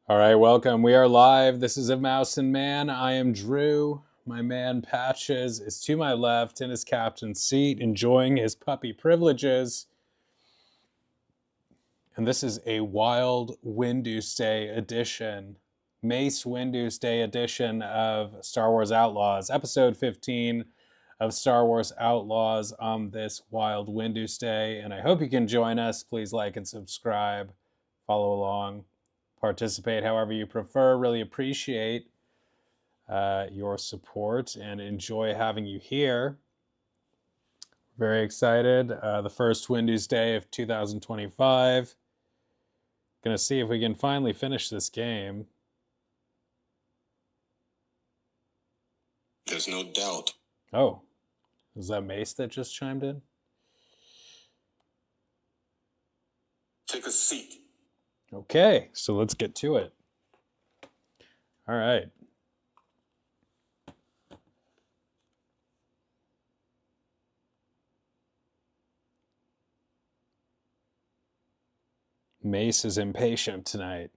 All right, welcome. We are live. This is A Mouse and Man. I am Drew. My man Patches is to my left in his captain's seat, enjoying his puppy privileges. And this is a wild WINDUSDAY edition, Mace WINDUSDAY edition of Star Wars Outlaws, episode 15 of Star Wars Outlaws on this wild WINDUSDAY. And I hope you can join us. Please like and subscribe, follow along, participate however you prefer. Really appreciate your support and enjoy having you here. Very excited. The first WINDUSDAY of 2025. Gonna see if we can finally finish this game. There's no doubt. Oh, is that Mace that just chimed in? Take a seat. Okay, so let's get to it. All right. Mace is impatient tonight.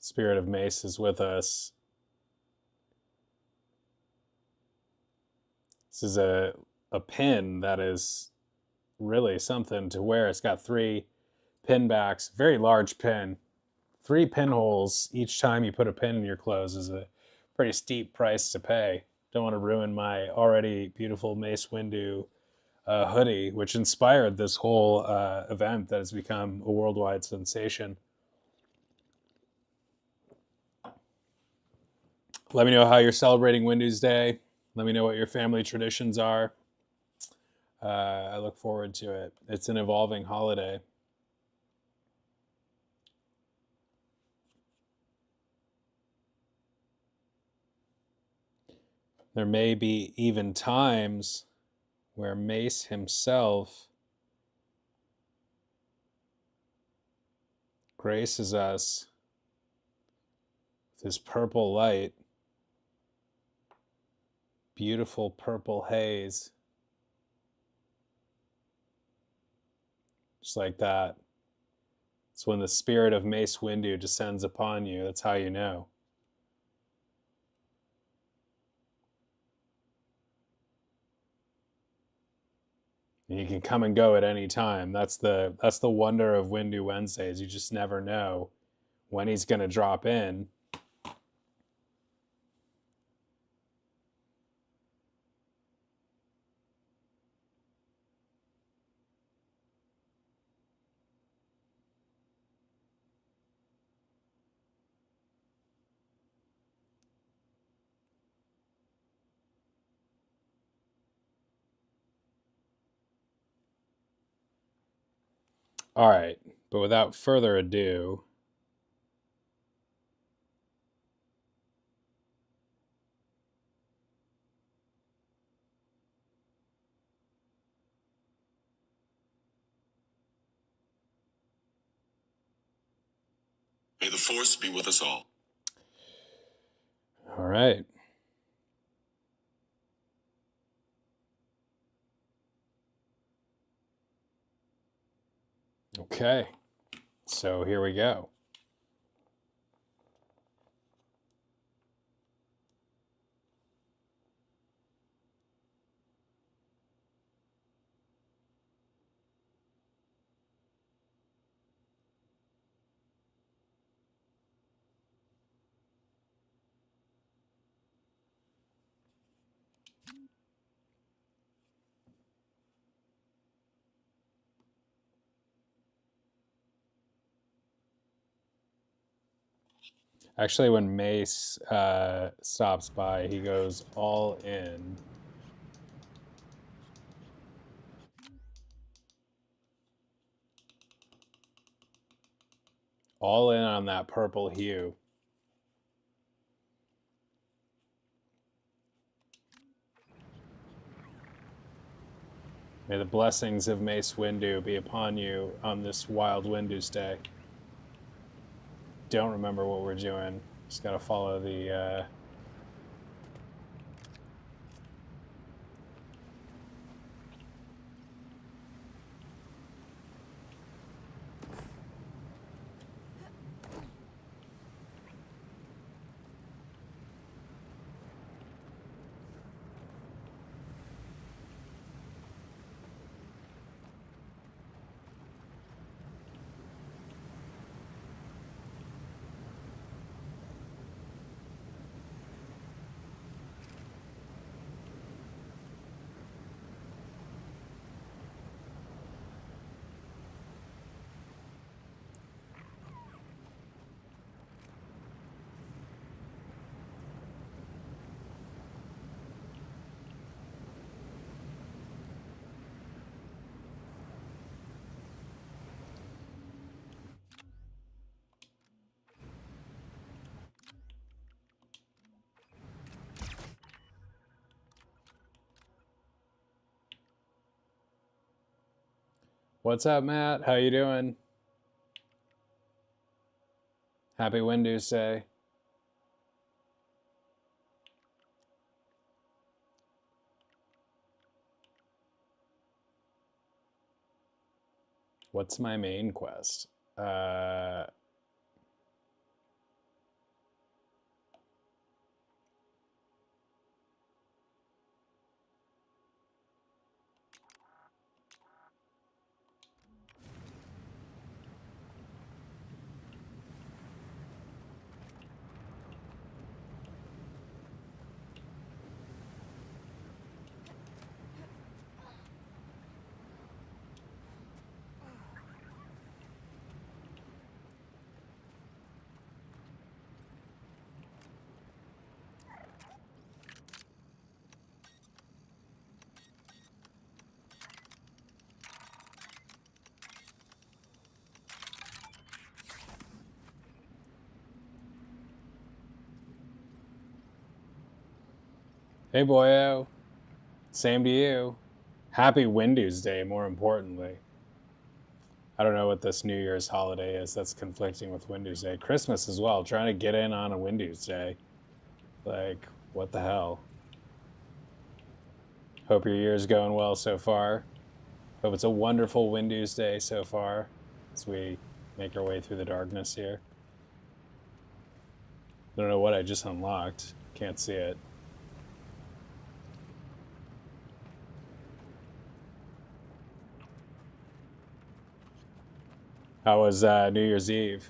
Spirit of Mace is with us. This is a pin that is really something to wear. It's got 3 pin backs, very large pin. 3 pinholes each time you put a pin in your clothes is a pretty steep price to pay. Don't want to ruin my already beautiful Mace Windu hoodie, which inspired this whole event that has become a worldwide sensation. Let me know how you're celebrating WINDUSDAY. Let me know what your family traditions are. I look forward to it. It's an evolving holiday. There may be even times where Mace himself graces us with his purple light, beautiful purple haze, just like that. It's when the spirit of Mace Windu descends upon you. That's how you know. And you can come and go at any time. That's the wonder of Windu Wednesdays. You just never know when he's going to drop in. All right, but without further ado, May the Force be with us all. all right. Okay, so here we go. Actually, when Mace stops by, he goes all in. All in on that purple hue. May the blessings of Mace Windu be upon you on this wild WINDUSDAY. Don't remember what we're doing. Just gotta follow the... What's up, Matt? How you doing? Happy WINDUSDAY. What's my main quest? Hey, boyo. Same to you. Happy WINDUSDAY, more importantly. I don't know what this New Year's holiday is that's conflicting with WINDUSDAY. Christmas as well. Trying to get in on a WINDUSDAY. Like, what the hell? Hope your year's going well so far. Hope it's a wonderful WINDUSDAY so far as we make our way through the darkness here. I don't know what I just unlocked. Can't see it. How was New Year's Eve?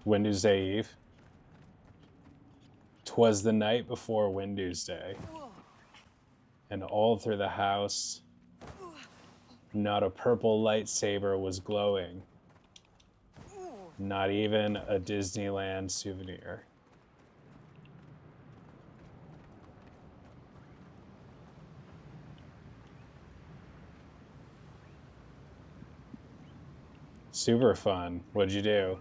WINDUSDAY Eve? 'Twas the night before WINDUSDAY, and all through the house, not a purple lightsaber was glowing. Not even a Disneyland souvenir. Super fun. What'd you do?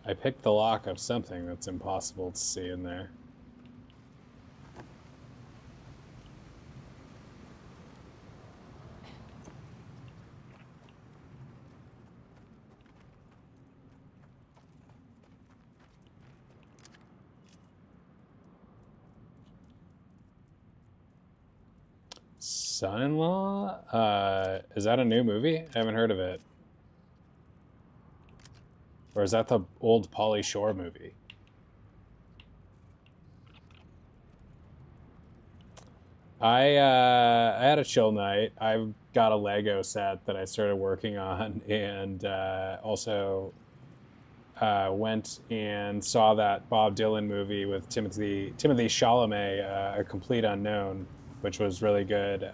I picked the lock of something that's impossible to see in there. Son-in-Law? Is that a new movie? I haven't heard of it. Or is that the old Pauly Shore movie? I had a chill night. I've got a Lego set that I started working on, and also went and saw that Bob Dylan movie with Timothy Chalamet, A Complete Unknown, which was really good.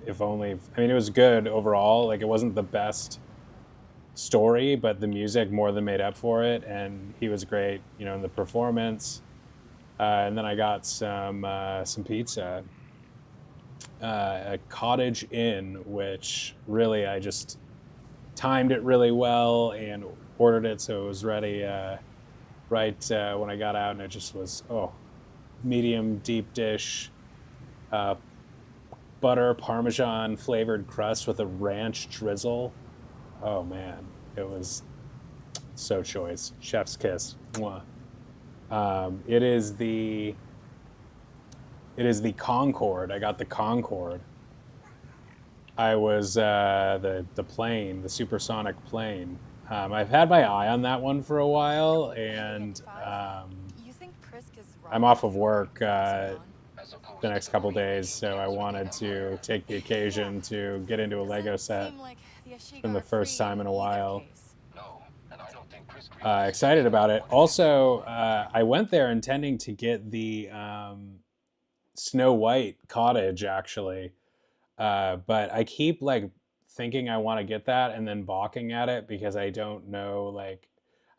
If only, I mean, it was good overall. Like, it wasn't the best story, but the music more than made up for it, and he was great, in the performance. And then I got some pizza, a Cottage Inn, which really I just timed it really well and ordered it so it was ready right when I got out, and it just was medium deep dish, uh, butter Parmesan flavored crust with a ranch drizzle. Oh man, it was so choice, chef's kiss. Mwah. It is the Concorde. I got the Concorde. I was the plane, the supersonic plane. I've had my eye on that one for a while, and I'm off of work the next couple days, so I wanted to take the occasion to get into a Lego set for the first time in a while. Excited about it. Also, I went there intending to get the Snow White cottage, actually. But I keep like thinking I want to get that and then balking at it because I don't know. Like,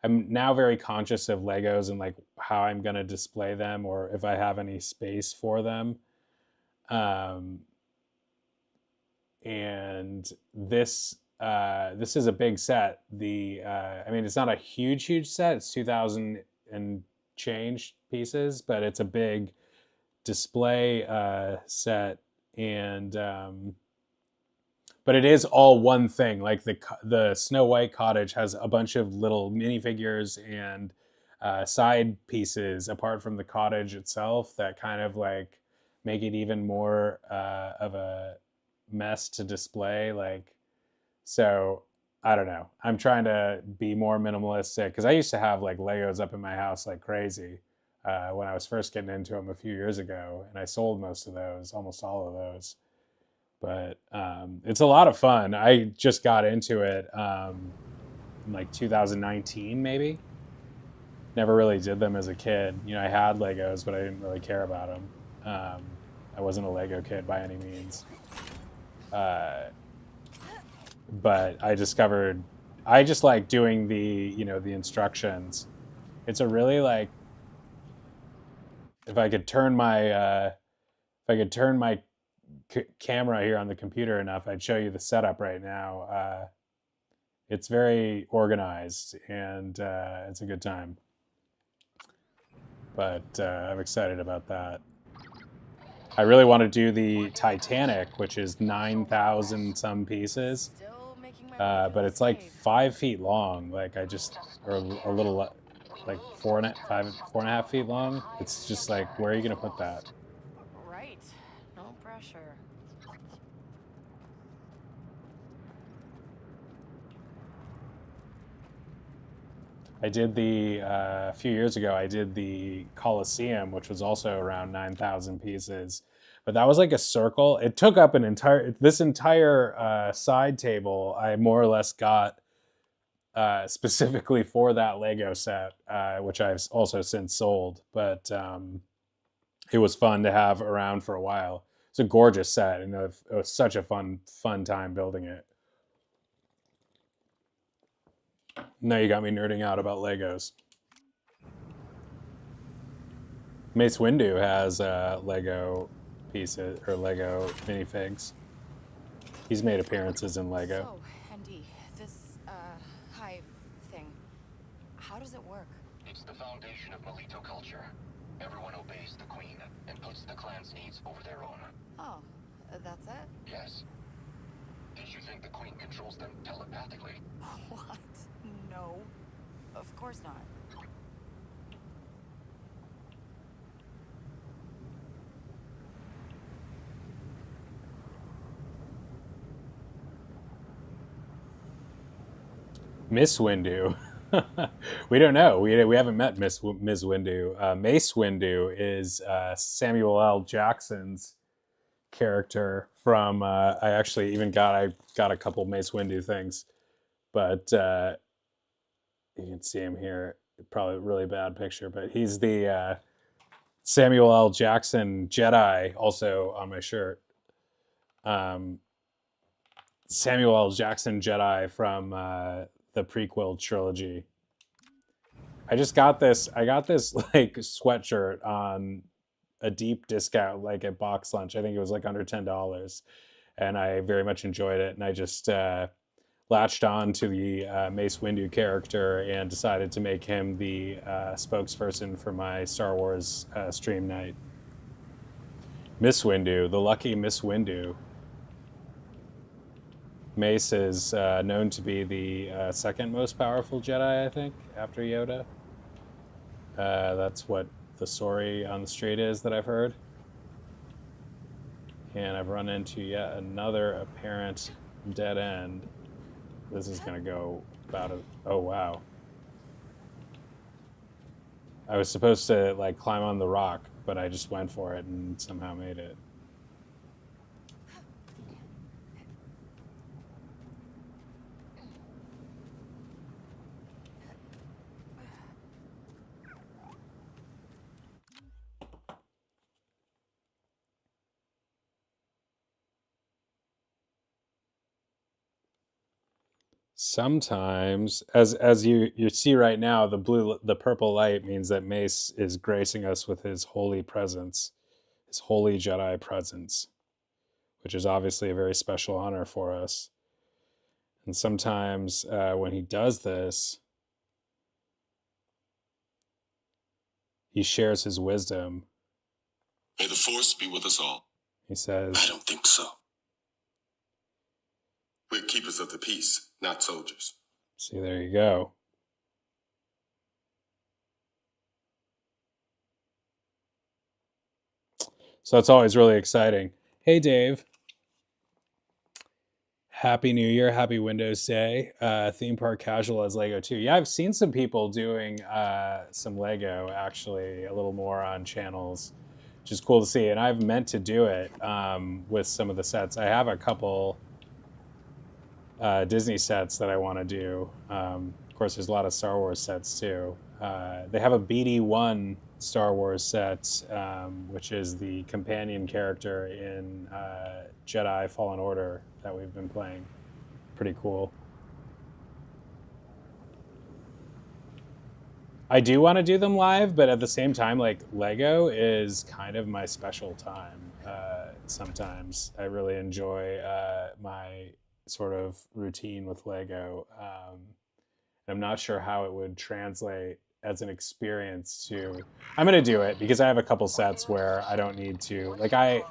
I'm now very conscious of Legos and like how I'm gonna display them or if I have any space for them. Um, and this is a big set. I mean, it's not a huge set. It's 2,000 and change pieces, but it's a big display set, and but it is all one thing. Like the Snow White cottage has a bunch of little minifigures and side pieces apart from the cottage itself that kind of like make it even more of a mess to display. Like, so I don't know. I'm trying to be more minimalistic because I used to have like Legos up in my house like crazy when I was first getting into them a few years ago, and I sold most of those, almost all of those. But it's a lot of fun. I just got into it in like 2019, maybe. Never really did them as a kid. I had Legos, but I didn't really care about them. I wasn't a Lego kid by any means. But I discovered I just like doing the instructions. It's a really like if I could turn my camera here on the computer enough, I'd show you the setup right now. It's very organized, and it's a good time. But I'm excited about that. I really want to do the Titanic, which is 9,000 some pieces, but it's like 5 feet long. Like or a little like 4.5 feet long. It's just like, where are you gonna put that? Right. No pressure. I did a few years ago, I did the Colosseum, which was also around 9,000 pieces. But that was like a circle. It took up this entire side table, I more or less got specifically for that Lego set, which I've also since sold. But it was fun to have around for a while. It's a gorgeous set, and it was such a fun time building it. Now you got me nerding out about Legos. Mace Windu has Lego pieces or Lego minifigs. He's made appearances in Lego. So, Andy, this hive thing, how does it work? It's the foundation of Melito culture. Everyone obeys the queen and puts the clan's needs over their own. Oh, that's it? Yes. Did you think the queen controls them telepathically? What? No. Of course not. Miss Windu. We don't know. We haven't met Ms. Windu. Mace Windu is Samuel L. Jackson's character from. I got a couple Mace Windu things, but you can see him here. Probably a really bad picture, but he's the Samuel L. Jackson Jedi, also on my shirt. Um, Samuel L. Jackson Jedi from the prequel trilogy. I just got this. I got this like sweatshirt on a deep discount, like at Box Lunch. I think it was like under $10, and I very much enjoyed it. And I just latched on to the Mace Windu character and decided to make him the spokesperson for my Star Wars stream night. Miss Windu, the lucky Miss Windu. Mace is known to be the second most powerful Jedi, I think, after Yoda. That's what the story on the street is that I've heard. And I've run into yet another apparent dead end. This is going to go about a... Oh, wow. I was supposed to, like, climb on the rock, but I just went for it and somehow made it. Sometimes, as you see right now, the purple light means that Mace is gracing us with his holy presence, his holy Jedi presence, which is obviously a very special honor for us. And sometimes when he does this, he shares his wisdom. May the Force be with us all. He says, I don't think so. We're keepers of the peace, not soldiers. see, there you go. So that's always really exciting. Hey, Dave. Happy New Year. Happy Windows Day. Theme Park Casual as Lego too. Yeah, I've seen some people doing some Lego, actually, a little more on channels, which is cool to see. And I've meant to do it with some of the sets. I have a couple Disney sets that I want to do. Of course, there's a lot of Star Wars sets too. They have a BD-1 Star Wars set, which is the companion character in Jedi Fallen Order that we've been playing. Pretty cool. I do want to do them live, but at the same time, like, Lego is kind of my special time. Sometimes I really enjoy my sort of routine with Lego. I'm not sure how it would translate as an experience to... I'm going to do it because I have a couple sets where I don't need to... Like, I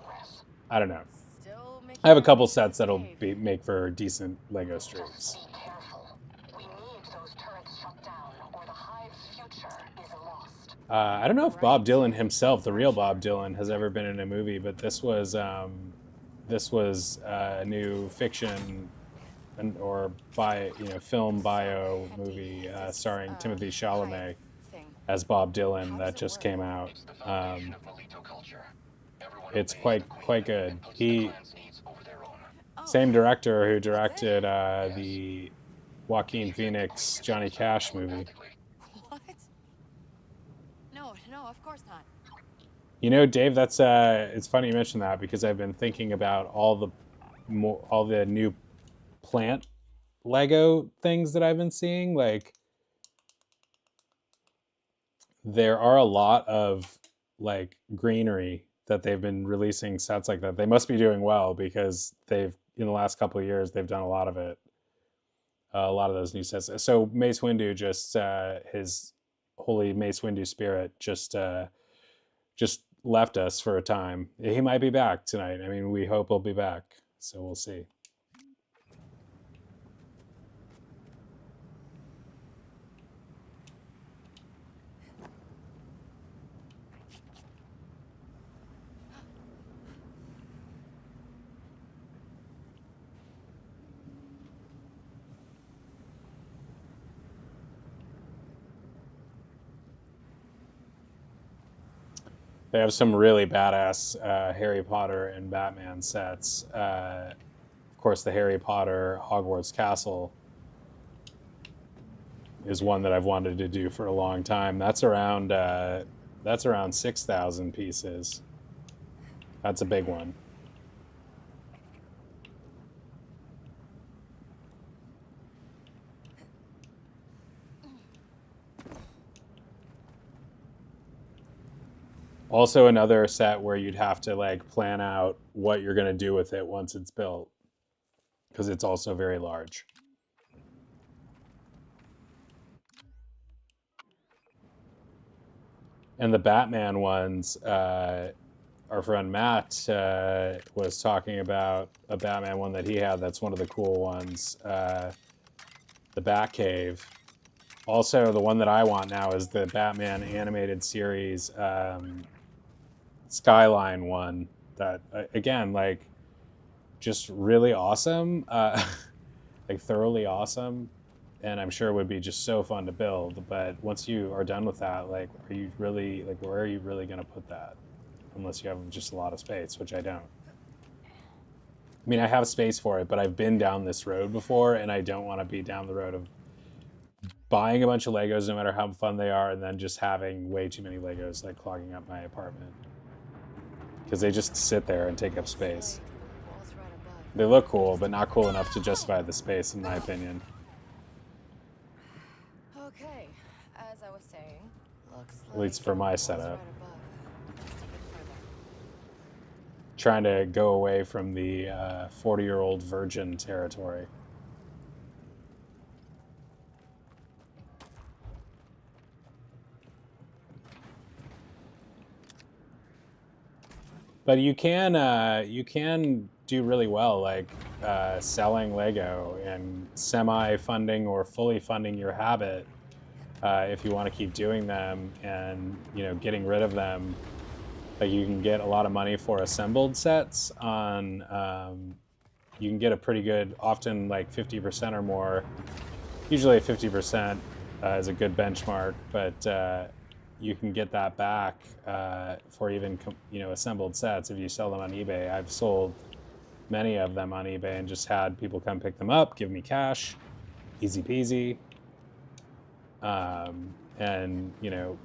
don't know. Still making I have a our couple way to the sets that'll cave. make for decent Lego streams. Be careful. We need those turrets shut down, or the Hive's future is lost. I don't know if Bob Dylan himself, the real Bob Dylan, has ever been in a movie, but this was a new fiction or film bio movie starring Timothy Chalamet as Bob Dylan that just came out. It's the foundation of Melito culture. Everyone It's obeys quite the queen quite good. and puts the He clan's needs over their own. Same director who directed the Joaquin Phoenix Johnny Cash movie. What? No, of course not. You know, Dave, that's it's funny you mentioned that because I've been thinking about all the new plant Lego things that I've been seeing. Like, there are a lot of like greenery that they've been releasing sets like that. They must be doing well because they've, in the last couple of years, they've done a lot of it. A lot of those new sets. So Mace Windu just his holy Mace Windu spirit just left us for a time. He might be back tonight. I mean, we hope he'll be back. So we'll see. They have some really badass Harry Potter and Batman sets. Of course, the Harry Potter Hogwarts Castle is one that I've wanted to do for a long time. That's around 6,000 pieces. That's a big one. Also another set where you'd have to like plan out what you're going to do with it once it's built, because it's also very large. And the Batman ones, our friend Matt was talking about a Batman one that he had. That's one of the cool ones, the Batcave. Also, the one that I want now is the Batman animated series Skyline one. That again, like, just really awesome, like thoroughly awesome, and I'm sure would be just so fun to build. But once you are done with that, like, are you really like, where are you really going to put that? Unless you have just a lot of space, which I don't. I mean, I have space for it, but I've been down this road before, and I don't want to be down the road of buying a bunch of Legos, no matter how fun they are, and then just having way too many Legos, like, clogging up my apartment. Because they just sit there and take up space. They look cool, but not cool enough to justify the space, in my opinion. Okay, as I was saying, looks like At least for my wall's setup. right above. Let's take it further. Trying to go away from the 40-year-old virgin territory. But you can do really well, like selling Lego and semi-funding or fully funding your habit if you want to keep doing them, and getting rid of them. Like, you can get a lot of money for assembled sets on. You can get a pretty good, often like 50% or more. Usually 50% is a good benchmark, but you can get that back for even assembled sets if you sell them on eBay. I've sold many of them on eBay and just had people come pick them up, give me cash, easy peasy, and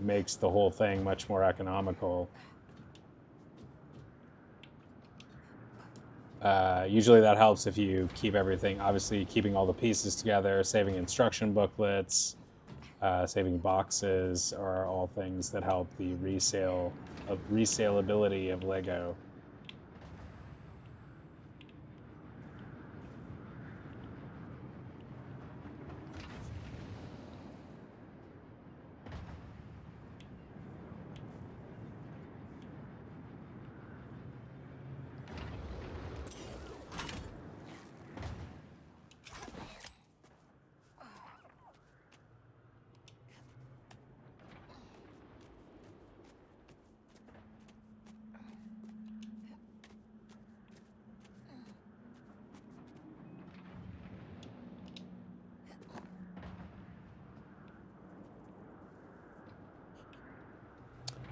makes the whole thing much more economical. Usually that helps if you keep everything, obviously keeping all the pieces together, saving instruction booklets, saving boxes, are all things that help the resaleability of Lego.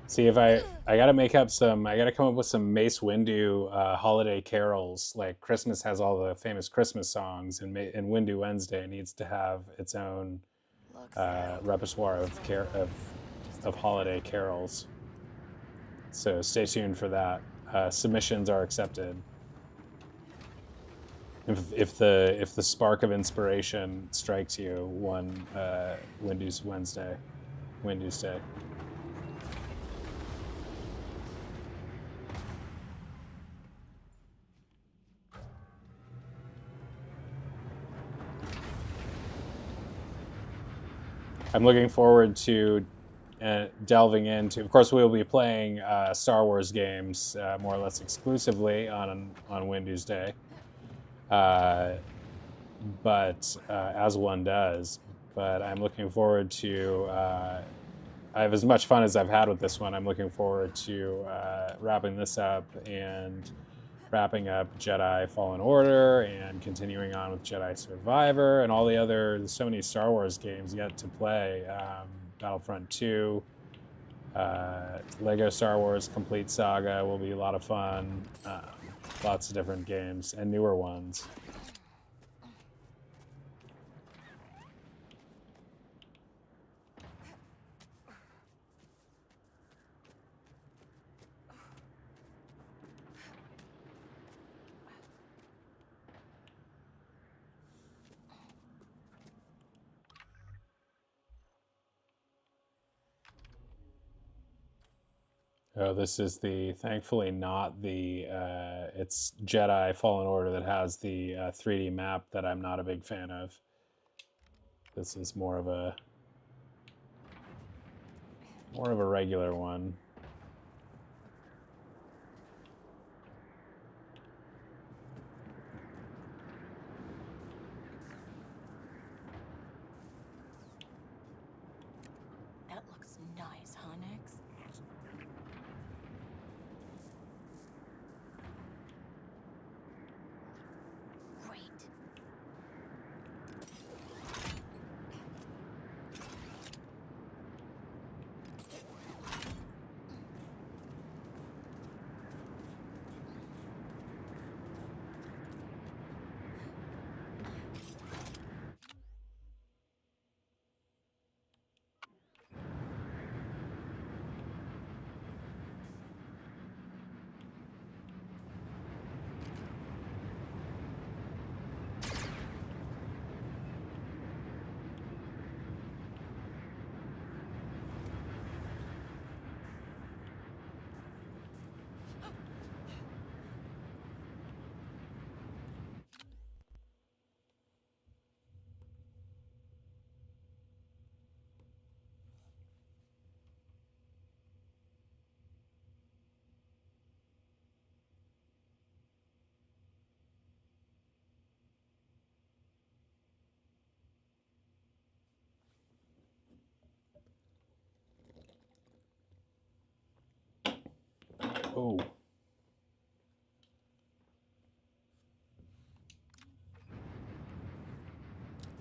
See, if I gotta come up with some Mace Windu holiday carols. Like, Christmas has all the famous Christmas songs, and Windu Wednesday needs to have its own Looks like repertoire wall's right above. Just of a bit holiday further. carols. So stay tuned for that. Submissions are accepted. If the spark of inspiration strikes you one Windu's Wednesday, WINDUSDAY. I'm looking forward to delving into. Of course, we will be playing Star Wars games more or less exclusively on WINDUSDAY, but as one does. But I'm looking forward to. I have as much fun as I've had with this one. I'm looking forward to wrapping this up and wrapping up Jedi Fallen Order and continuing on with Jedi Survivor and all the other. There's so many Star Wars games yet to play. Battlefront 2, Lego Star Wars Complete Saga will be a lot of fun. Lots of different games and newer ones. Oh, this is thankfully not it's Jedi Fallen Order that has the 3D map that I'm not a big fan of. This is more of a regular one. That looks nice, huh, Nix? Great. Oh.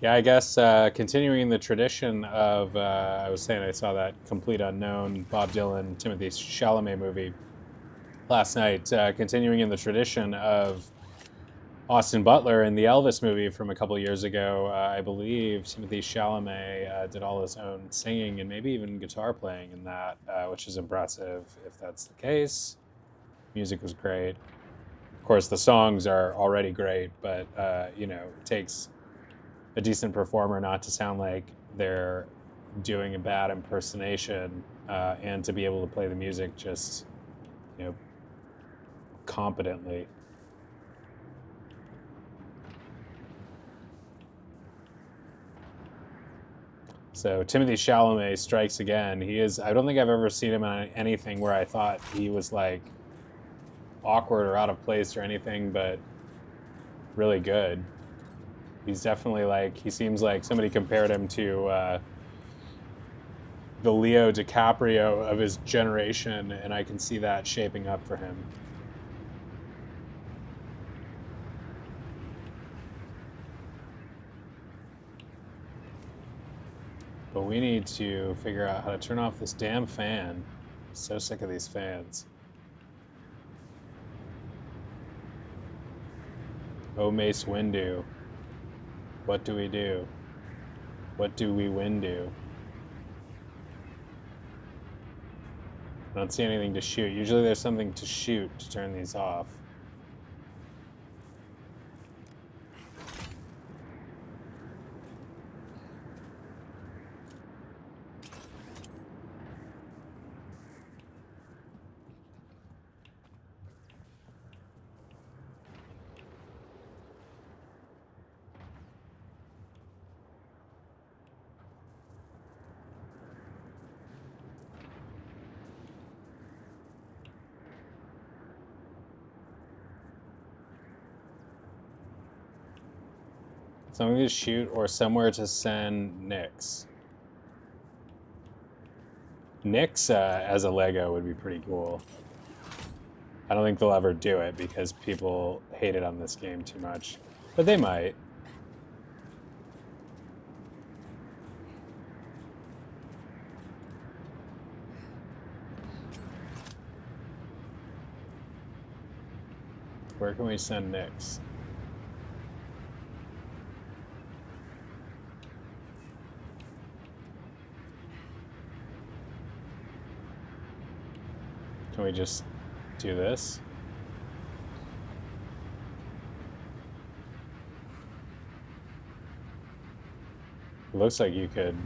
Yeah, I guess continuing the tradition of, I was saying I saw that Complete Unknown Bob Dylan, Timothy Chalamet movie last night, continuing in the tradition of Austin Butler in the Elvis movie from a couple years ago. I believe Timothy Chalamet did all his own singing and maybe even guitar playing in that, which is impressive if that's the case. Music was great. Of course, the songs are already great, but you know, it takes a decent performer not to sound like they're doing a bad impersonation, and to be able to play the music just, you know, competently. So Timothy Chalamet strikes again. He is, I don't think I've ever seen him in anything where I thought he was like awkward or out of place or anything, but really good. He's definitely like, he seems like somebody compared him to the Leo DiCaprio of his generation, and I can see that shaping up for him. But we need to figure out how to turn off this damn fan. I'm so sick of these fans. Oh, Mace Windu. What do we do? What do we Windu? I don't see anything to shoot. Usually there's something to shoot to turn these off. Something to shoot or somewhere to send Nyx. Nyx as a Lego would be pretty cool. I don't think they'll ever do it because people hate it on this game too much. But they might. Where can we send Nix? Can we just do this? It looks like you could.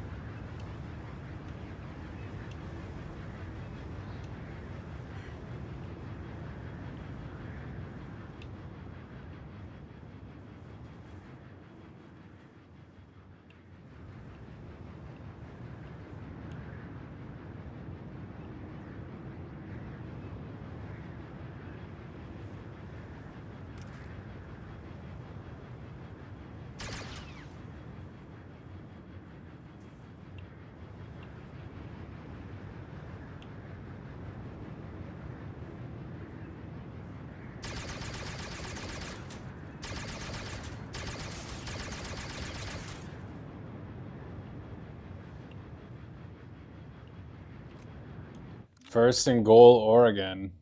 First and goal, Oregon.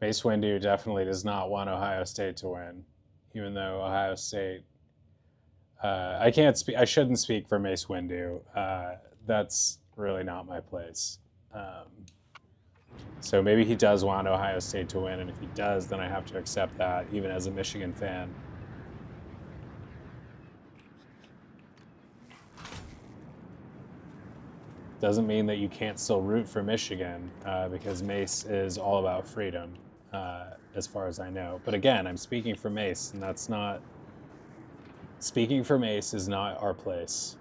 Mace Windu definitely does not want Ohio State to win, even though Ohio State. I can't speak. I shouldn't speak for Mace Windu. That's really not my place. So maybe he does want Ohio State to win, and if he does, then I have to accept that, even as a Michigan fan. Doesn't mean that you can't still root for Michigan, because Mace is all about freedom, as far as I know. But again, I'm speaking for Mace, and that's not. Speaking for Mace is not our place.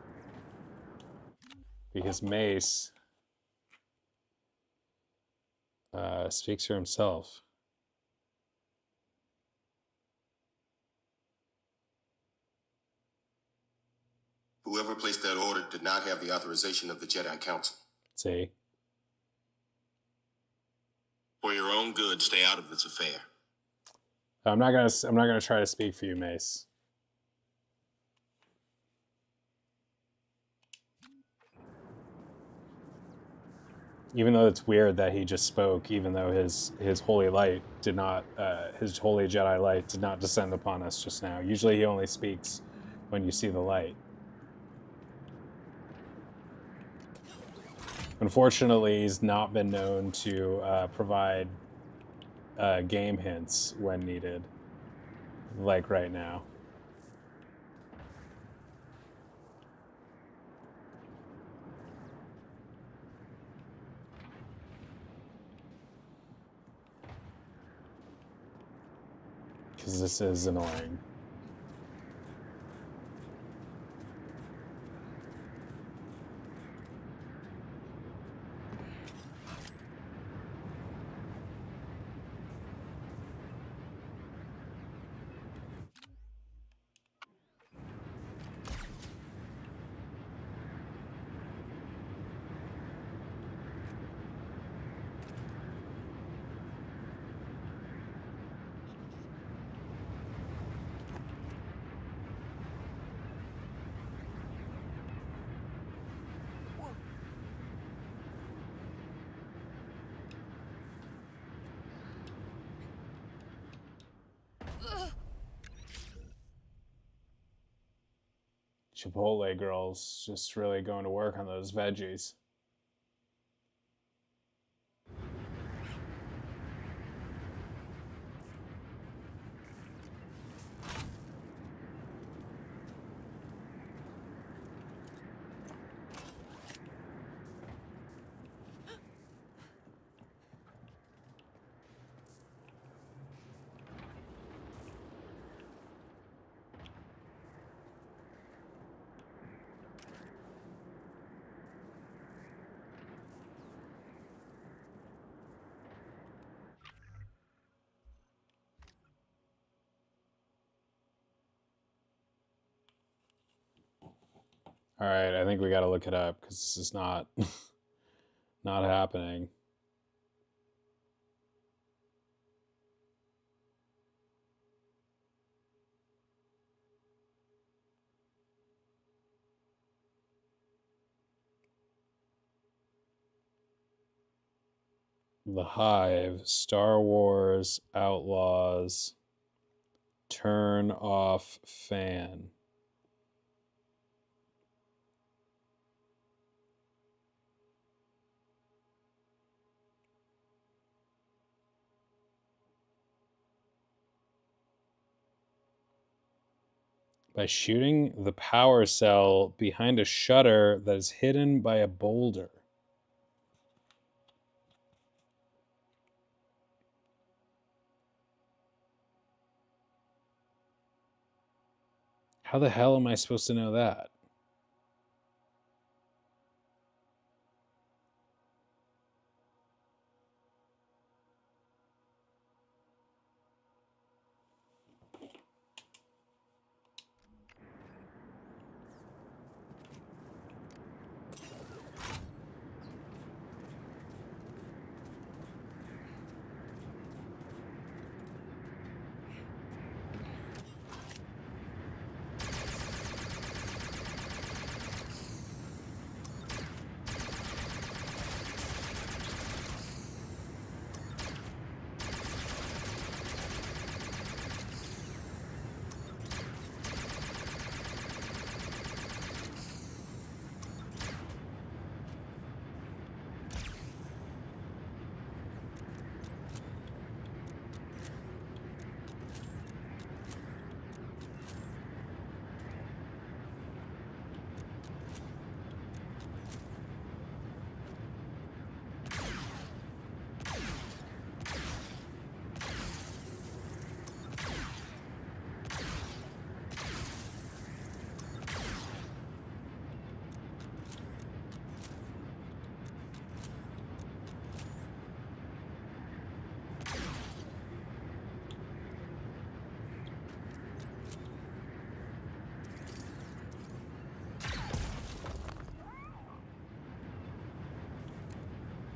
Because Mace speaks for himself. Whoever placed that order did not have the authorization of the Jedi Council. See? For your own good, stay out of this affair. I'm not gonna try to speak for you, Mace. Even though it's weird that he just spoke, even though his holy light did not, his holy Jedi light did not descend upon us just now. Usually he only speaks when you see the light. Unfortunately, he's not been known to provide game hints when needed, like right now. Because this is annoying. Chipotle girls just really going to work on those veggies. All right, I think we got to look it up because this is not not happening. The Hive, Star Wars Outlaws, turn off fan. By shooting the power cell behind a shutter that is hidden by a boulder. How the hell am I supposed to know that?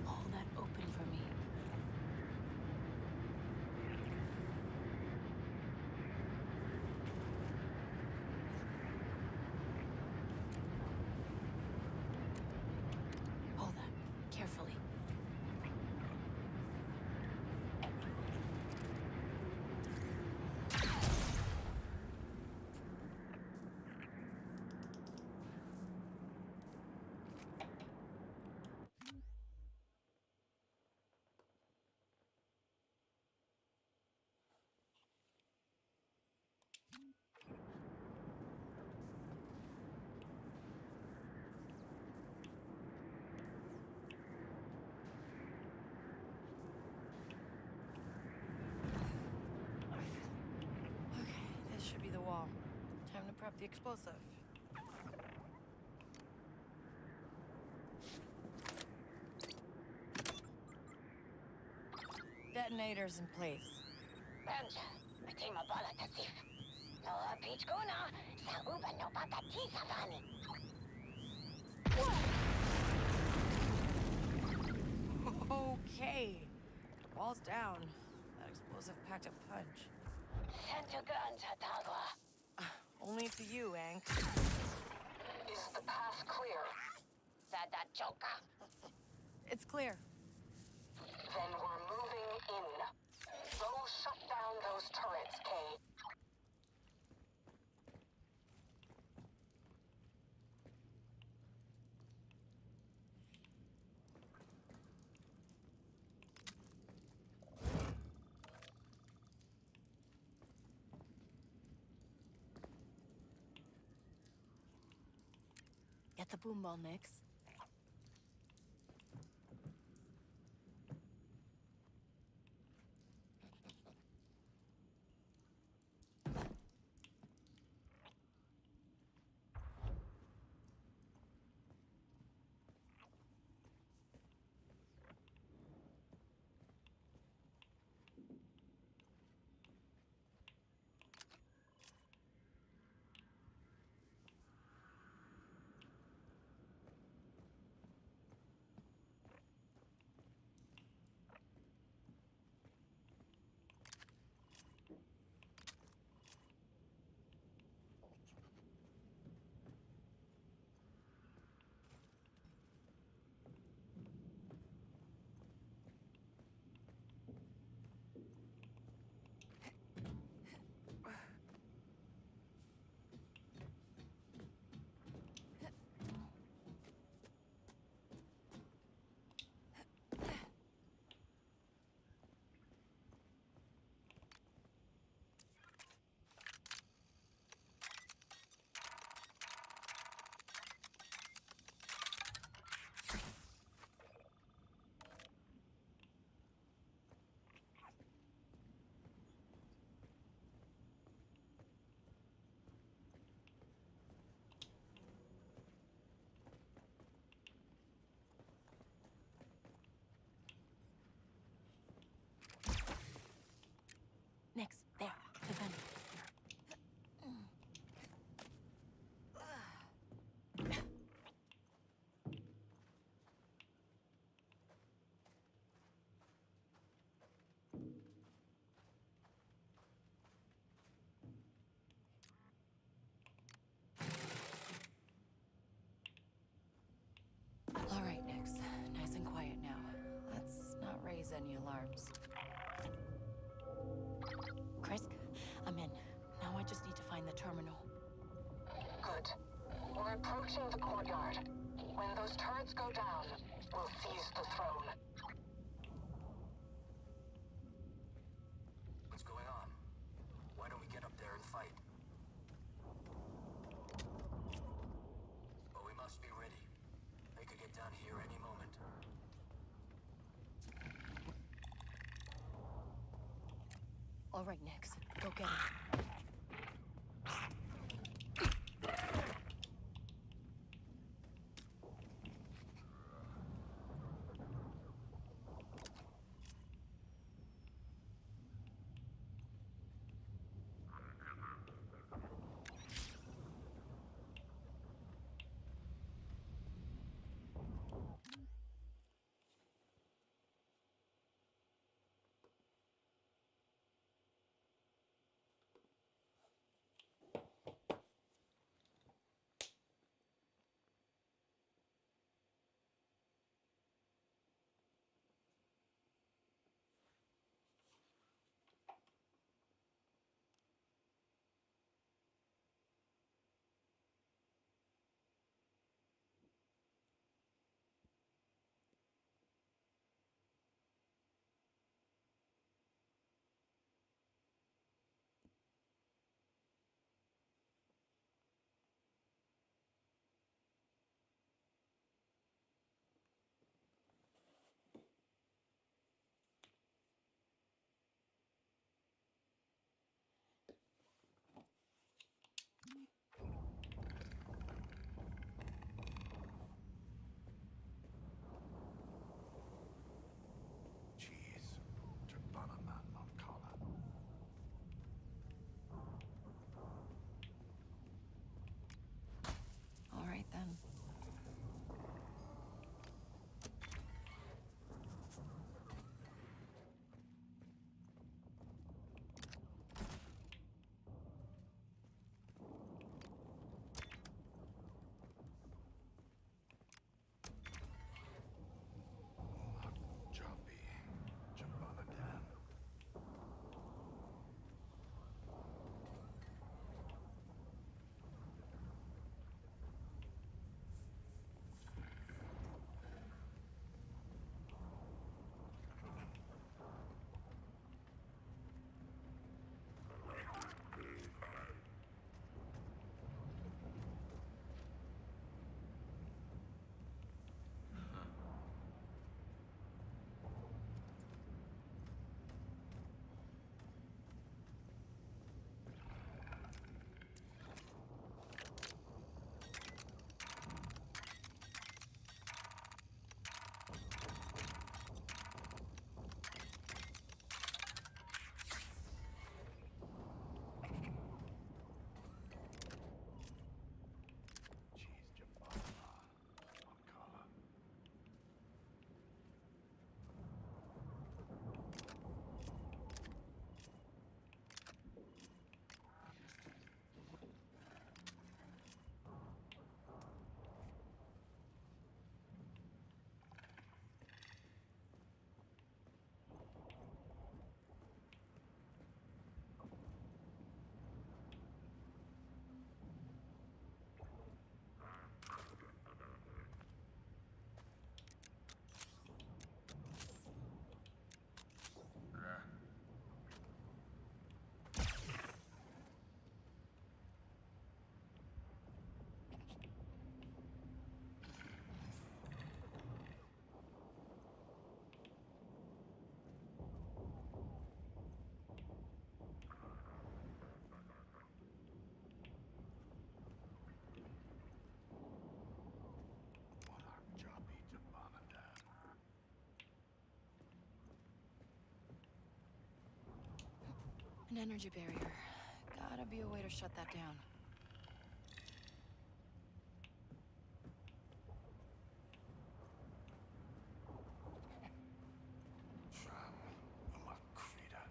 Hold that open for me. Hold that carefully. Okay, this should be the wall. Time to prep the explosive. Detonator's in place. Okay. Wall's down. That explosive packed a punch. Only for you, Hank. Is the path clear? It's clear. Then we're moving in. Go shut down those turrets, Kay. Get the boom ball mix. approaching the courtyard. When those turrets go down, we'll seize the throne. What's going on? Why don't we get up there and fight? But we must be ready. They could get down here any moment. All right, Nix. Go get him. Jeez. Jabanaman Mankala. All right, then. Choppy. Jabanadan. Jeez, Jabanaman Mankala. Choppy Jabanadan. An energy barrier. Gotta be a way to shut that down. From Makrita.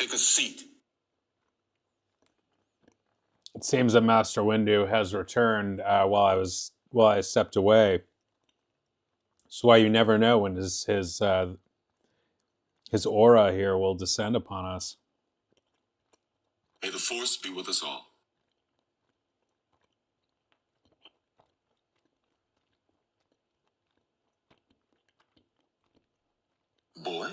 Take a seat. It seems that Master Windu has returned while I stepped away. That's why you never know when his aura here will descend upon us. May the Force be with us all. Boy?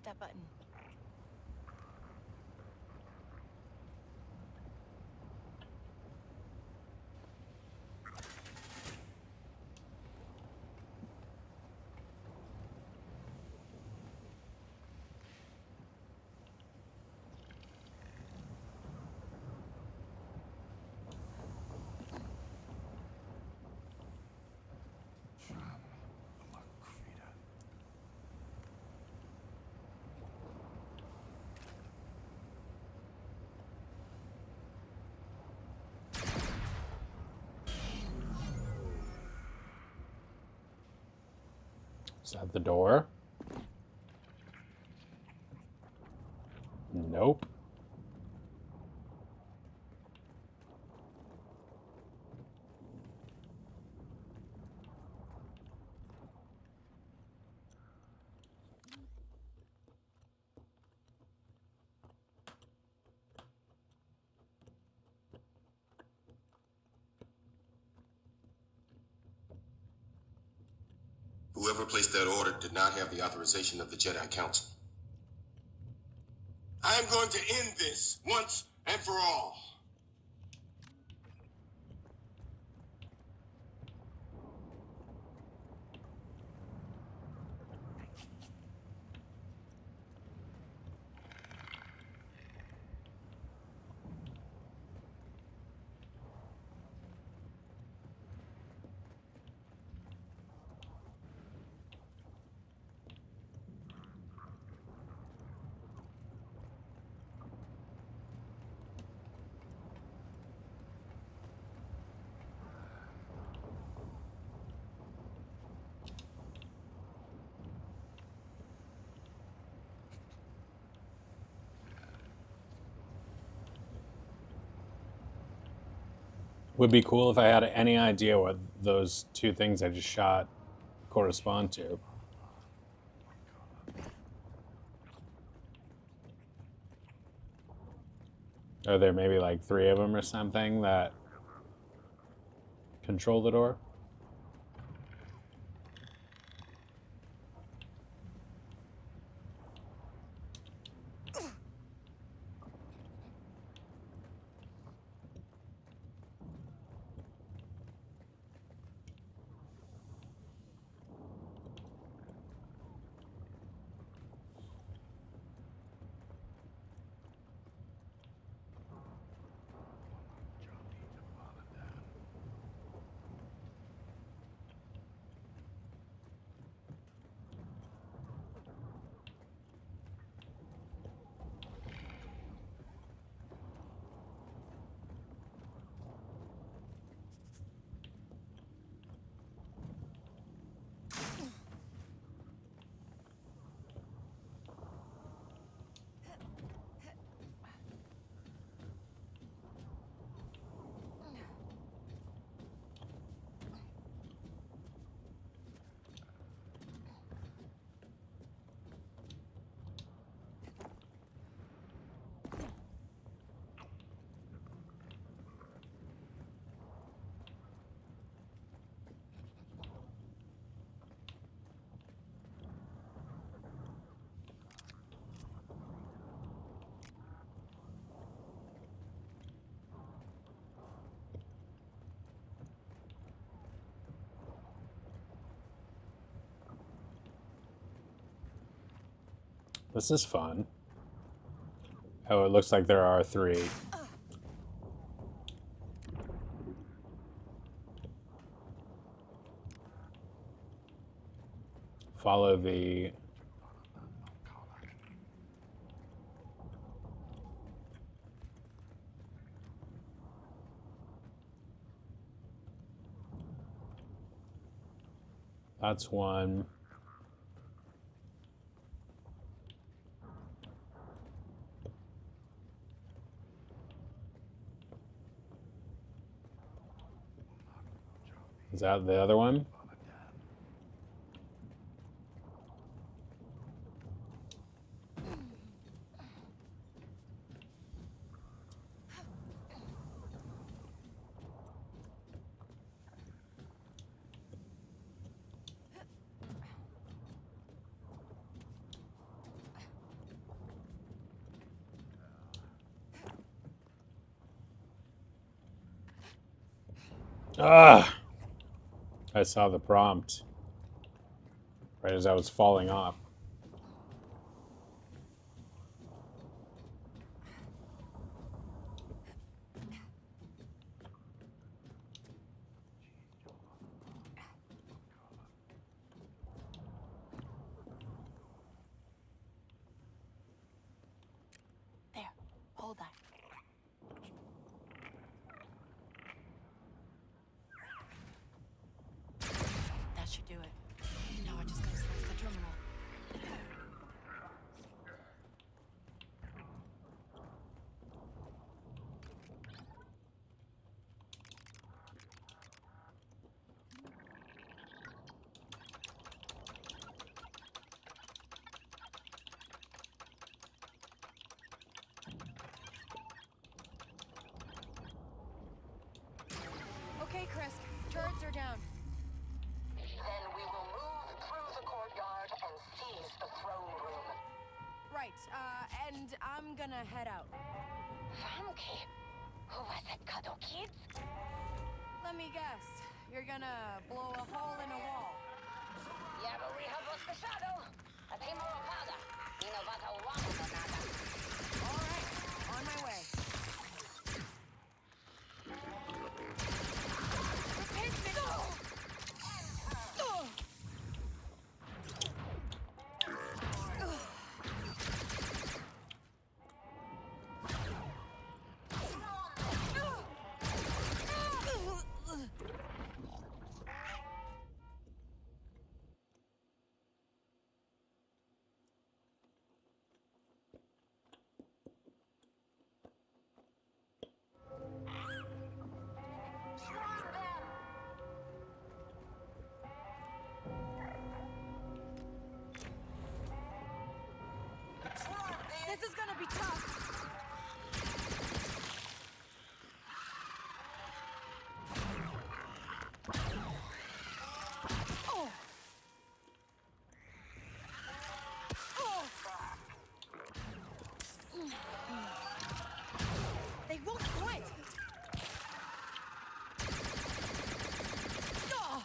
that button. Is that the door? Nope. Whoever placed that order did not have the authorization of the Jedi Council. I am going to end this once and for all. Would be cool if I had any idea what those two things I just shot correspond to. Are there maybe like 3 of them or something that control the door? This is fun. Oh, it looks like there are 3. Follow the... That's one. Is that the other one? Ah! I saw the prompt right as I was falling off. There. Hold that. That should do it. Now I just gotta slice the terminal. Okay, Chris. Turrets are down. Then we will move through the courtyard and seize the throne room. Right, and I'm gonna head out. Funky. Who was that, Cuddle Kids? Let me guess. You're gonna blow a hole in a wall. Ya lo rehabilitado. A timo opada. Inovata wamo no nada. All right, on my way. This is gonna be tough. Oh. Oh. They won't quit. Oh.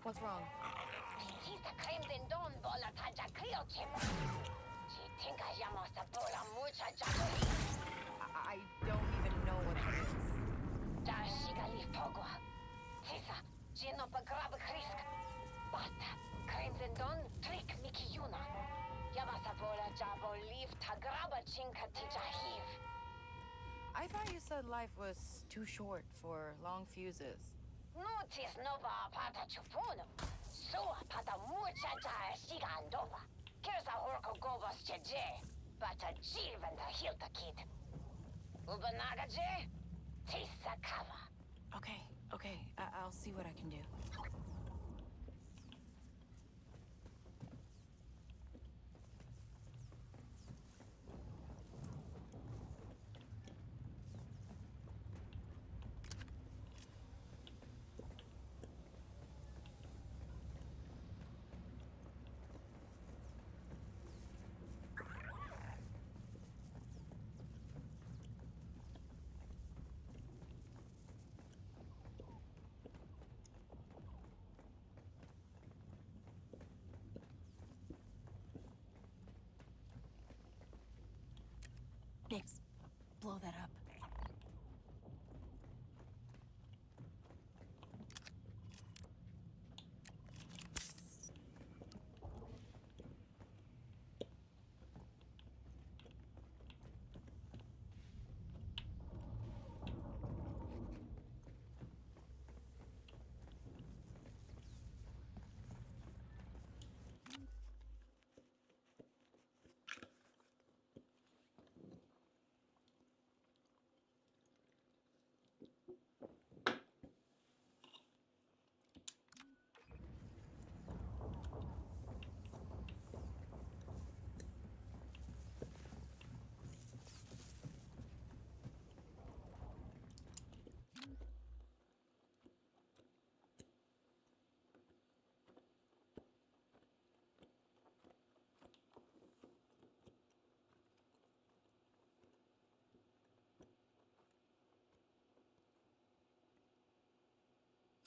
What's wrong? I don't even know what that is. I thought you said life was too short for long fuses. Notis nova pata chupuno. So pata mucha jaya sigandova. Kirsa horko gobos cheje. Bata jiven the hilta kid. Ubanaga je. Tisa kava. Okay. I'll see what I can do. blow that up.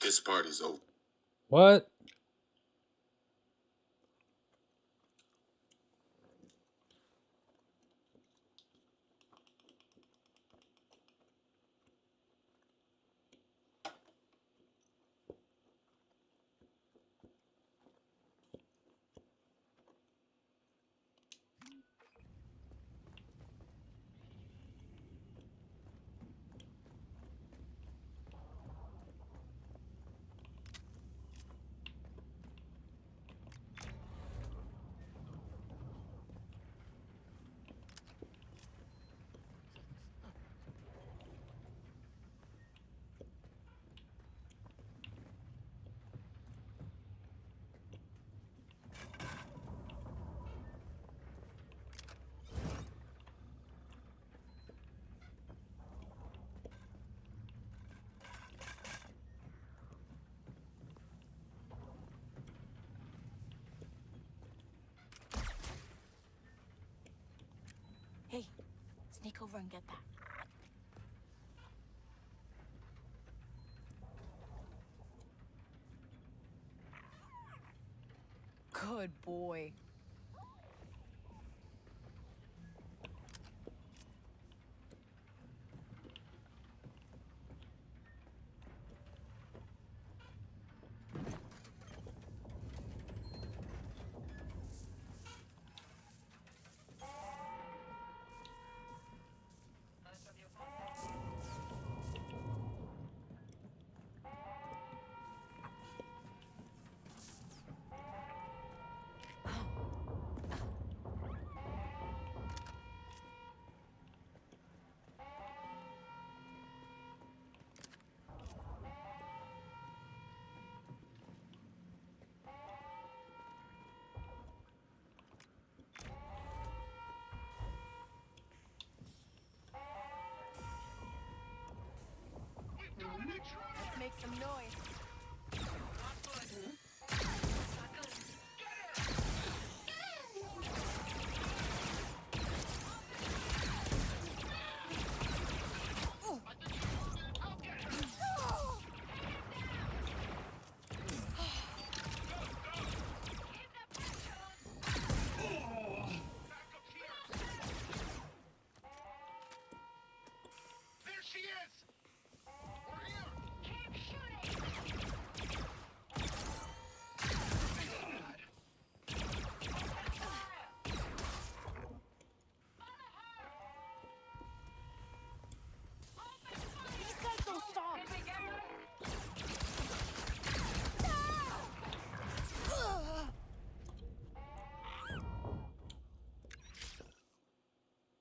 This party's over. What? Hey, sneak over and get that. Good boy. Let's make some noise. There she is! We're here! Keep shooting! These guys don't stop.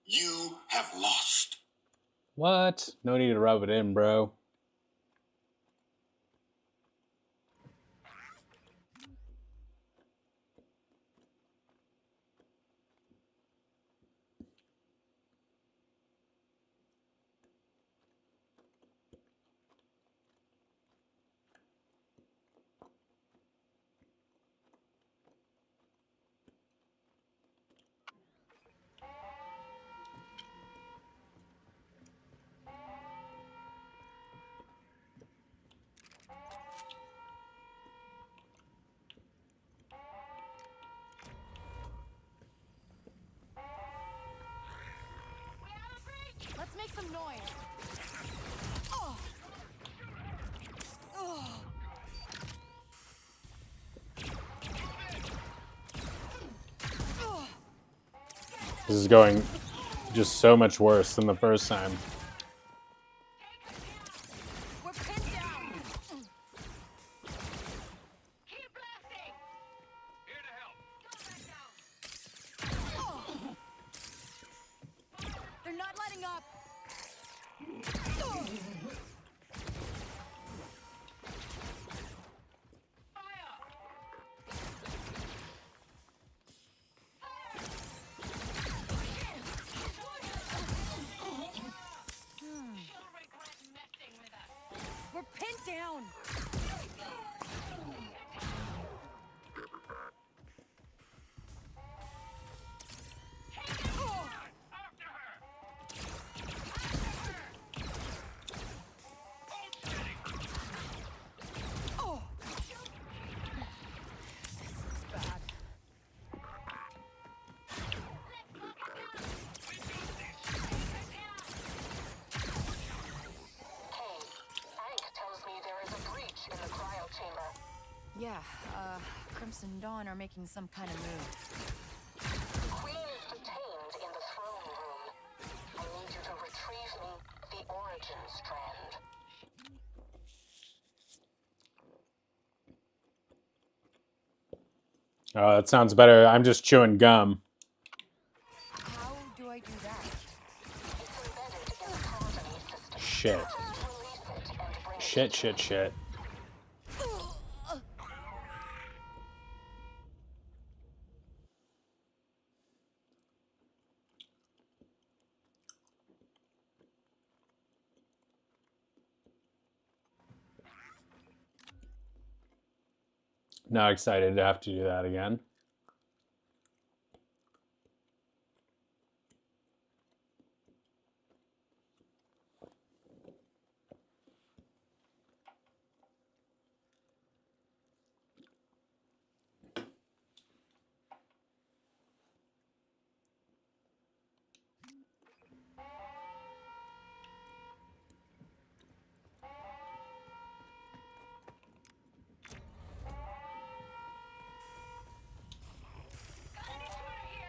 You have lost. What? No need to rub it in, bro. noise. Oh. Oh. This is going just so much worse than the first time. We're pinned down. Keep blasting! Here to help. Oh. They're not letting up. Oh. We're pinned down. Oh. Oh. This is bad. Hank tells me there is a breach in the cryo chamber. Yeah, Crimson Dawn are making some kind of move. The Queen is detained in the throne room. I need you to retrieve me the origin strand. Oh, that sounds better. I'm just chewing gum. How do I do that? It's embedded in the progeny system. Shit. Just release it and bring it Shit, to shit, me. shit. Now excited to have to do that again.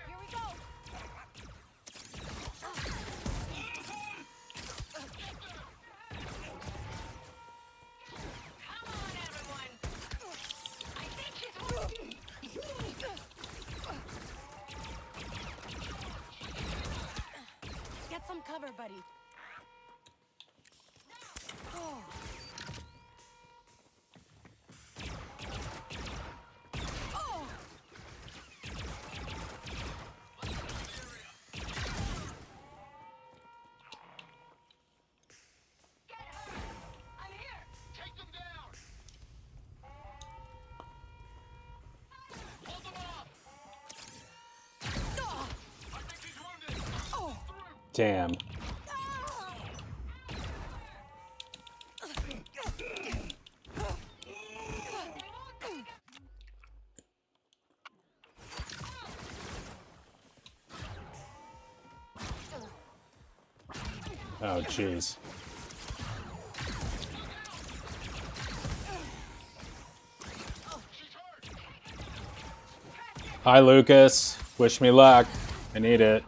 Here we go. Come on, everyone. I think she's Get some cover, buddy. Oh. Oh. I'm here. Take them down! Hold them off! Oh. I think he's wounded! Oh. Damn. Oh, jeez. Hi, Lucas. Wish me luck. I need it.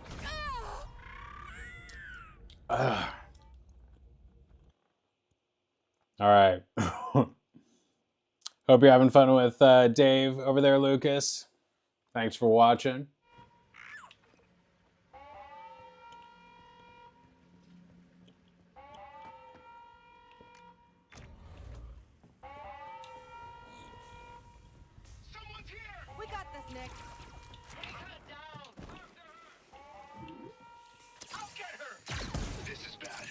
Ugh. All right. Hope you're having fun with Dave over there, Lucas. Thanks for watching. Someone's here! We got this, Nick. Take her down! I'll get her! This is bad.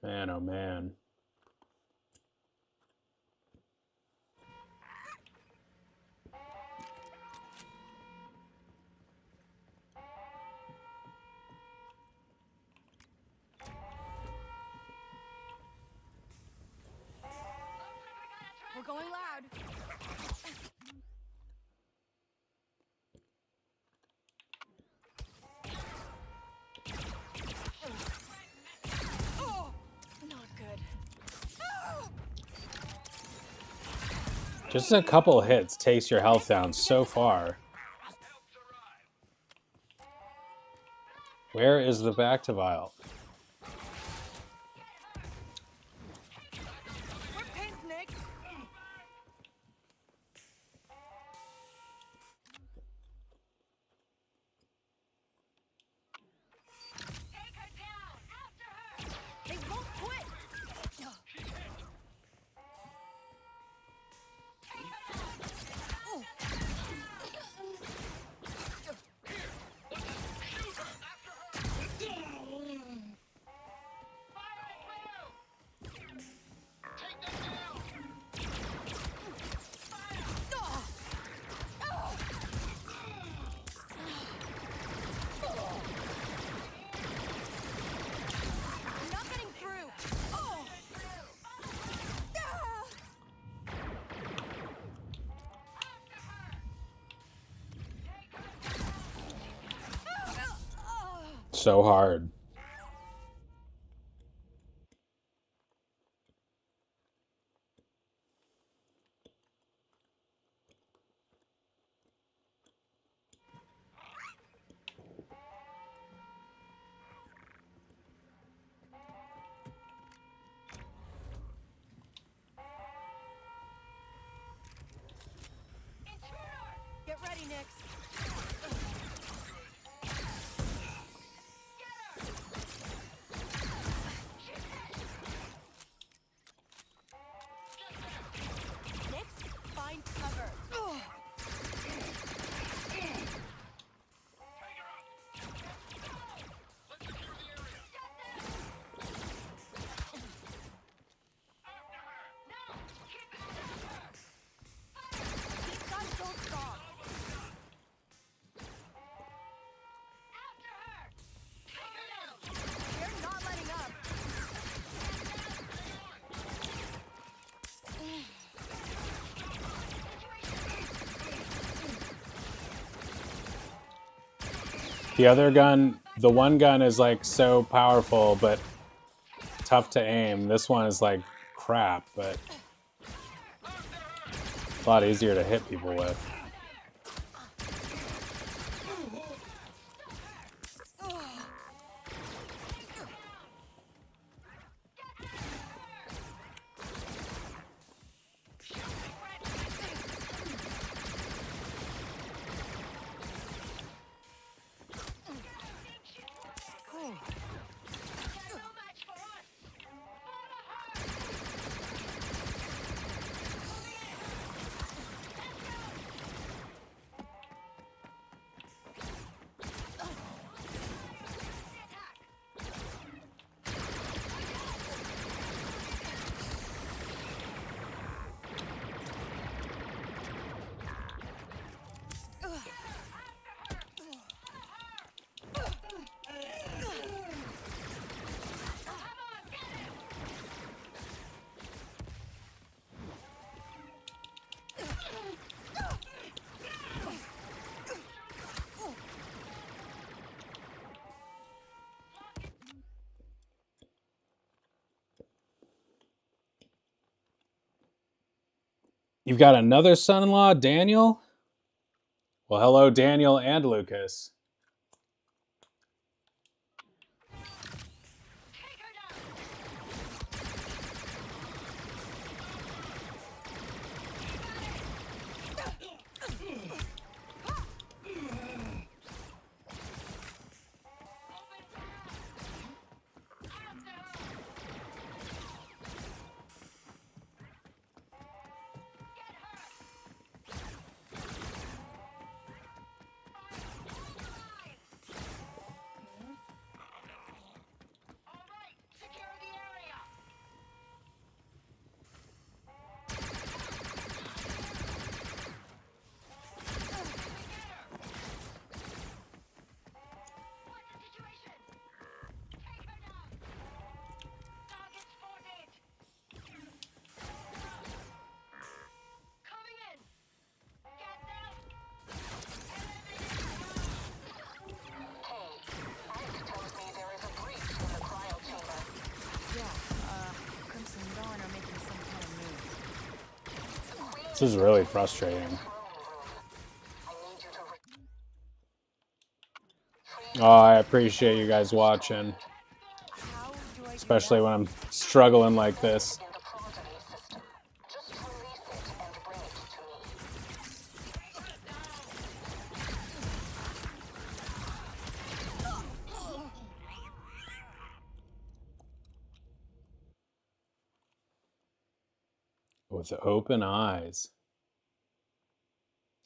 Man, oh man. Going loud. Oh, not good. Just a couple hits takes your health down so far. Where is the back to vial? We're pinned, Nick. Take her down. After her. They won't quit. Not getting through. Oh. So hard. Get ready, Nick. Nick, find cover. These guys don't stop. They're not letting up. The other gun, the one gun is like so powerful, but tough to aim. This one is like crap, but it's a lot easier to hit people with. You've got another son-in-law, Daniel? Well, hello, Daniel and Lucas. This is really frustrating. Oh, I appreciate you guys watching. How do I do Especially that? when I'm struggling like this. In the prototype system. Just release it and bring it to me. With open eyes.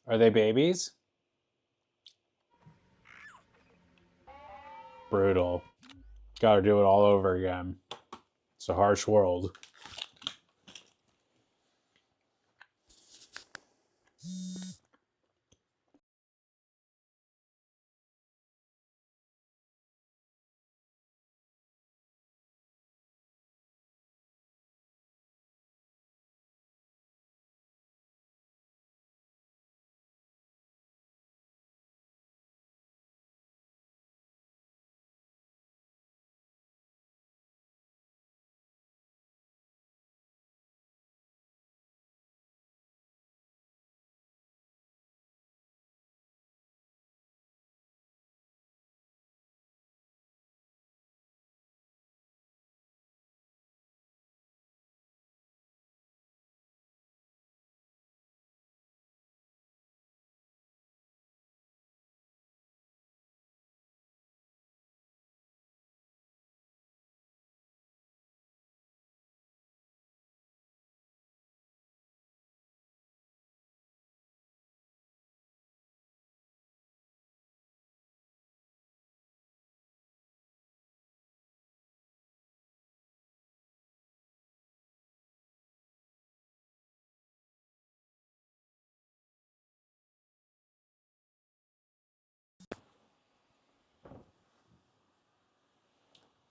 Are they babies? Brutal. Gotta do it all over again. It's a harsh world.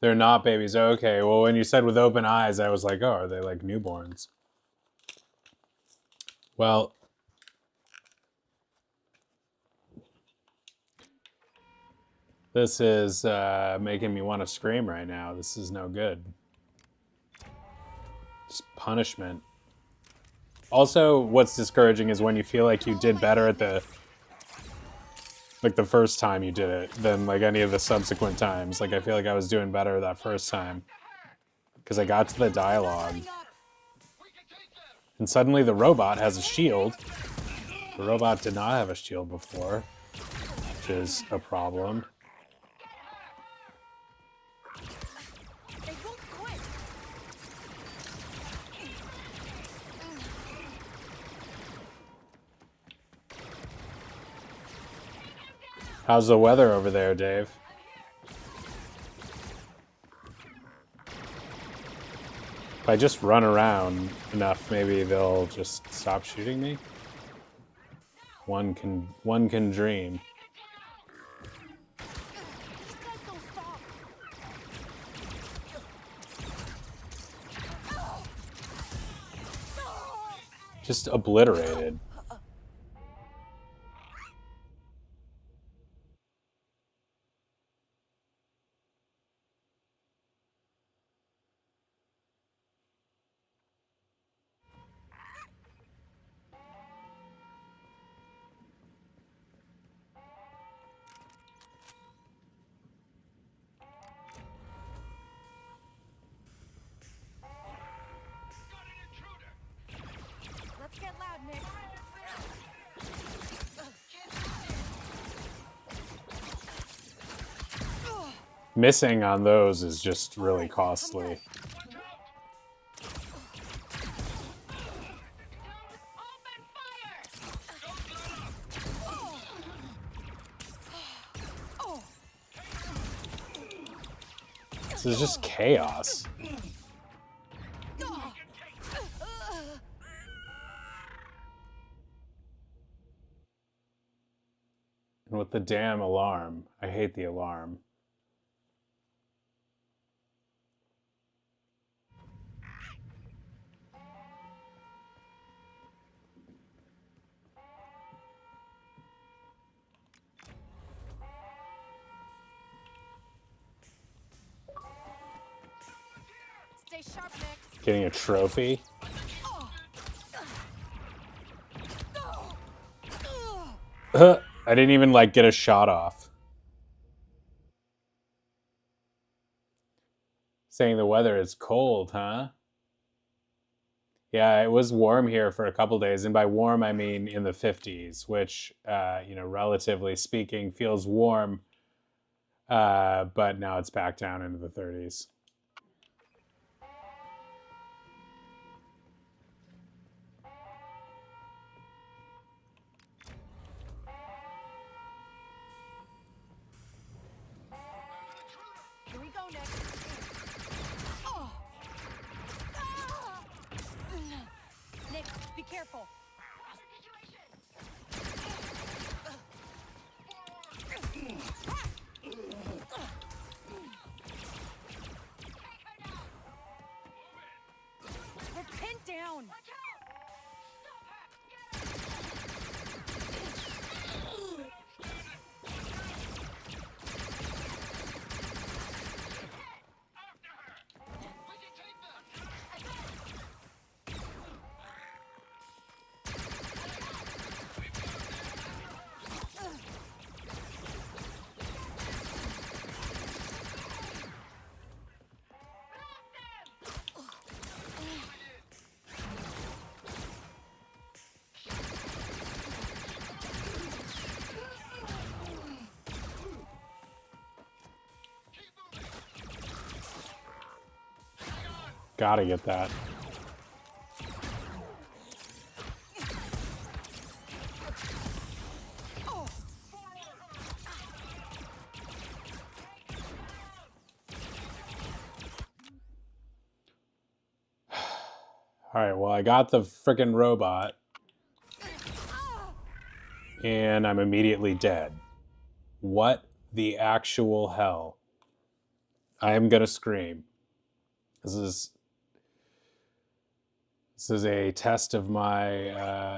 They're not babies. Okay, well, when you said with open eyes, I was like, oh, are they like newborns? Well, this is making me want to scream right now. This is no good. Just punishment. Also, what's discouraging is when you feel like you did better at the first time you did it than like any of the subsequent times. Like I feel like I was doing better that first time because I got to the dialogue. And suddenly the robot has a shield. The robot did not have a shield before, which is a problem. They won't quit. How's the weather over there, Dave? If I just run around enough, maybe they'll just stop shooting me. One can dream. These guys don't stop. Just obliterated. Let's get loud, Nick. Missing on those is just really costly. This is just chaos. And with the damn alarm. I hate the alarm. Stay sharp, Nick. Getting a trophy. I didn't even like get a shot off. Saying the weather is cold, huh? Yeah, it was warm here for a couple days, and by warm I mean in the 50s, which, relatively speaking, feels warm. But now it's back down into the 30s. Here we go next. Oh. Ah! Nick, be careful. We're pinned down. Gotta get that. Alright, well, I got the freaking robot. And I'm immediately dead. What the actual hell? I am gonna scream. This is a test of my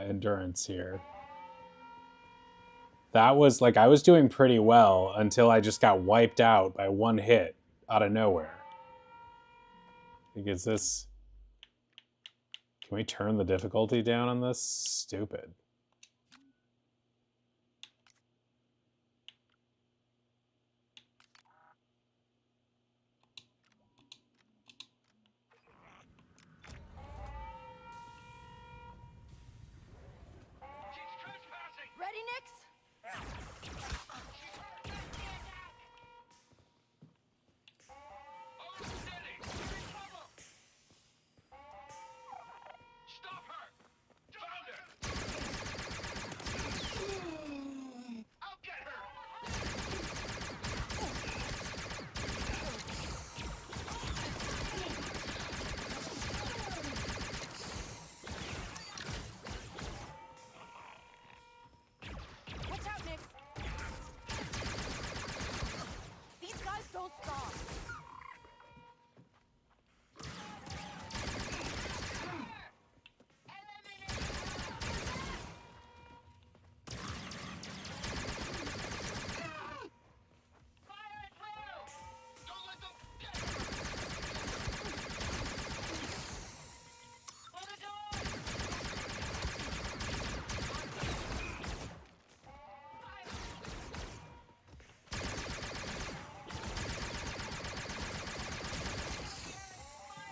endurance here. That was like, I was doing pretty well until I just got wiped out by one hit out of nowhere. I think is this... Can we turn the difficulty down on this? Stupid. Ready, Nix? Stop her! Found her! I'll get her! Watch out, Nix. These guys don't stop. Don't let them get her! Let it go!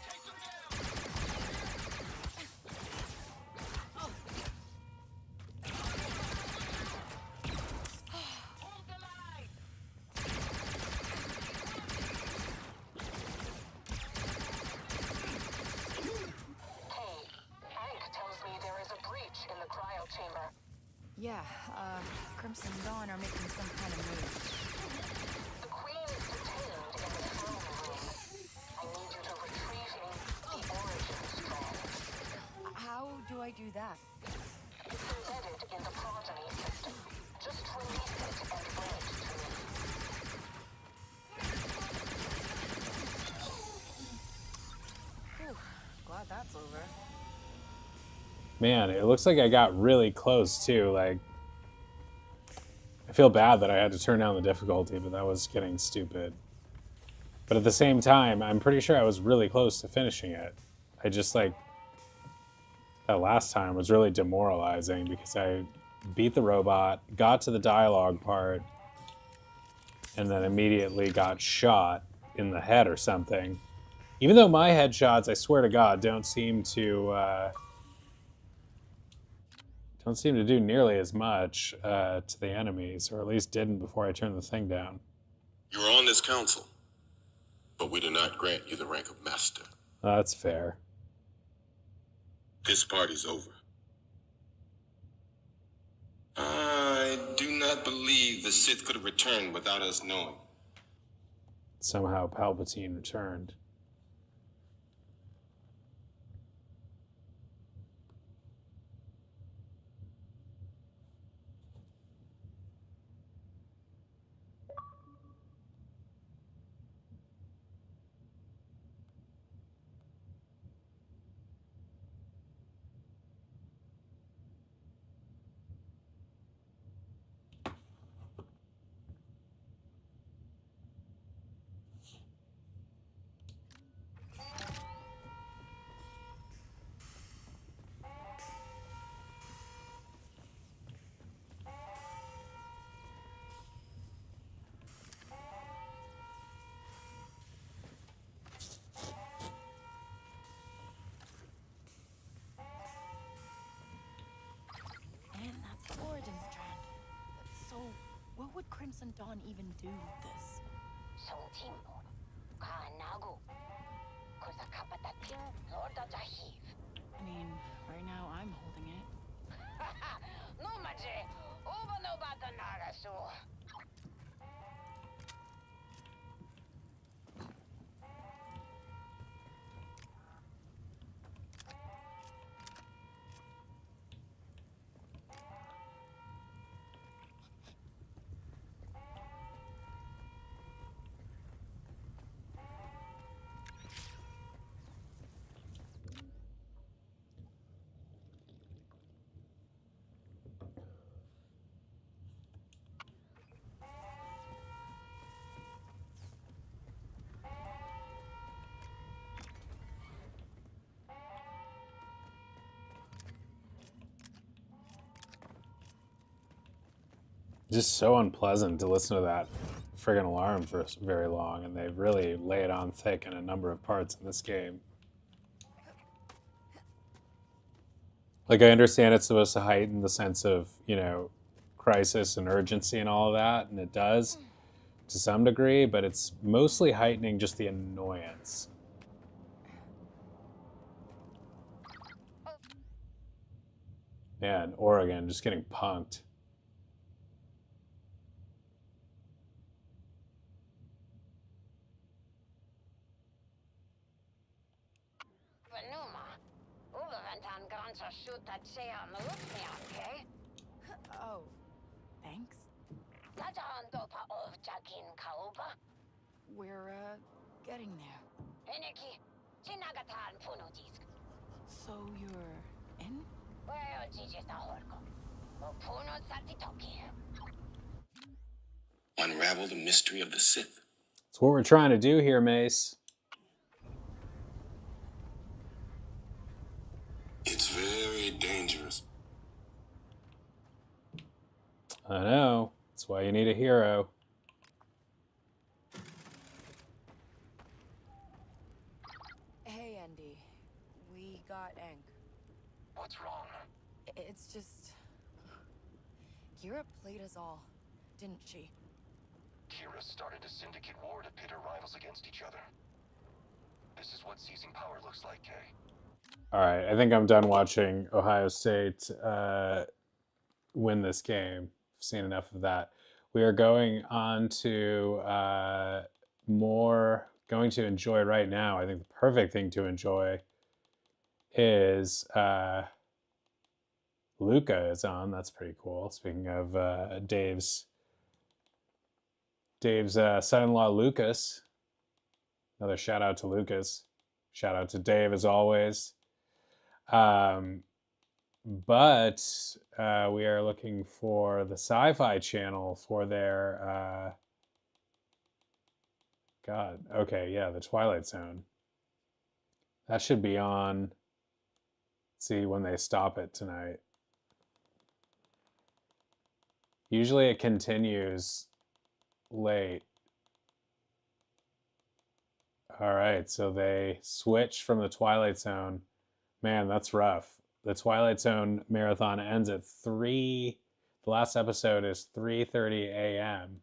Take them down! Hold the line! Hey, Hank tells me there is a breach in the cryo chamber. Yeah, Crimson Dawn are making some kind of move. The Queen is detained in the throne room. I need you to retrieve him the origin strand. How do I do that? It's embedded in the progeny system. Just release it and bring it to me. Whew, glad that's over. Man, it looks like I got really close too. Like, I feel bad that I had to turn down the difficulty, but that was getting stupid. But at the same time, I'm pretty sure I was really close to finishing it. I just like, that last time was really demoralizing because I beat the robot, got to the dialogue part, and then immediately got shot in the head or something. Even though my headshots, I swear to God, don't seem to do nearly as much to the enemies, or at least didn't before I turned the thing down. You are on this council, but we do not grant you the rank of master. That's fair. This party's over. I do not believe the Sith could have returned without us knowing. Somehow Palpatine returned. And that's the origin strand. So, what would Crimson Dawn even do with this? 송팀모 가나고 그래서 카파타팀 로더 자히브. I mean, right now I'm holding it. 노마지 오버노바도 나가수. Just so unpleasant to listen to that friggin' alarm for very long, and they really lay it on thick in a number of parts in this game. Like, I understand it's supposed to heighten the sense of, you know, crisis and urgency and all of that, and it does to some degree, but it's mostly heightening just the annoyance. Man, Oregon just getting punked. Vanuma, Uberventan ganza shoota tsea malukni, okay? Oh, thanks. Najan dopa of jakin kauba. We're, getting there. Eneki, chinagatan punutisk. So you're in? Where jiji sa horko? Puno satitoki. Unravel the mystery of the Sith. That's what we're trying to do here, Mace. It's very dangerous. I know. That's why you need a hero. Hey, Andy. We got Aang. What's wrong? It's just... Kira played us all, didn't she? Kira started a syndicate war to pit her rivals against each other. This is what seizing power looks like, Kay. All right, I think I'm done watching Ohio State win this game. I've seen enough of that. We are going on to going to enjoy right now. I think the perfect thing to enjoy is Luca is on. That's pretty cool. Speaking of Dave's son-in-law, Lucas. Another shout out to Lucas. Shout out to Dave as always. But we are looking for the Sci-Fi Channel for their God. Okay, yeah, the Twilight Zone. That should be on. Let's see when they stop it tonight. Usually it continues late. All right, so they switched from the Twilight Zone. Man, that's rough. The Twilight Zone marathon ends at 3. The last episode is 3:30 a.m.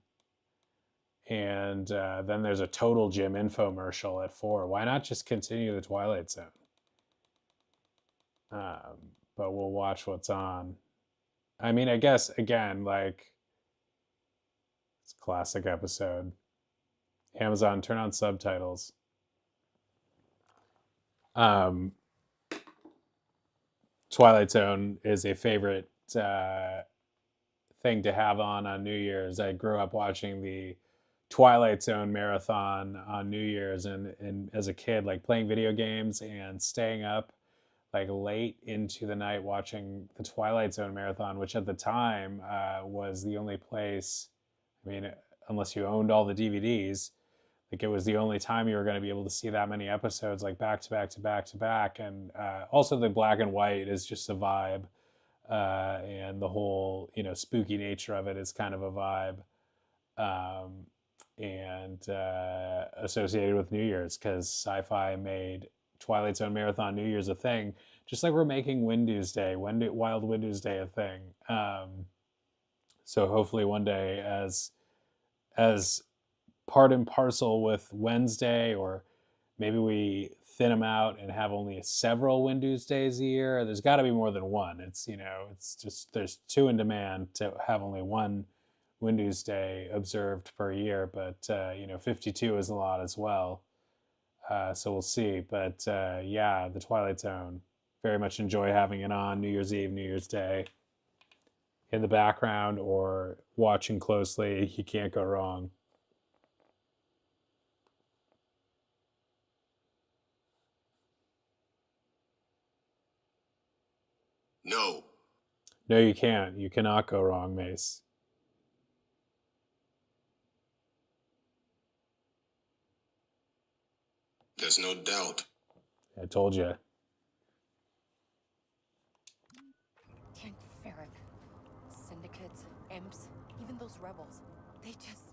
And then there's a Total Gym infomercial at 4. Why not just continue the Twilight Zone? But we'll watch what's on. I mean, I guess, again, like, it's a classic episode. Amazon, turn on subtitles. Twilight Zone is a favorite thing to have on New Year's. I grew up watching the Twilight Zone marathon on New Year's, and as a kid, like playing video games and staying up like late into the night watching the Twilight Zone marathon, which at the time was the only place. I mean, unless you owned all the DVDs, like it was the only time you were going to be able to see that many episodes, like back to back to back to back. And also the black and white is just a vibe, and the whole spooky nature of it is kind of a vibe, and associated with New Year's, because Sci-Fi made Twilight Zone marathon New Year's a thing, just like we're making WINDUSDAY, Wild WINDUSDAY a thing. So hopefully one day, as part and parcel with Wednesday, or maybe we thin them out and have only several WINDUSDAYs a year. There's got to be more than one. It's it's just there's 2 in demand to have only one WINDUSDAY observed per year, but 52 is a lot as well. So we'll see. But yeah, the Twilight Zone, very much enjoy having it on New Year's Eve, New Year's Day, in the background or watching closely. You can't go wrong. No. No, you can't. You cannot go wrong, Mace. There's no doubt. I told you. Yank Ferric, syndicates, imps, even those rebels. They just...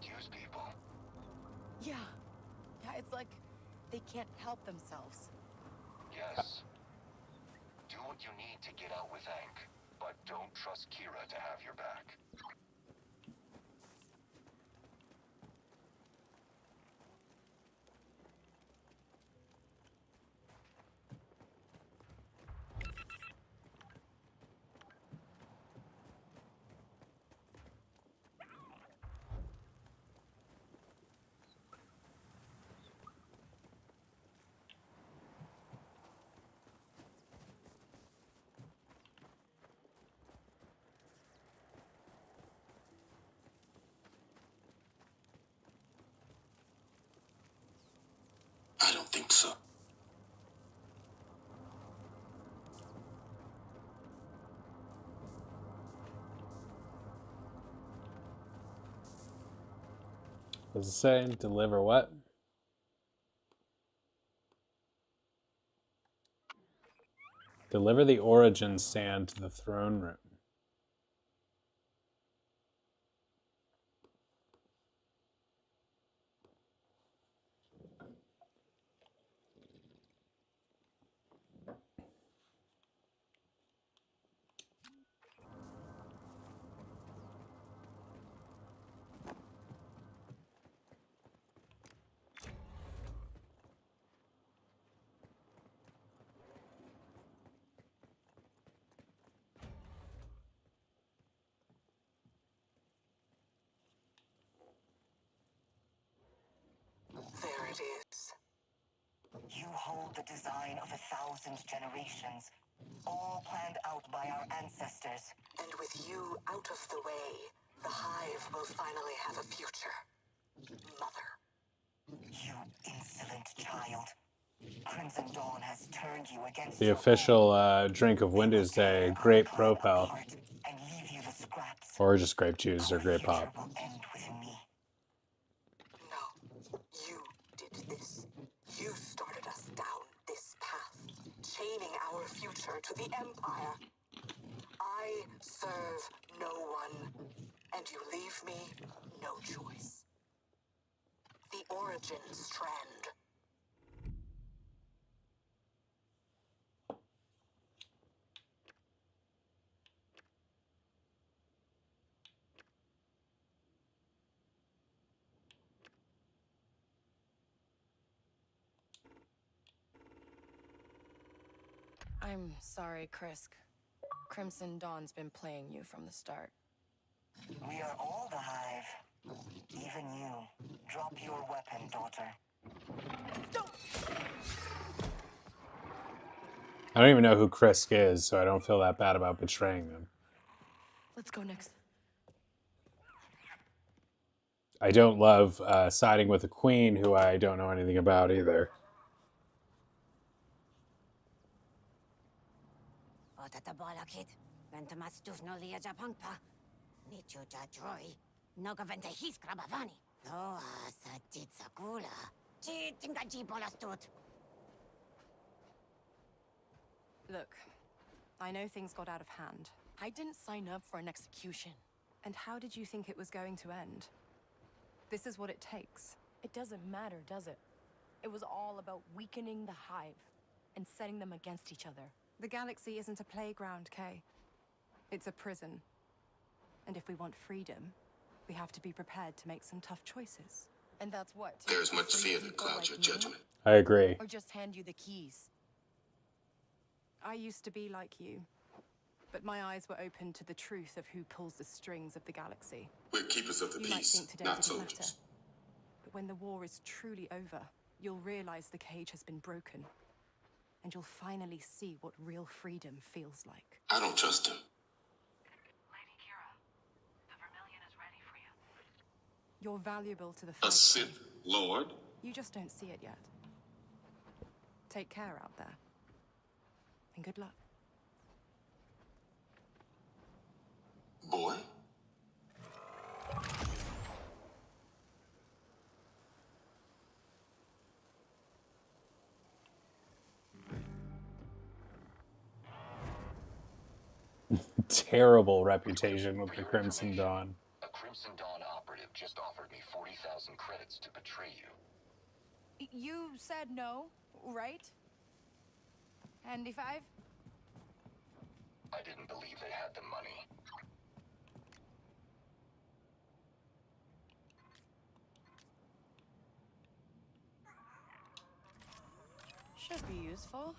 Use people. Yeah, it's like they can't help themselves. Yes. Do what you need to get out with Hank, but don't trust Kira to have your back. I don't think so. What does it say? Deliver what? Deliver the origin stand to the throne room. There it is. You hold the design of 1,000 generations, all planned out by our ancestors. And with you out of the way, the Hive will finally have a future. Mother. You insolent child. Crimson Dawn has turned you against The your official own. drink of WINDUSDAY, grape propel, or just grape juice or grape pop. Will end with me. No, you did this. You started us down this path, chaining our future to the Empire. I serve no one, and you leave me no choice. The origin strand. I'm sorry, Krisk. Crimson Dawn's been playing you from the start. We are all the Hive. Even you. Drop your weapon, daughter. I don't even know who Krisk is, so I don't feel that bad about betraying them. Let's go next. I don't love siding with a queen who I don't know anything about either. Kid. Ventamas no lia japangpa. Nichu droy. Nogavente his krabavani. Loa sa titsakula. Chitingaji bolastut. Look, I know things got out of hand. I didn't sign up for an execution. And how did you think it was going to end? This is what it takes. It doesn't matter, does it? It was all about weakening the Hive and setting them against each other. The galaxy isn't a playground, Kay. It's a prison. And if we want freedom, we have to be prepared to make some tough choices. And that's what? There is much fear that clouds your judgment. I agree. Or just hand you the keys. I used to be like you, but my eyes were open to the truth of who pulls the strings of the galaxy. We're keepers of the You might peace, think today not didn't matter, soldiers. but when the war is truly over, you'll realize the cage has been broken, and you'll finally see what real freedom feels like. I don't trust him. Lady Kira, the Vermilion is ready for you. You're valuable to the A fight. Sith Lord? You just don't see it yet. Take care out there. And good luck. Boy? Terrible reputation with the Crimson Dawn. A Crimson Dawn operative just offered me 40,000 credits to betray you. You said no, right? And if I've... I didn't believe they had the money. Should be useful.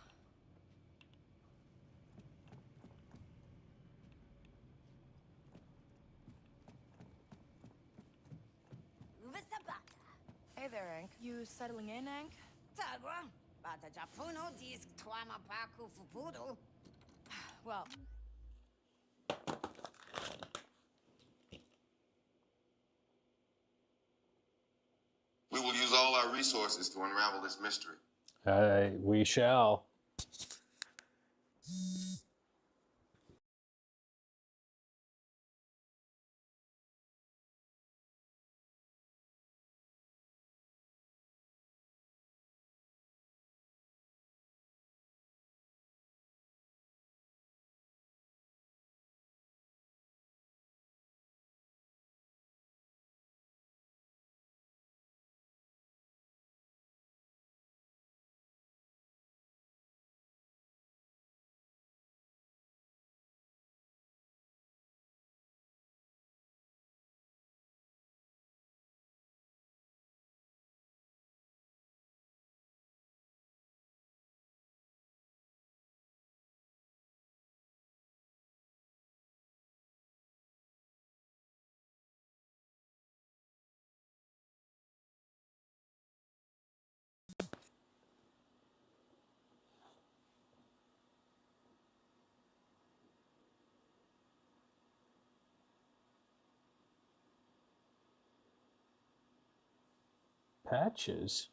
Hey there, Ank. You settling in, Ank? Tagwa. Bata japuno disk twama paku fupudu. Well, We will use all our resources to unravel this mystery. We shall. Patches?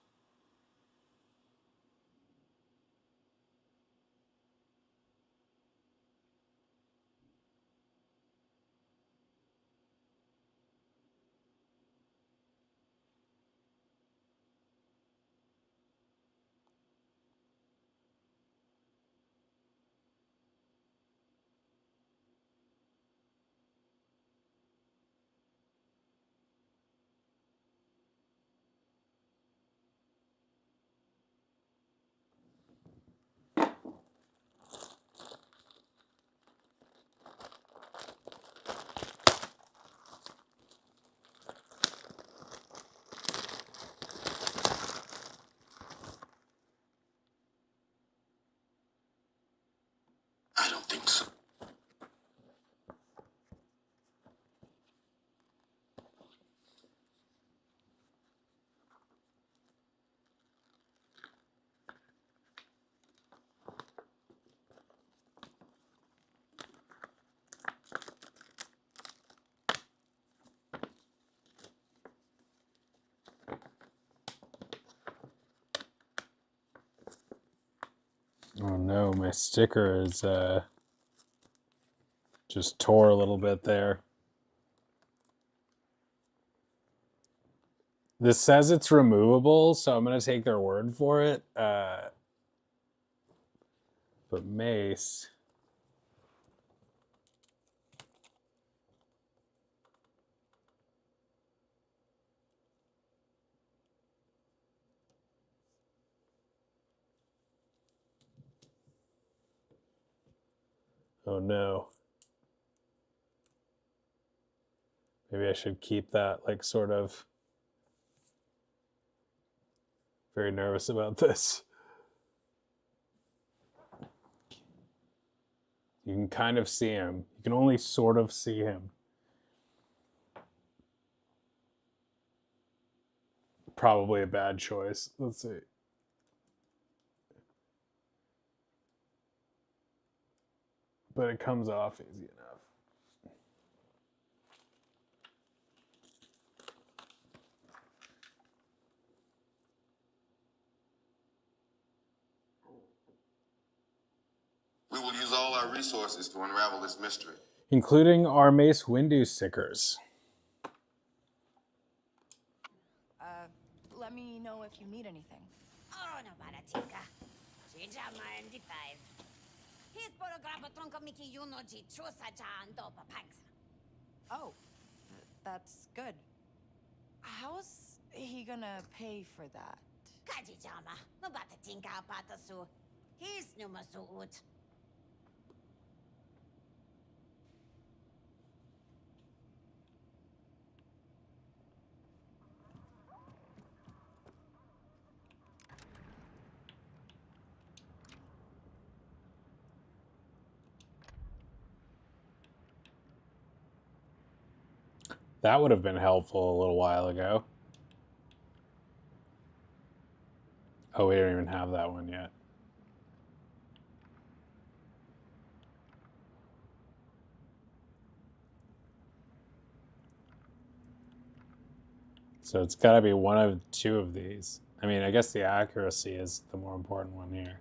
instincts. Oh no, my sticker is just tore a little bit there. This says it's removable, so I'm going to take their word for it. But Mace... Oh no. Maybe I should keep that, like, sort of... Very nervous about this. You can kind of see him. You can only sort of see him. Probably a bad choice. Let's see. But it comes off easy enough. We will use all our resources to unravel this mystery. Including our Mace Windu stickers. Let me know if you need anything. Oh, no, baratinka. Chija MD5. He's porographa tronco Mickey Yunoji Chusa Jando Papanks. Oh, that's good. How's he gonna pay for that? Kajijama, no batatinka patasu. He's numasuut. That would have been helpful a little while ago. Oh, we don't even have that one yet. So it's got to be one of two of these. I mean, I guess the accuracy is the more important one here.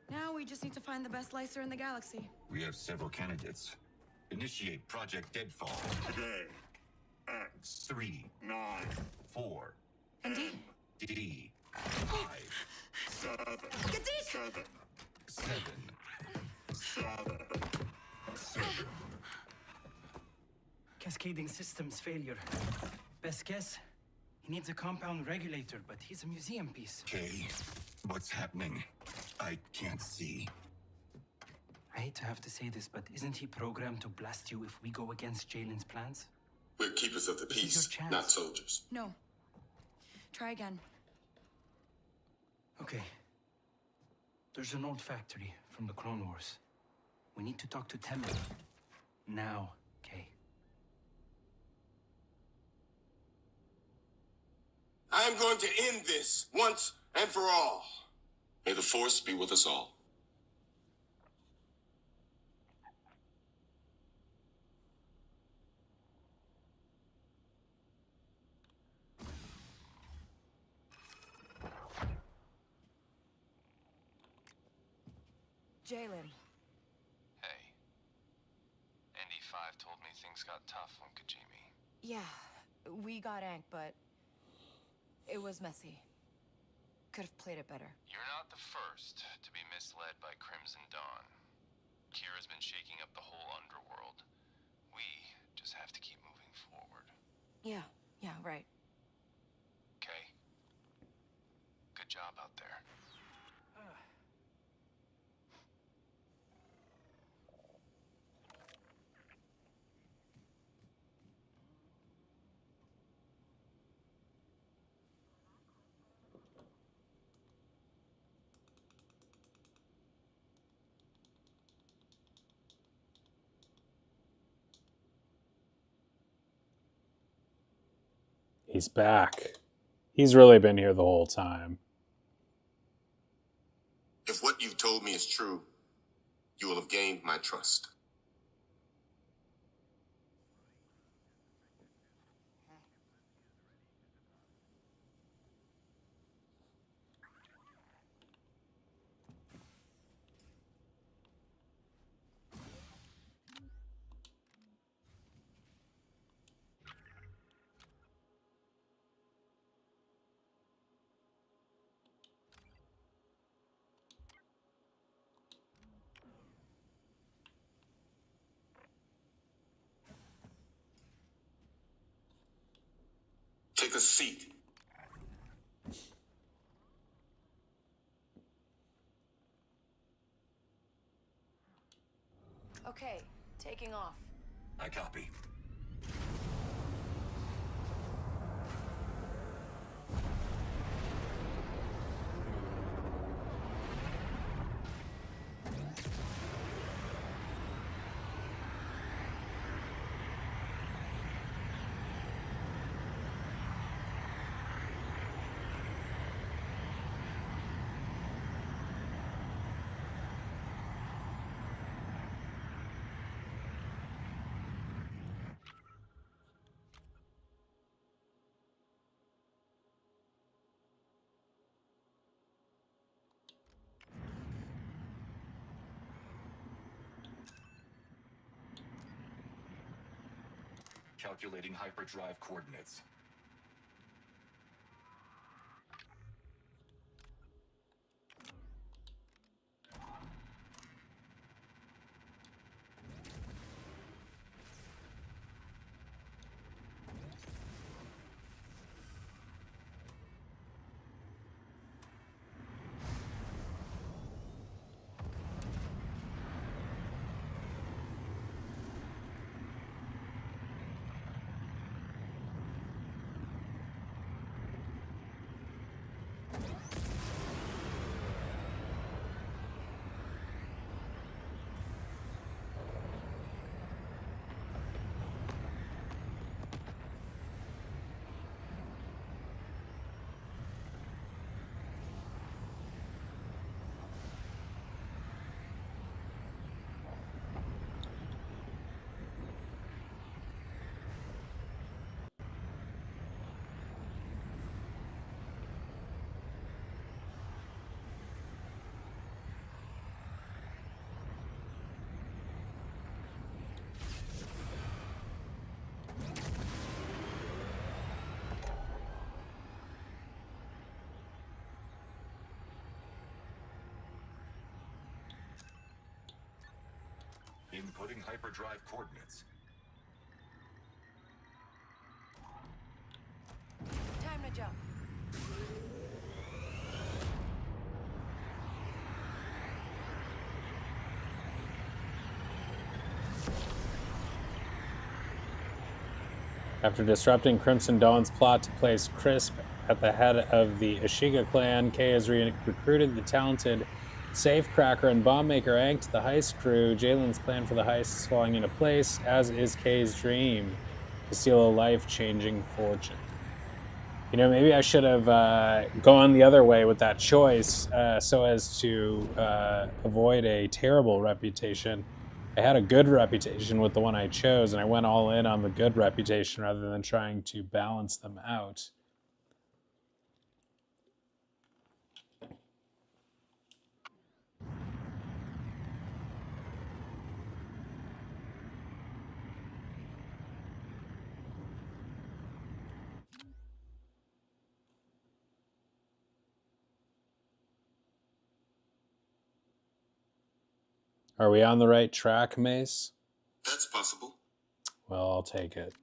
Now we just need to find the best slicer in the galaxy. We have several candidates. Initiate Project Deadfall. Today, X 3, 9, 4, Indeed. D, 5, 7, 7, 7, 7. 7. Cascading systems failure. Best guess? He needs a compound regulator, but he's a museum piece. Okay, what's happening? I can't see. I hate to have to say this, but isn't he programmed to blast you if we go against Jalen's plans? We're keepers of the This is peace, your chance. not soldiers. No. Try again. Okay. There's an old factory from the Clone Wars. We need to talk to Temel. Now, okay? I am going to end this once and for all. May the Force be with us all. Jalen. Hey. ND5 told me things got tough on Kajimi. Yeah, we got Ank, but it was messy. Could have played it better. You're not the first to be misled by Crimson Dawn. Kira's been shaking up the whole underworld. We just have to keep moving forward. Yeah, right. Okay? Good job out there. He's back. He's really been here the whole time. If what you've told me is true, you will have gained my trust. Take a seat. Okay, taking off. I copy. Calculating hyperdrive coordinates. Inputting hyperdrive coordinates. Time to jump. After disrupting Crimson Dawn's plot to place Crisp at the head of the Ashiga clan, Kay has recruited the talented safecracker and bomb maker Hank to the heist crew. Jalen's plan for the heist is falling into place, as is Kay's dream to steal a life-changing fortune. You know, maybe I should have gone the other way with that choice so as to avoid a terrible reputation. I had a good reputation with the one I chose, and I went all in on the good reputation rather than trying to balance them out. Are we on the right track, Mace? That's possible. Well, I'll take it.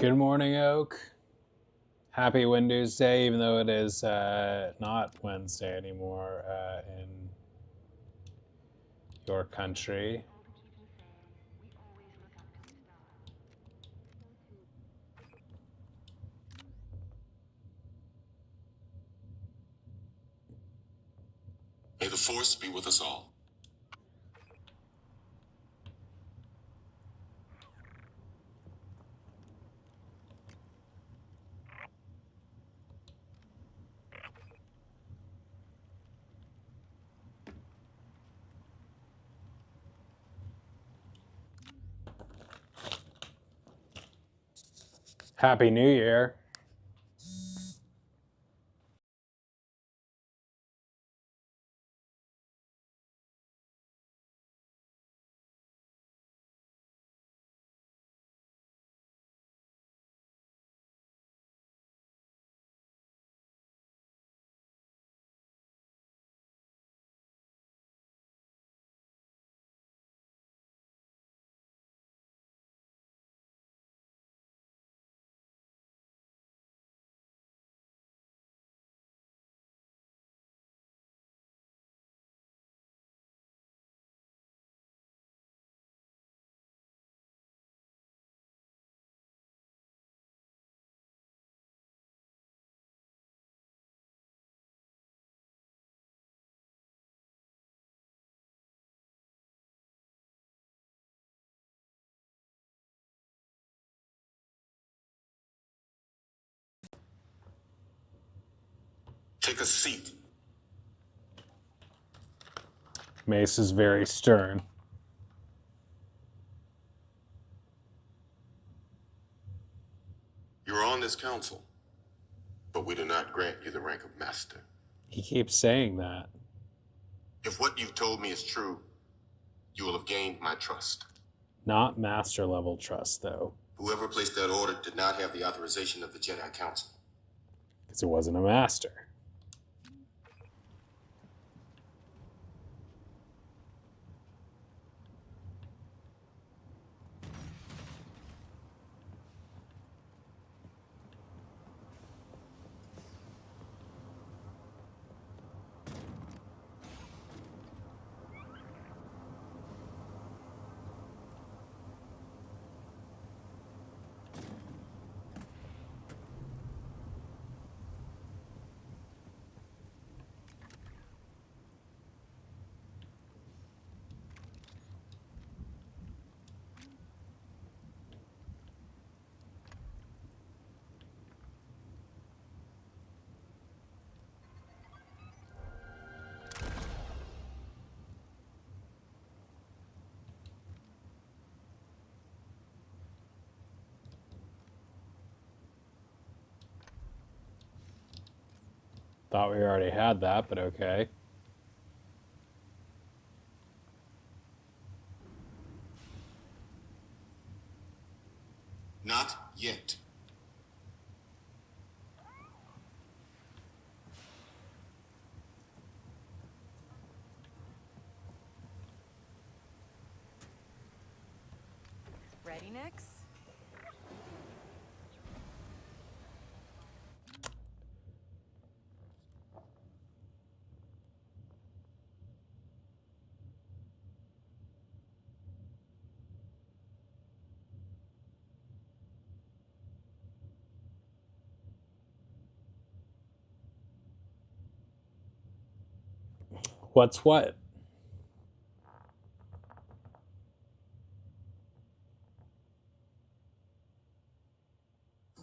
Good morning, Oak. Happy WINDUSDAY, even though it is not Wednesday anymore in your country. May the Force be with us all. Happy New Year. Take a seat. Mace is very stern. You're on this council, but we do not grant you the rank of master. He keeps saying that. If what you've told me is true, you will have gained my trust. Not master level trust, though. Whoever placed that order did not have the authorization of the Jedi Council. Because it wasn't a master. Thought we already had that, but okay. Not yet. Ready, Nix? What's what?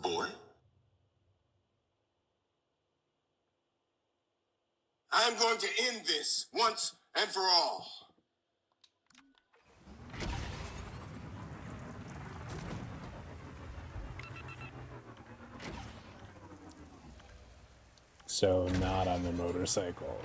Boy? I am going to end this once and for all. So not on the motorcycle.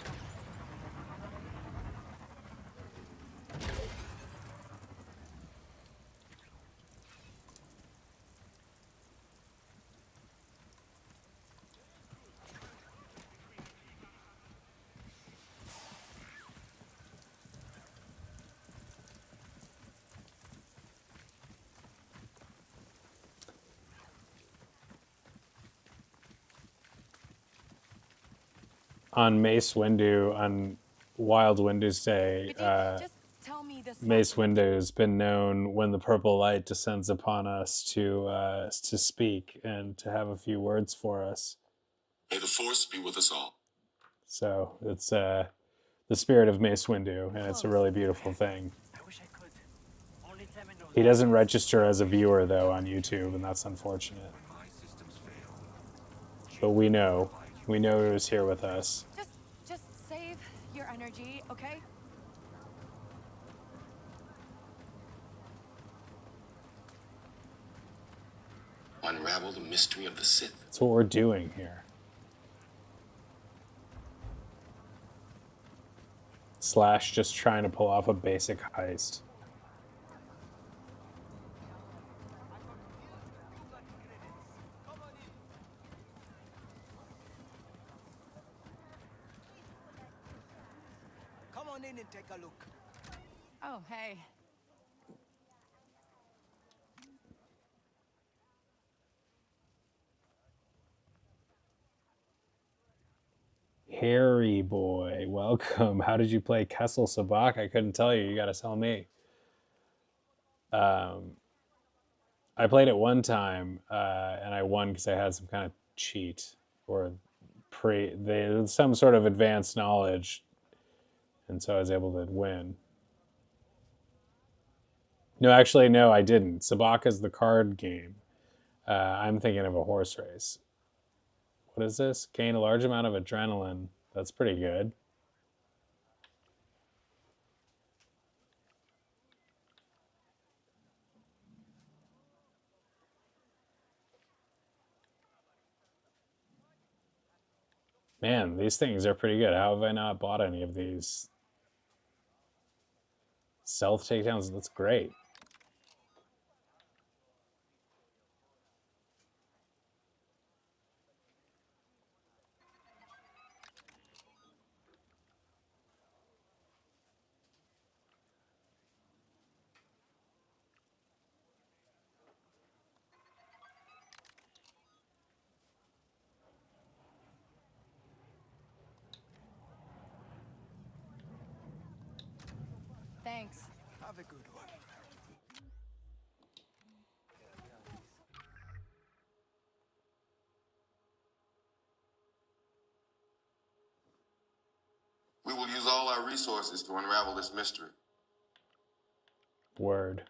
on Mace Windu on Wild WINDUSDAY, Just tell me this. Mace Windu has been known when the purple light descends upon us to speak and to have a few words for us. May the Force be with us all. So it's the spirit of Mace Windu, and it's a really beautiful thing. I wish I could. Only Temmin knows. He doesn't register as a viewer though on YouTube, and that's unfortunate. But we know he was here with us. Just save your energy, okay? Unravel the mystery of the Sith. That's what we're doing here. Slash just trying to pull off a basic heist. Come on in and take a look. Oh, hey. Harry boy, welcome. How did you play Kessel Sabak? I couldn't tell you. You got to tell me. I played it one time, and I won because I had some kind of cheat or some sort of advanced knowledge, and so I was able to win. No, actually, no, I didn't. Sabak is the card game. I'm thinking of a horse race. What is this? Gain a large amount of adrenaline. That's pretty good. Man, these things are pretty good. How have I not bought any of these? Stealth takedowns, that's great. Thanks. Have a good one. We will use all our resources to unravel this mystery. Word.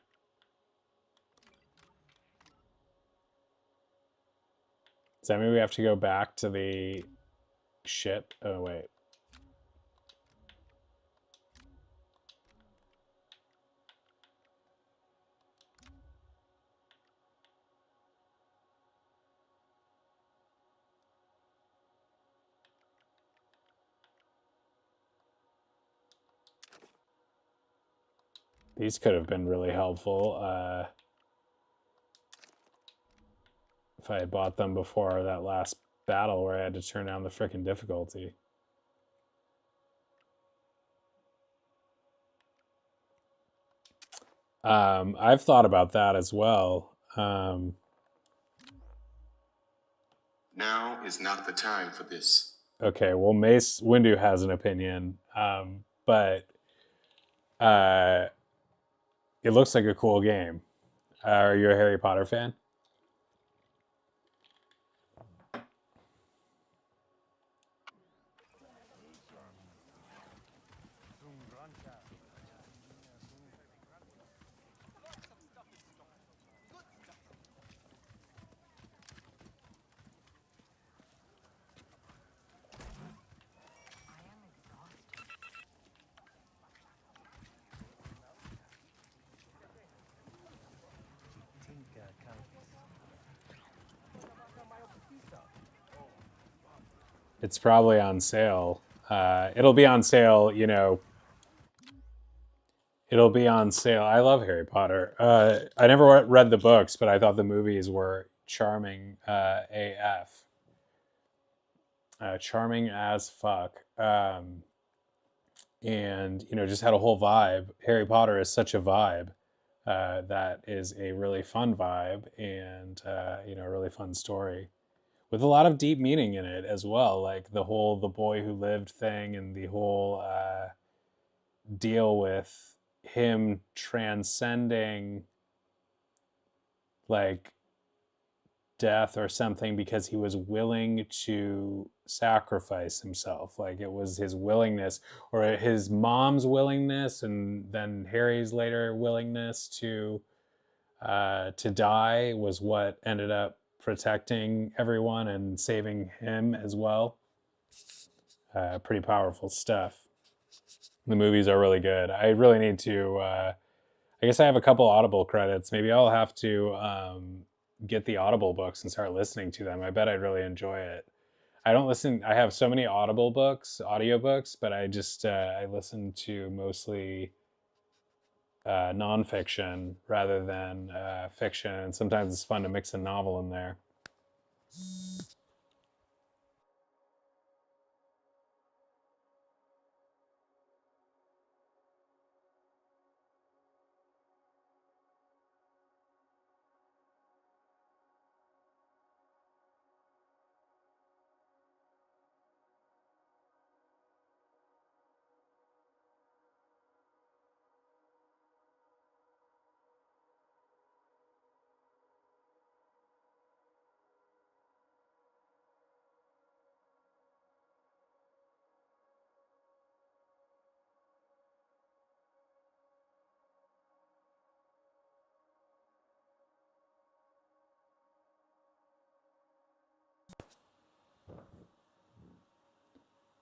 Does that mean we have to go back to the shit? Oh, wait. These could have been really helpful if I had bought them before that last battle where I had to turn down the frickin' difficulty. I've thought about that as well. Now is not the time for this. Okay, well, Mace Windu has an opinion, but it looks like a cool game. Are you a Harry Potter fan? It's probably on sale. It'll be on sale, you know. It'll be on sale. I love Harry Potter. I never read the books, but I thought the movies were charming AF. Charming as fuck. And, you know, just had a whole vibe. Harry Potter is such a vibe. That is a really fun vibe and, you know, a really fun story. with a lot of deep meaning in it as well, like the whole "the boy who lived" thing, and the whole deal with him transcending like death or something because he was willing to sacrifice himself. Like it was his willingness, or his mom's willingness, and then Harry's later willingness to die was what ended up protecting everyone and saving him as well. Pretty powerful stuff. The movies are really good. I really need to. I guess I have a couple Audible credits. Maybe I'll have to get the Audible books and start listening to them. I bet I'd really enjoy it. I don't listen. I have so many Audible books, audiobooks, but I just I listen to mostly nonfiction rather than fiction. And sometimes it's fun to mix a novel in there.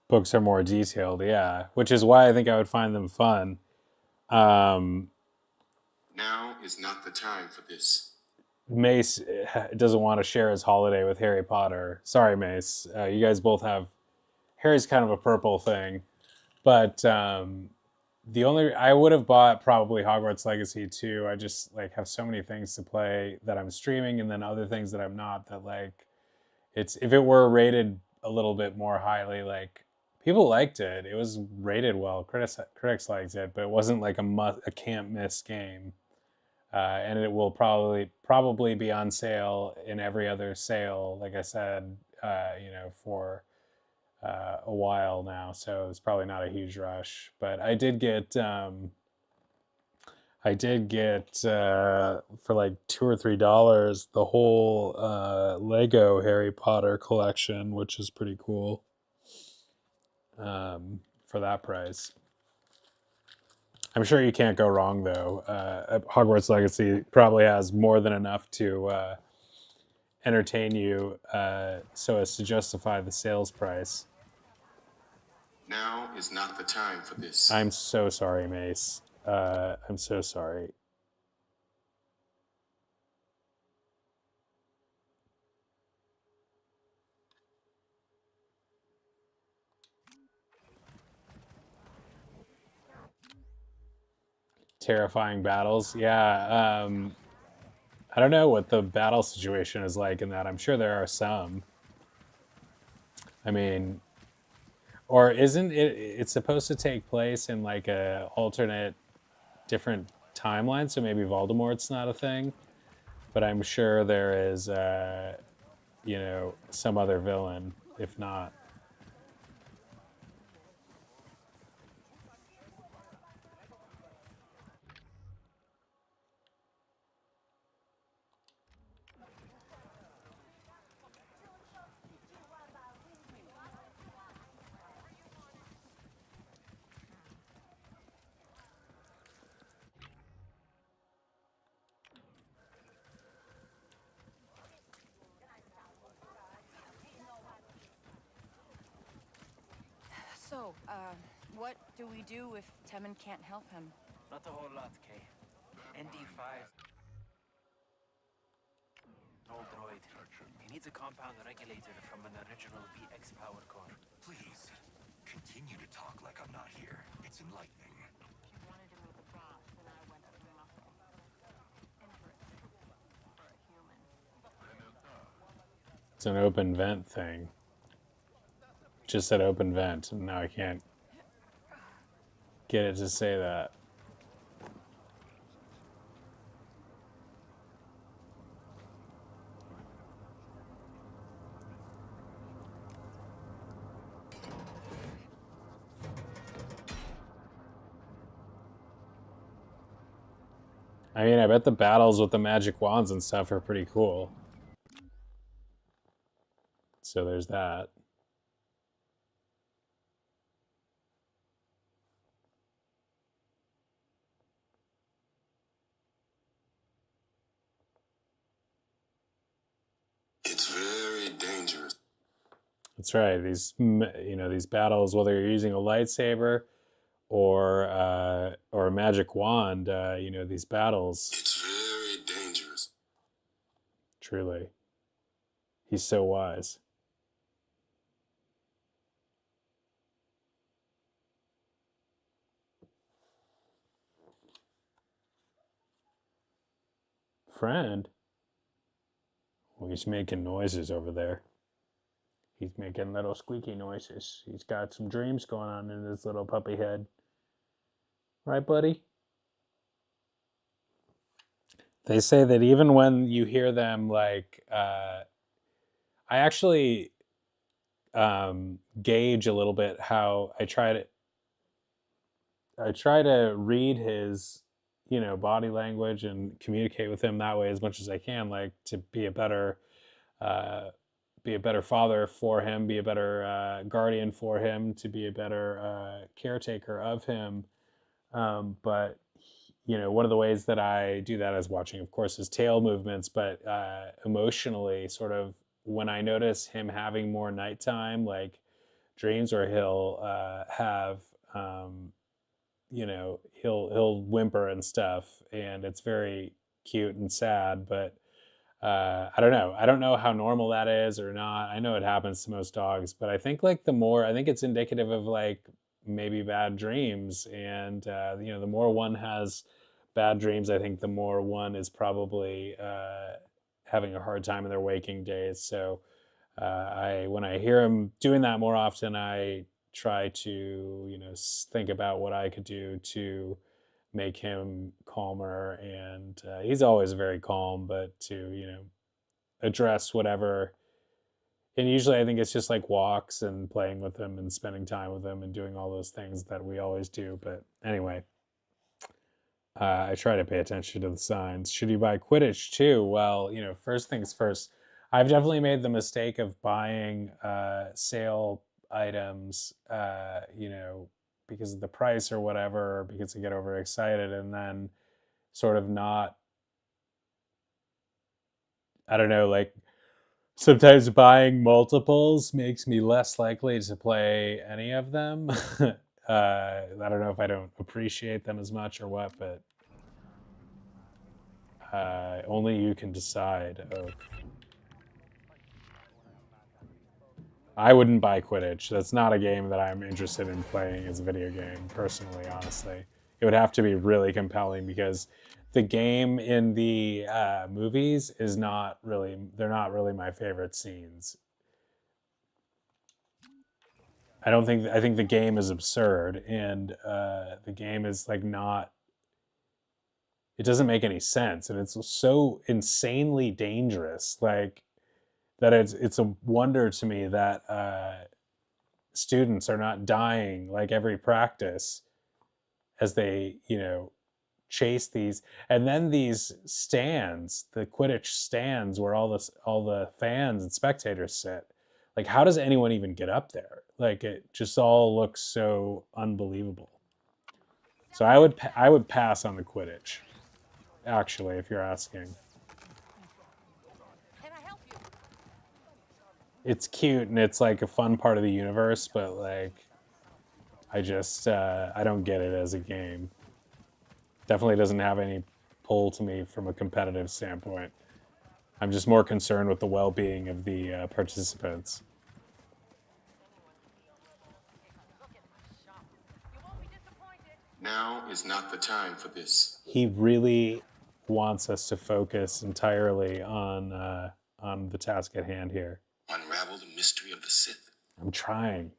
Books are more detailed, yeah, which is why I think I would find them fun. Um, Now is not the time for this. Mace doesn't want to share his holiday with Harry Potter. Sorry, Mace. You guys both have Harry's kind of a purple thing, but the only I would have bought probably Hogwarts Legacy too. I just like have so many things to play that I'm streaming, and then other things that I'm not. That like it's if it were rated a little bit more highly, like people liked it. It was rated well. Critics liked it, but it wasn't like a can't miss game. And it will probably be on sale in every other sale, like I said, for a while now. So it's probably not a huge rush. But I did get for like $2 or $3 the whole Lego Harry Potter collection, which is pretty cool. For that price. I'm sure you can't go wrong, though. Hogwarts Legacy probably has more than enough to entertain you so as to justify the sales price. Now is not the time for this. I'm so sorry, Mace. I'm so sorry. Terrifying battles. Yeah. I don't know what the battle situation is like in that. I'm sure there are some. I mean, or isn't it? It's supposed to take place in like a alternate, different timeline. So maybe Voldemort's not a thing, but I'm sure there is, some other villain. If not, So, what do we do if Temin can't help him? Not a whole lot, Kay. ND5. Old droid. He needs a compound regulator from an original BX power core. Please, continue to talk like I'm not here. It's enlightening. She wanted to meet the boss, and I went through nothing. Interesting. For a human. it's an open vent thing. Just said open vent, and now I can't get it to say that. I mean, I bet the battles with the magic wands and stuff are pretty cool. So there's that. It's very dangerous. That's right. These, these battles, whether you're using a lightsaber or a magic wand, these battles. It's very dangerous. Truly, he's so wise. Friend, well, he's making noises over there. He's making little squeaky noises. He's got some dreams going on in his little puppy head. Right, buddy? They say that even when you hear them, like, I actually gauge a little bit how I try to read his, body language and communicate with him that way as much as I can, like to be a better father for him, be a better guardian for him, to be a better caretaker of him. But one of the ways that I do that is watching, of course, his tail movements, but emotionally, sort of when I notice him having more nighttime, like dreams, where he'll have, he'll whimper and stuff, and it's very cute and sad. But I don't know. I don't know how normal that is or not. I know it happens to most dogs, but I think like I think it's indicative of like maybe bad dreams, and the more one has bad dreams, I think the more one is probably having a hard time in their waking days. So when I hear him doing that more often, I try to think about what I could do to make him calmer. And he's always very calm, but to address whatever. And usually I think it's just like walks and playing with him and spending time with him and doing all those things that we always do. But anyway, I try to pay attention to the signs. Should you buy Quidditch too? Well, first things first. I've definitely made the mistake of buying sale items, because of the price or whatever, because I get overexcited and then sort of not, I don't know, like sometimes buying multiples makes me less likely to play any of them. I don't know if I don't appreciate them as much or what, but only you can decide. Oh. I wouldn't buy Quidditch. That's not a game that I'm interested in playing as a video game, personally, honestly. It would have to be really compelling, because the game in the movies they're not really my favorite scenes. I think the game is absurd, and the game is like not, it doesn't make any sense, and it's so insanely dangerous, like that it's a wonder to me that students are not dying like every practice as they chase these. And then these stands, the Quidditch stands where all the fans and spectators sit, like how does anyone even get up there? Like it just all looks so unbelievable. So I would pass on the Quidditch, actually, if you're asking. It's cute and it's like a fun part of the universe, but like I just I don't get it as a game. Definitely doesn't have any pull to me from a competitive standpoint. I'm just more concerned with the well-being of the participants. Now is not the time for this. He really wants us to focus entirely on the task at hand here. Unravel the mystery of the Sith. I'm trying.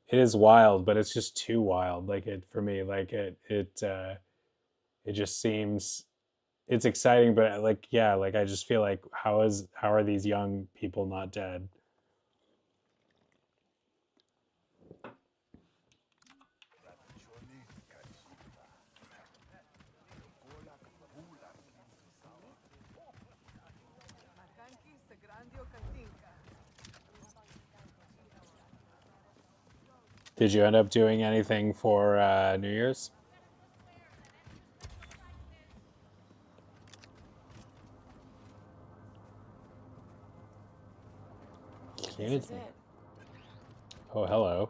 It is wild, but it's just too wild. Like it for me. Like it just seems, it's exciting, but like yeah, like I just feel like how are these young people not dead? Did you end up doing anything for New Year's? This is it. Oh, hello.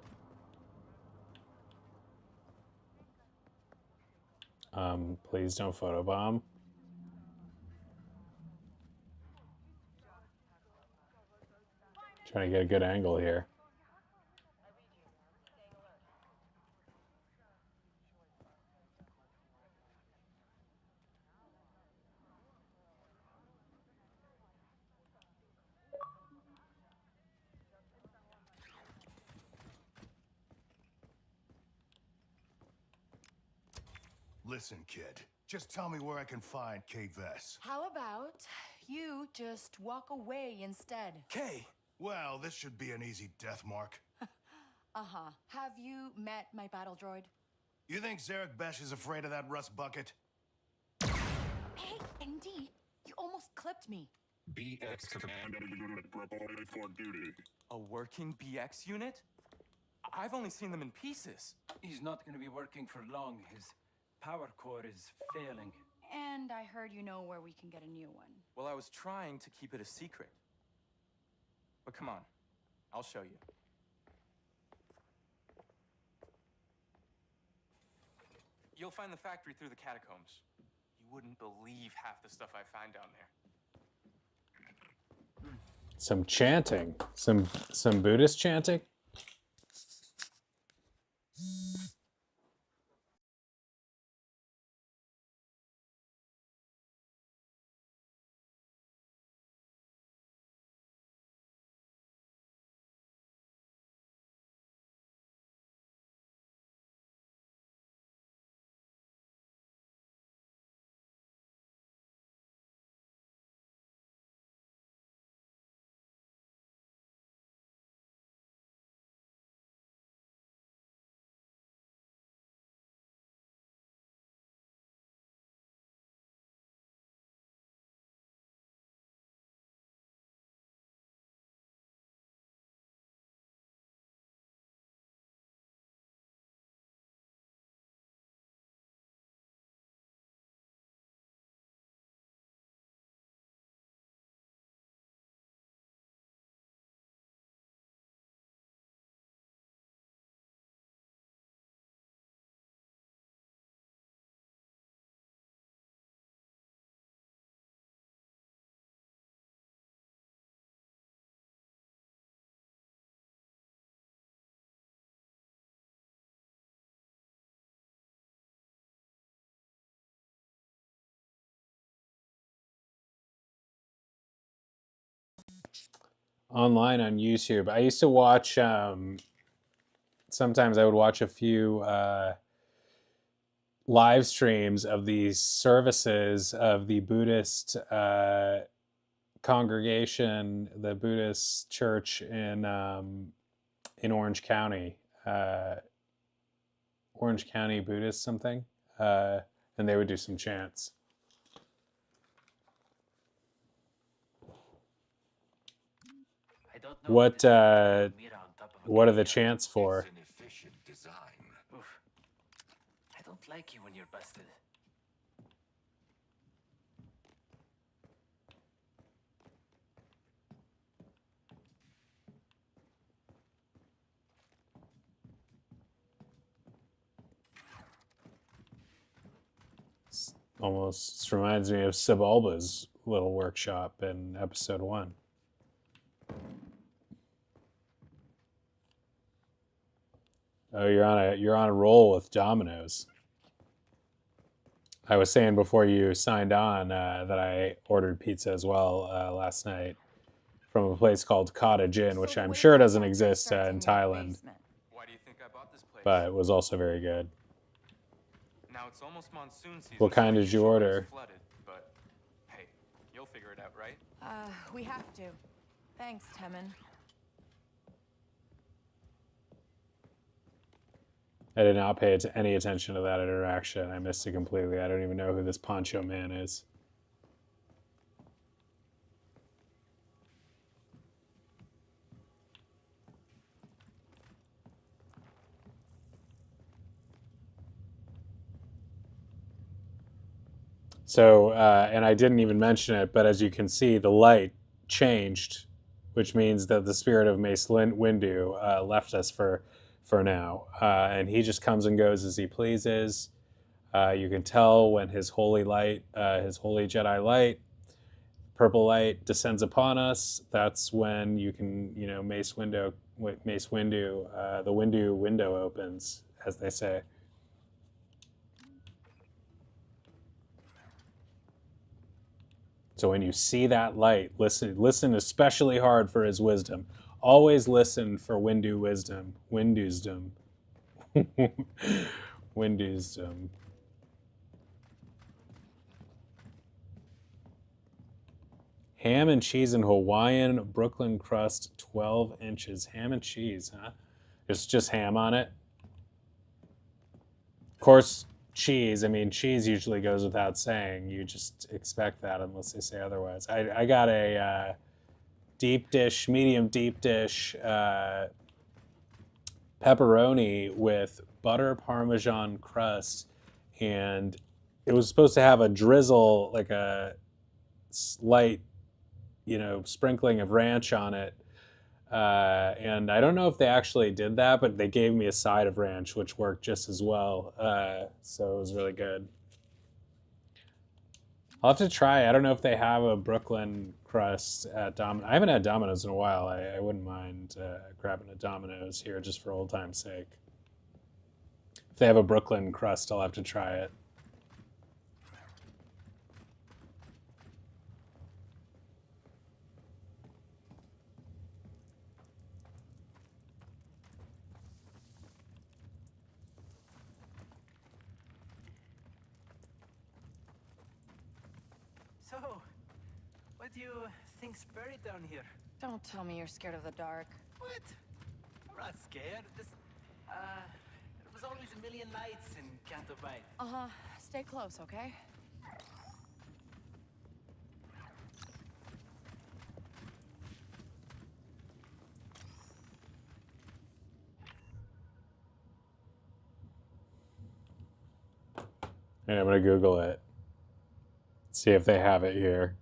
Please don't photobomb. Trying to get a good angle here. Listen, kid. Just tell me where I can find Kate Vess. How about you just walk away instead? Kay! Well, this should be an easy death mark. Uh-huh. Have you met my battle droid? You think Zarek Besh is afraid of that rust bucket? Hey, ND, you almost clipped me. BX command unit prepared for duty. A working BX unit? I've only seen them in pieces. He's not going to be working for long. His power core is failing. And I heard you know where we can get a new one. Well, I was trying to keep it a secret. But come on, I'll show you. You'll find the factory through the catacombs. You wouldn't believe half the stuff I find down there. Some chanting. Some Buddhist chanting. Online on YouTube. I used to watch, sometimes I would watch a few live streams of these services of the Buddhist congregation, the Buddhist church in Orange County. Orange County Buddhist something. And they would do some chants. What are the chants for? It's an efficient design. Oof. I don't like you when you're busted. Almost reminds me of Sebulba's little workshop in episode 1. Oh, you're on a roll with Domino's. I was saying before you signed on that I ordered pizza as well last night from a place called Cottage Inn, which I'm sure doesn't exist in Thailand, Why do you think I bought this place? but it was also very good. Now it's almost monsoon season. What kind so did you usually order? it's flooded, but hey, you'll figure it out, right? We have to. Thanks, Temin. I did not pay any attention to that interaction. I missed it completely. I don't even know who this Poncho Man is. So, and I didn't even mention it, but as you can see, the light changed, which means that the spirit of Mace Windu left us for now, and he just comes and goes as he pleases. You can tell when his holy light, his holy Jedi light, purple light descends upon us. That's when you can, Mace Windu, the Windu window opens, as they say. So when you see that light, listen especially hard for his wisdom. Always listen for Windu wisdom. Windusdom. Windusdom. Ham and cheese and Hawaiian Brooklyn crust, 12 inches. Ham and cheese, huh? There's just ham on it. Of course, cheese. I mean, cheese usually goes without saying. You just expect that unless they say otherwise. I got a deep dish, medium deep dish pepperoni with butter Parmesan crust, and it was supposed to have a drizzle, like a slight, sprinkling of ranch on it. And I don't know if they actually did that, but they gave me a side of ranch, which worked just as well. So it was really good. I'll have to try. I don't know if they have a Brooklyn crust at Domino's. I haven't had Domino's in a while. I wouldn't mind grabbing a Domino's here just for old time's sake. If they have a Brooklyn crust, I'll have to try it. So, what do you think's buried down here? Don't tell me you're scared of the dark. What? I'm not scared. Just, there was always a million lights in Canto Bight. Uh-huh. Stay close, okay? And I'm going to Google it. See if they have it here.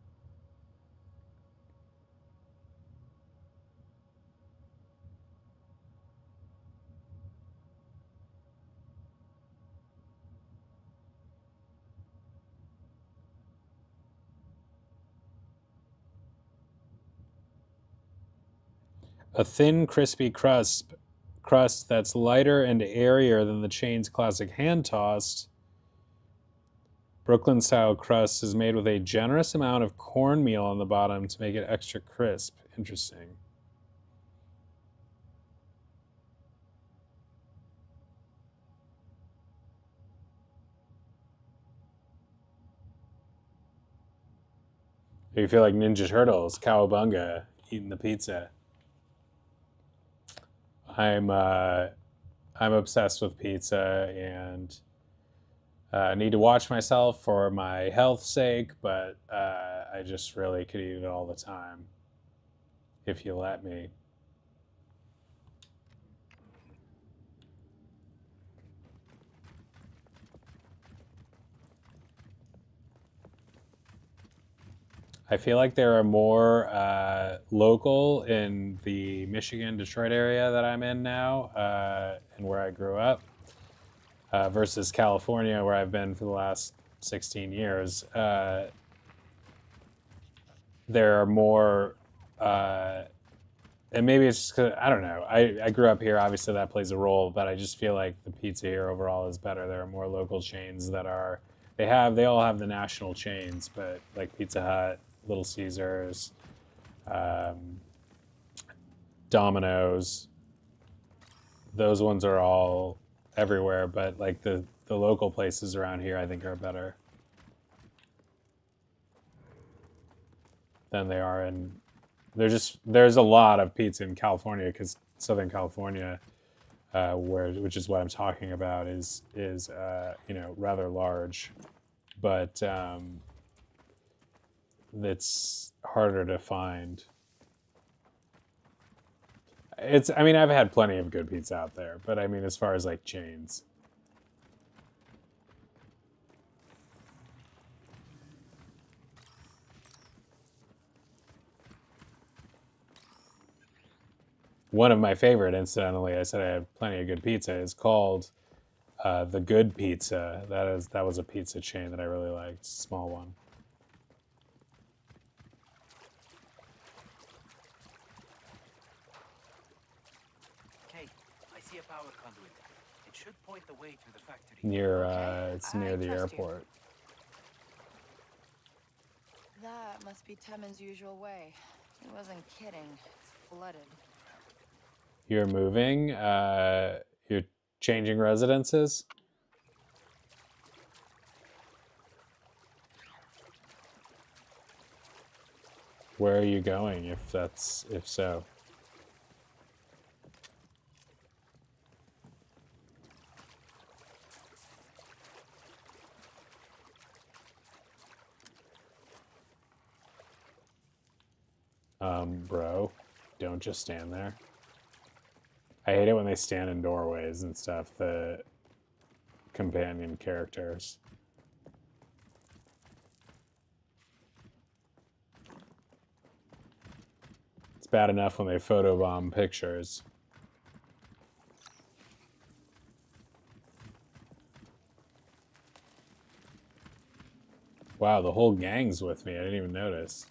A thin, crispy crust that's lighter and airier than the chain's classic hand-tossed. Brooklyn-style crust is made with a generous amount of cornmeal on the bottom to make it extra crisp. Interesting. You feel like Ninja Turtles, cowabunga, eating the pizza. I'm obsessed with pizza and need to watch myself for my health's sake, but I just really could eat it all the time if you let me. I feel like there are more local in the Michigan, Detroit area that I'm in now, and where I grew up, versus California, where I've been for the last 16 years. There are more, and maybe it's just 'cause, I don't know. I grew up here, obviously that plays a role, but I just feel like the pizza here overall is better. There are more local chains that are, they all have the national chains, but like Pizza Hut, Little Caesars, Domino's, those ones are all everywhere, but like the local places around here I think are better than they are in, there's a lot of pizza in California because Southern California, which is what I'm talking about, is rather large, but it's harder to find. I mean, I've had plenty of good pizza out there, but I mean, as far as like chains. one of my favorite, incidentally, I said I had plenty of good pizza, is called The Good Pizza. That was a pizza chain that I really liked, small one. Kate, I see a power conduit. It should point the way to the factory. Near, Okay, it's near I the trust you. airport. That must be Temin's usual way. He wasn't kidding. It's flooded. You're moving. You're changing residences. Where are you going? If so. Bro, don't just stand there. I hate it when they stand in doorways and stuff, the companion characters. It's bad enough when they photobomb pictures. Wow, the whole gang's with me. I didn't even notice.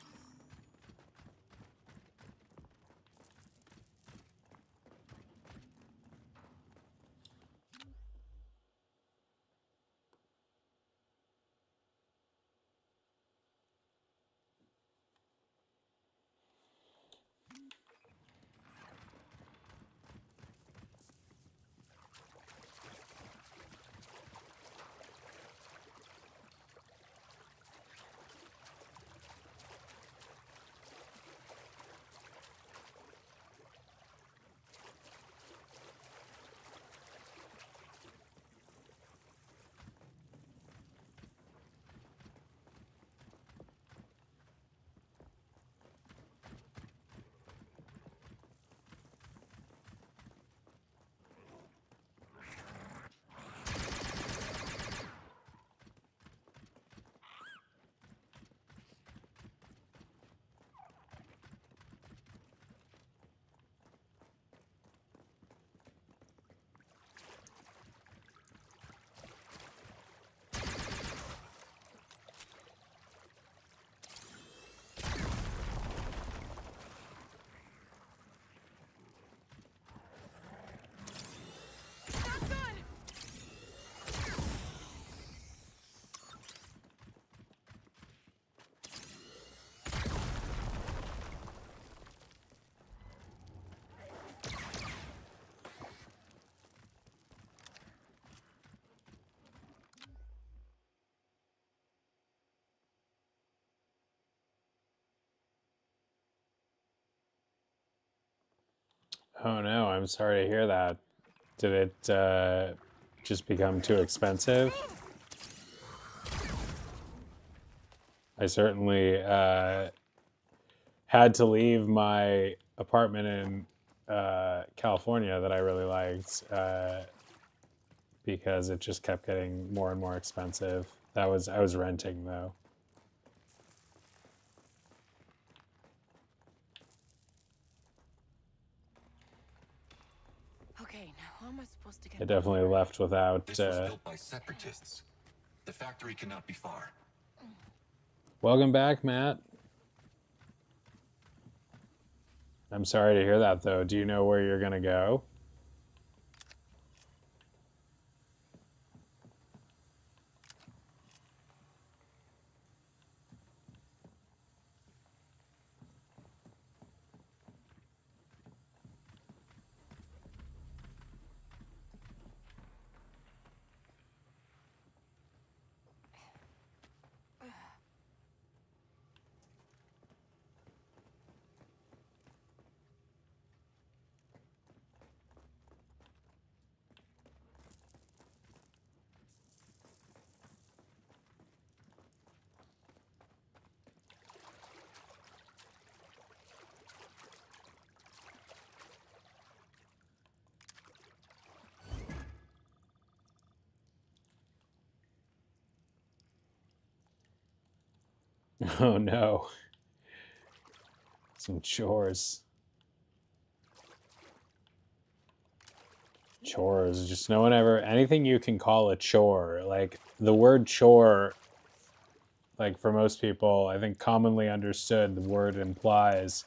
Oh no, I'm sorry to hear that. Did it just become too expensive? I certainly had to leave my apartment in California that I really liked because it just kept getting more and more expensive. I was renting though. Okay, now how am I supposed to get I definitely left without. This was built by separatists. The factory cannot be far. Welcome back, Matt. I'm sorry to hear that, though. Do you know where you're gonna go? Oh no. Some chores. Chores, just no one ever, anything you can call a chore. Like, the word chore, like, for most people, I think commonly understood, the word implies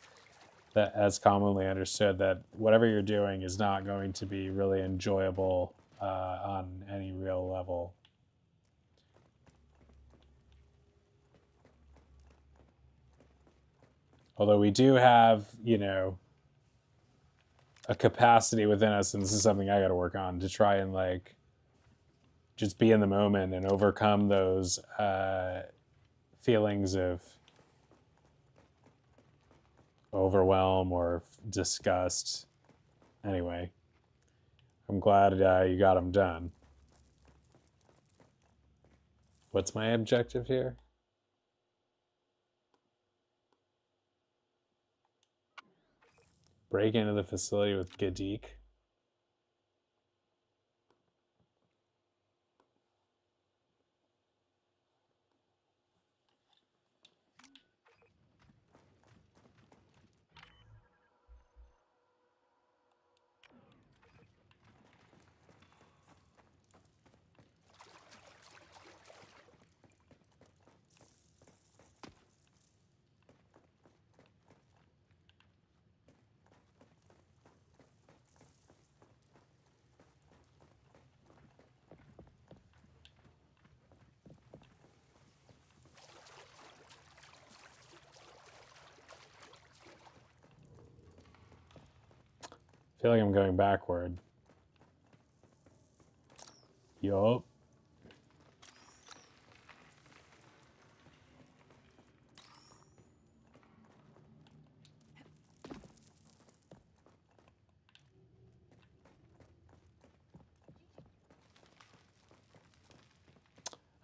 that, as commonly understood, that whatever you're doing is not going to be really enjoyable on any real level. Although we do have, you know, a capacity within us, and this is something I got to work on, to try and, like, just be in the moment and overcome those feelings of overwhelm or disgust. Anyway, I'm glad you got them done. What's my objective here? Break into the facility with Gadik. I feel like I'm going backward. Yup.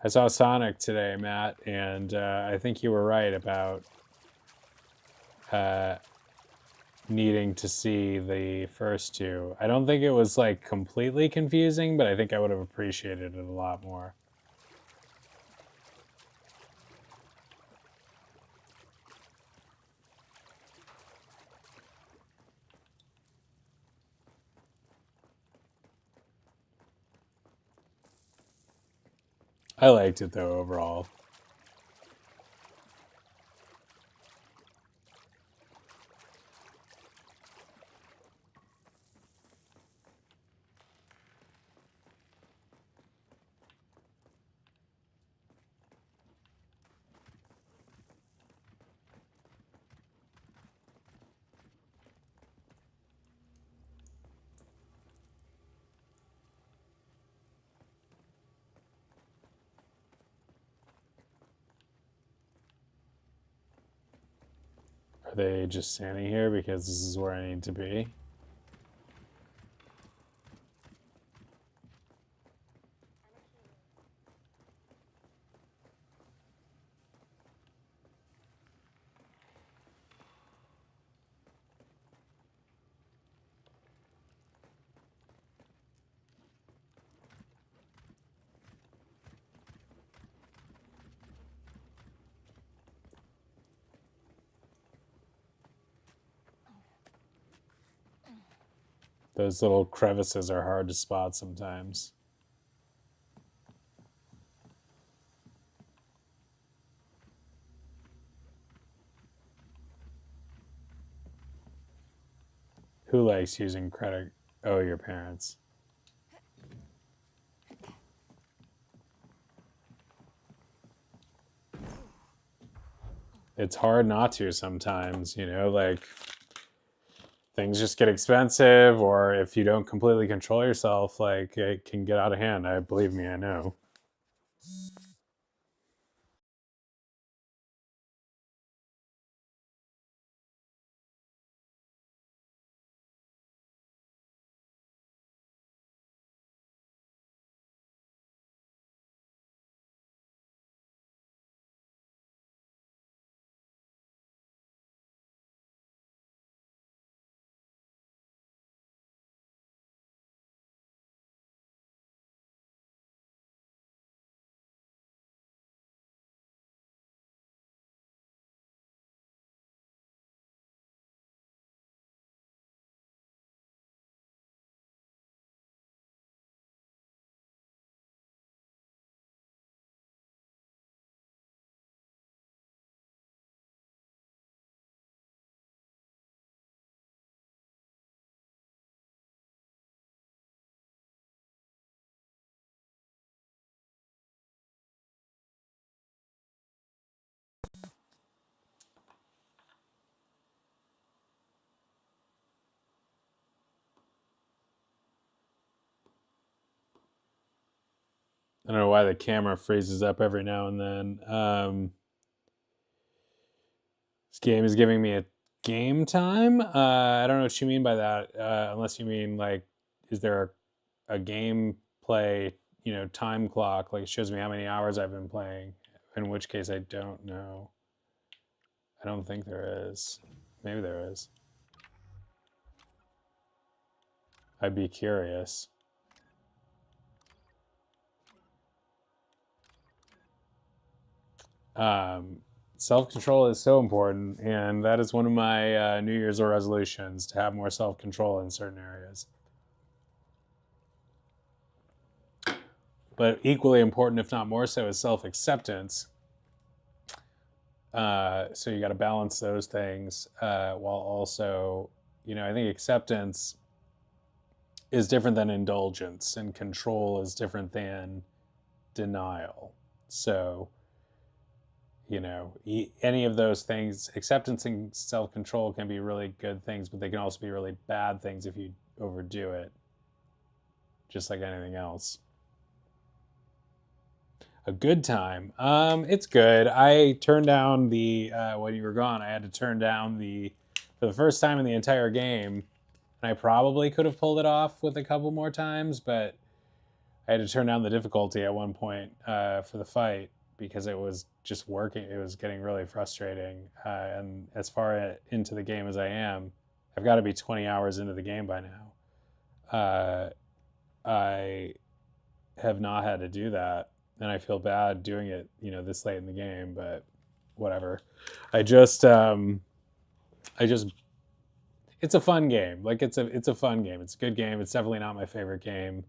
I saw Sonic today, Matt, and I think you were right about needing to see the first two. I don't think it was, like, completely confusing, but I think I would have appreciated it a lot more. I liked it, though, overall. Are they just standing here because this is where I need to be? Those little crevices are hard to spot sometimes. Who likes using credit? Oh, your parents. It's hard not to sometimes, you know, like, things just get expensive, or if you don't completely control yourself, like, it can get out of hand. Believe me, I know. I don't know why the camera freezes up every now and then. This game is giving me a game time. I don't know what you mean by that, unless you mean like, is there a gameplay, time clock? Like it shows me how many hours I've been playing. In which case, I don't know. I don't think there is. Maybe there is. I'd be curious. Self-control is so important, and that is one of my New Year's resolutions, to have more self-control in certain areas. But equally important, if not more so, is self-acceptance. So you got to balance those things while also, I think acceptance is different than indulgence, and control is different than denial. So, any of those things, acceptance and self-control can be really good things, but they can also be really bad things if you overdo it, just like anything else. A good time. It's good. I turned down when you were gone, I had to turn down for the first time in the entire game, and I probably could have pulled it off with a couple more times, but I had to turn down the difficulty at one point for the fight, because it was just working. It was getting really frustrating. And as far into the game as I am, I've got to be 20 hours into the game by now. I have not had to do that, and I feel bad doing it, this late in the game, but whatever. It's a fun game. Like it's a fun game. It's a good game. It's definitely not my favorite game,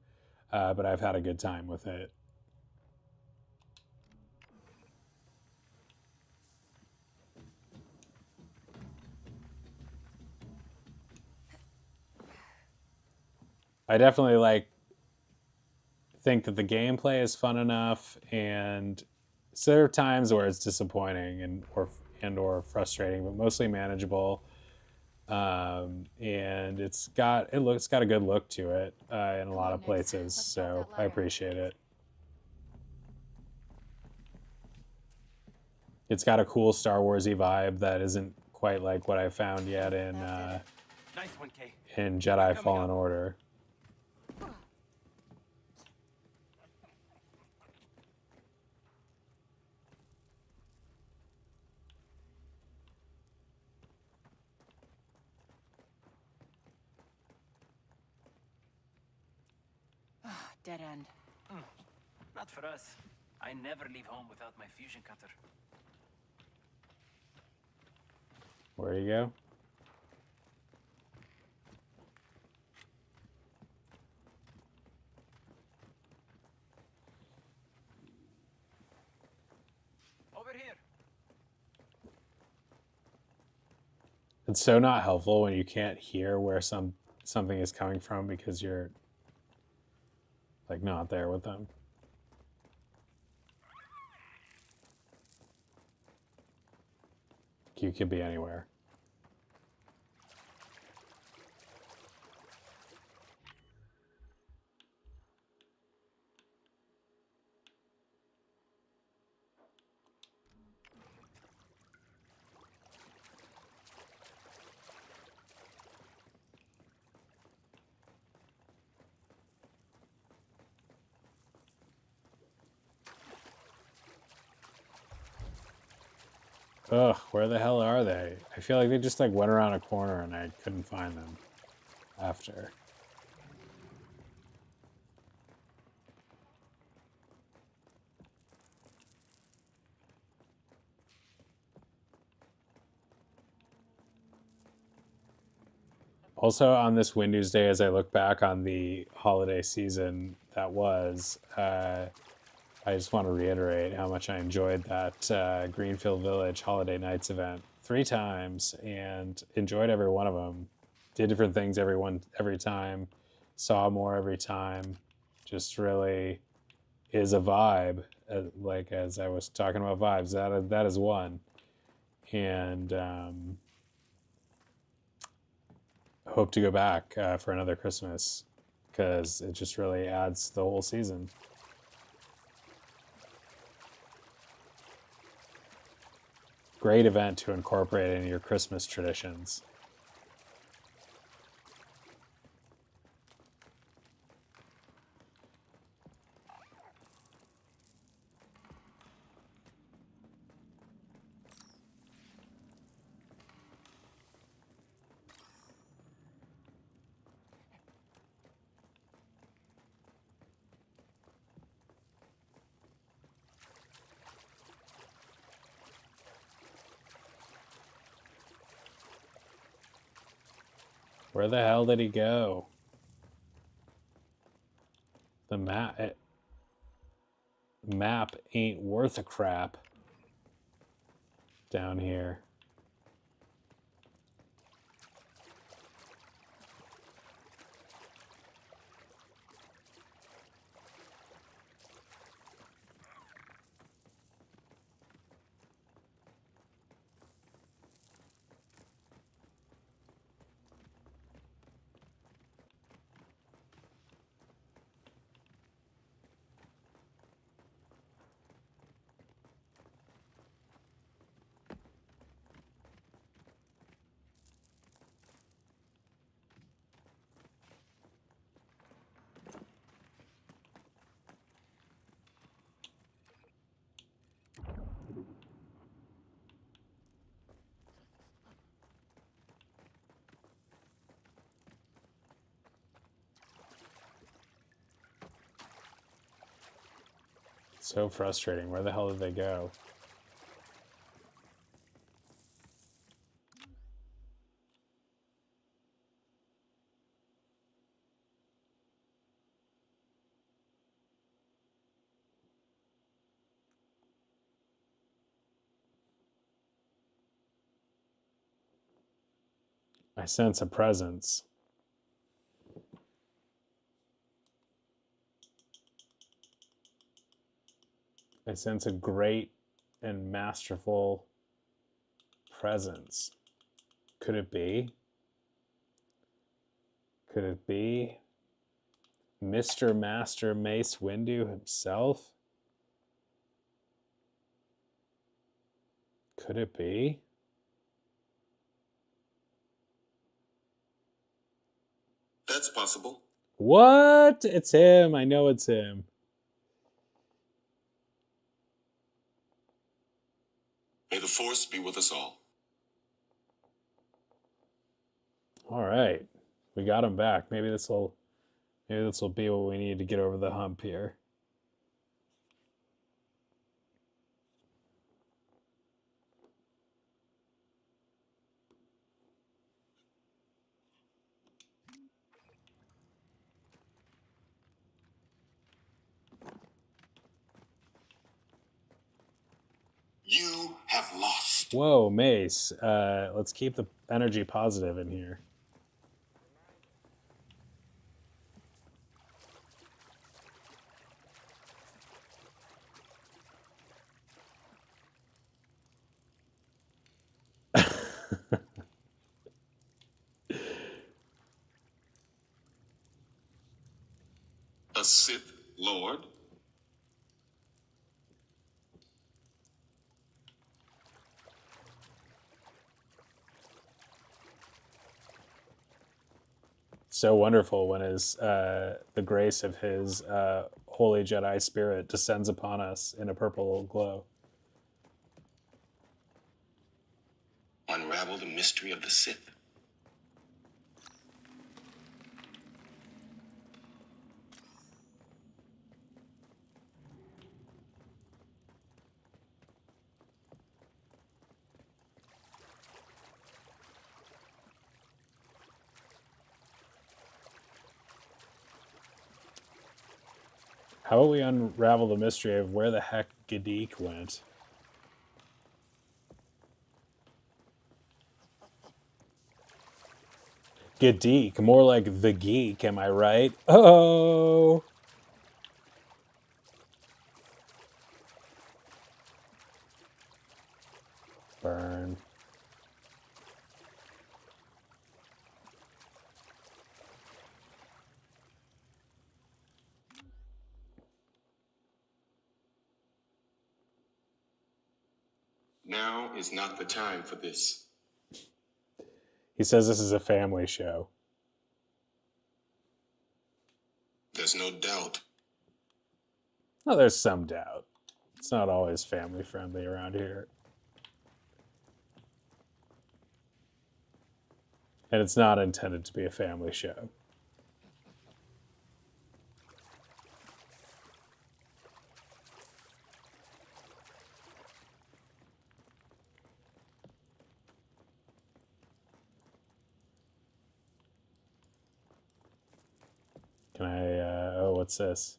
but I've had a good time with it. I definitely think that the gameplay is fun enough, and so there are times where it's disappointing and or frustrating, but mostly manageable. And it's got a good look to it in a lot of places, so I appreciate it. It's got a cool Star Wars-y vibe that isn't quite like what I found yet in Jedi Fallen Order. Dead end. Not for us. I never leave home without my fusion cutter. Where do you go? Over here. It's so not helpful when you can't hear where something is coming from, because you're not there with them. You could be anywhere. Ugh, where the hell are they? I feel like they just went around a corner and I couldn't find them after. Also, on this WINDUSDAY, as I look back on the holiday season that was, I just want to reiterate how much I enjoyed that Greenfield Village Holiday Nights event 3 times, and enjoyed every one of them. Did different things every time, saw more every time. Just really is a vibe. As I was talking about vibes, that is one. And hope to go back for another Christmas, because it just really adds to the whole season. Great event to incorporate into your Christmas traditions. Where the hell did he go? The map ain't worth a crap down here. So frustrating. Where the hell did they go? I sense a presence. I sense a great and masterful presence. Could it be? Could it be Mr. Master Mace Windu himself? Could it be? That's possible. What? It's him. I know it's him. May the Force be with us all. All right. We got him back. Maybe this will be what we need to get over the hump here. You have lost. Whoa, Mace. Let's keep the energy positive in here. A Sith Lord? So wonderful when the grace of his holy Jedi spirit descends upon us in a purple glow. Unravel the mystery of the Sith. How about we unravel the mystery of where the heck Gadik went? Gadik, more like the geek, am I right? Oh! Burn. Now is not the time for this. He says this is a family show. There's no doubt. Well, there's some doubt. It's not always family friendly around here. And it's not intended to be a family show. Can I, oh, what's this?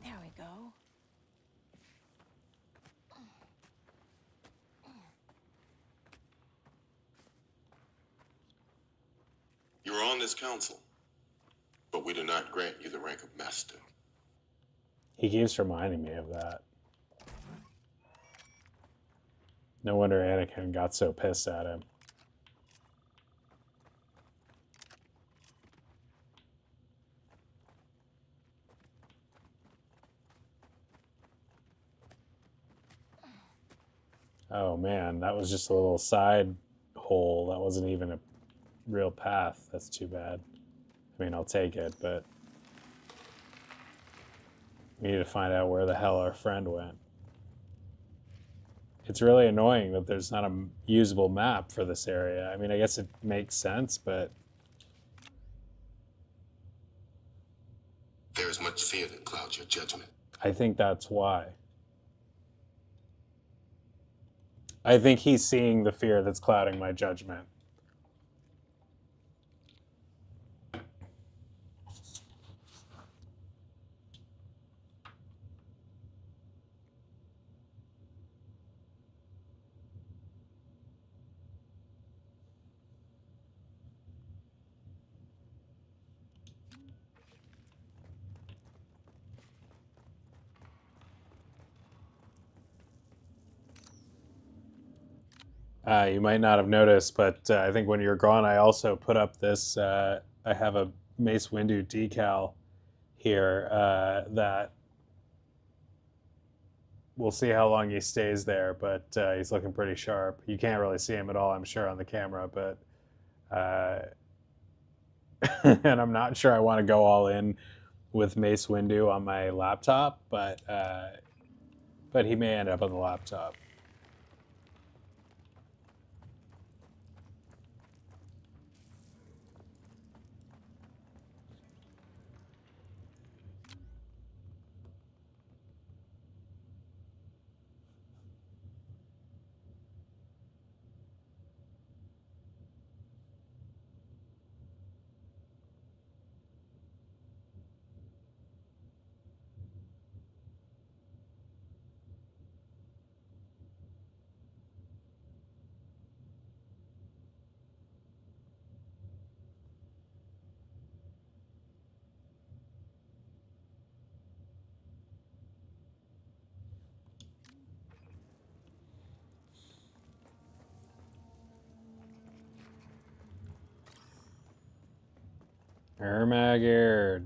There we go. You're on this council, but we do not grant you the rank of master. He keeps reminding me of that. No wonder Anakin got so pissed at him. Oh man, that was just a little side hole. That wasn't even a real path. That's too bad. I mean, I'll take it, but we need to find out where the hell our friend went. It's really annoying that there's not a usable map for this area. I mean, I guess it makes sense, but There is much fear that clouds your judgment. I think that's why. I think he's seeing the fear that's clouding my judgment. You might not have noticed, but I think when you're gone, I also put up this. I have a Mace Windu decal here that we'll see how long he stays there, but he's looking pretty sharp. You can't really see him at all, I'm sure, on the camera, but and I'm not sure I want to go all in with Mace Windu on my laptop, but he may end up on the laptop. Ermagerd.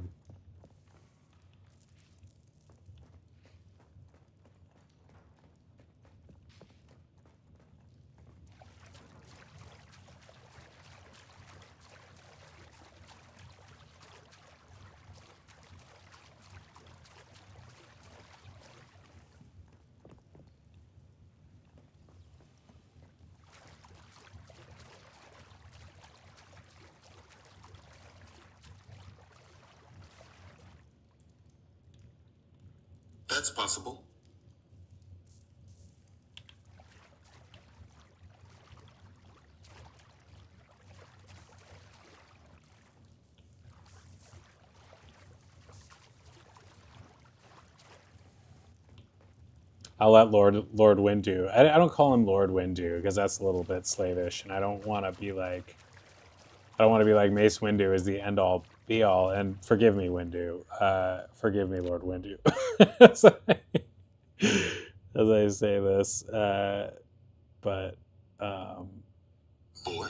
That's possible. I'll let Lord Windu. I don't call him Lord Windu because that's a little bit slavish, and I don't want to be like Mace Windu is the end all be all. And forgive me, Windu. Forgive me, Lord Windu. as I say this, but Boy.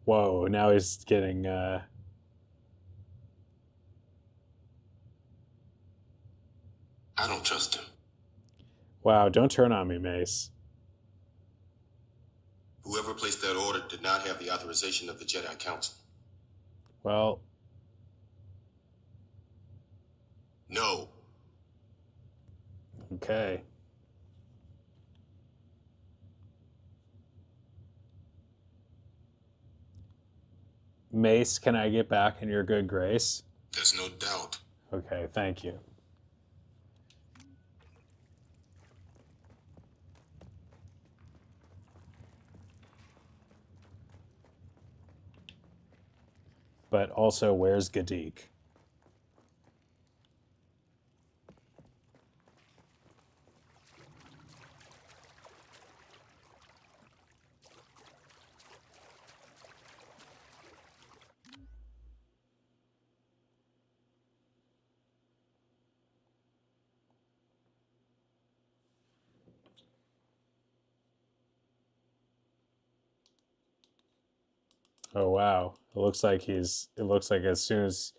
Whoa! Now he's getting. Wow, don't turn on me, Mace. Whoever placed that order did not have the authorization of the Jedi Council. Well, No. okay. Mace, can I get back in your good grace? There's no doubt. Okay, thank you. But also, where's Gadik? Oh wow. It looks like as soon as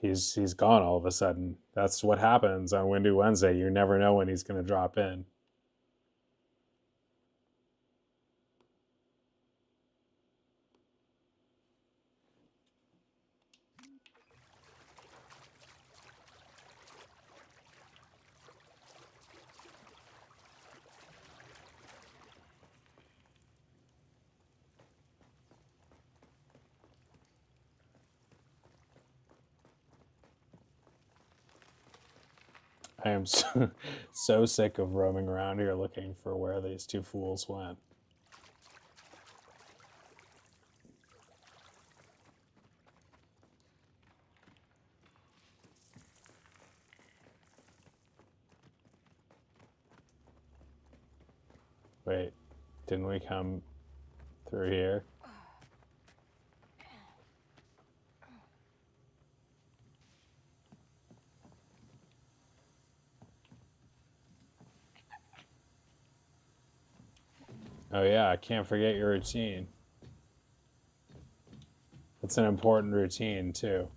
he's gone all of a sudden. That's what happens on Windy Wednesday. You never know when he's going to drop in. I am so sick of roaming around here looking for where these two fools went. Wait, didn't we come through here? Oh yeah, I can't forget your routine. It's an important routine too.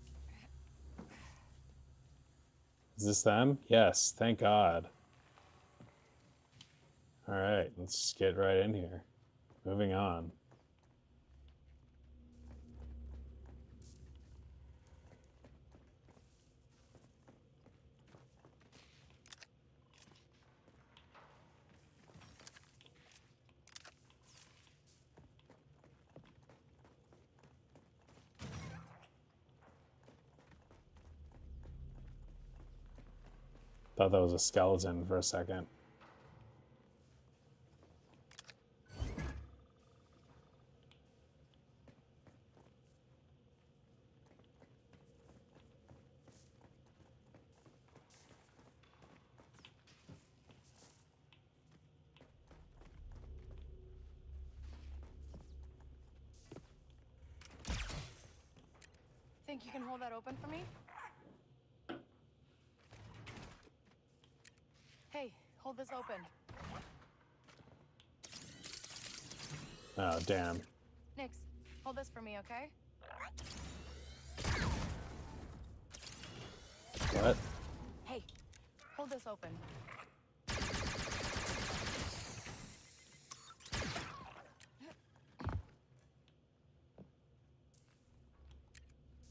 Is this them? Yes, thank God. All right, let's just get right in here. Moving on. Thought that was a skeleton for a second. Think you can hold that open for me? Hey, hold this open. Oh, damn. Nix, hold this for me, okay? What? Hey, hold this open.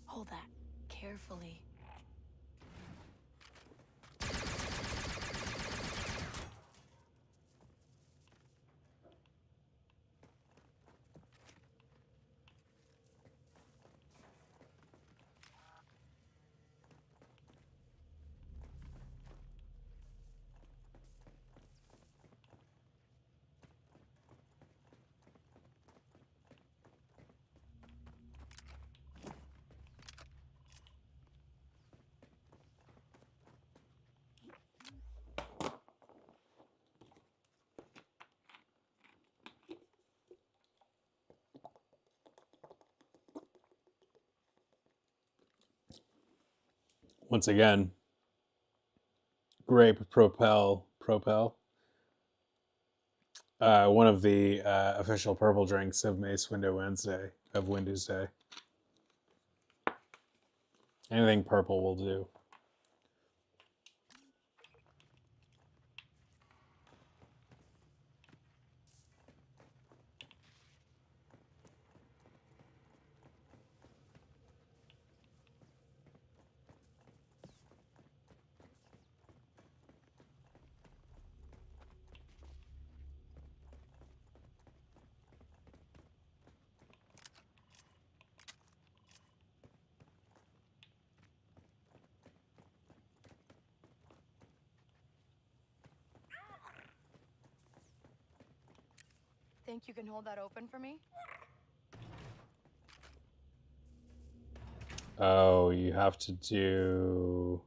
Hold that carefully. Once again, grape propel. One of the official purple drinks of Mace Window Wednesday, of WINDUSDAY. Anything purple will do. think you can hold that open for me? Oh, you have to do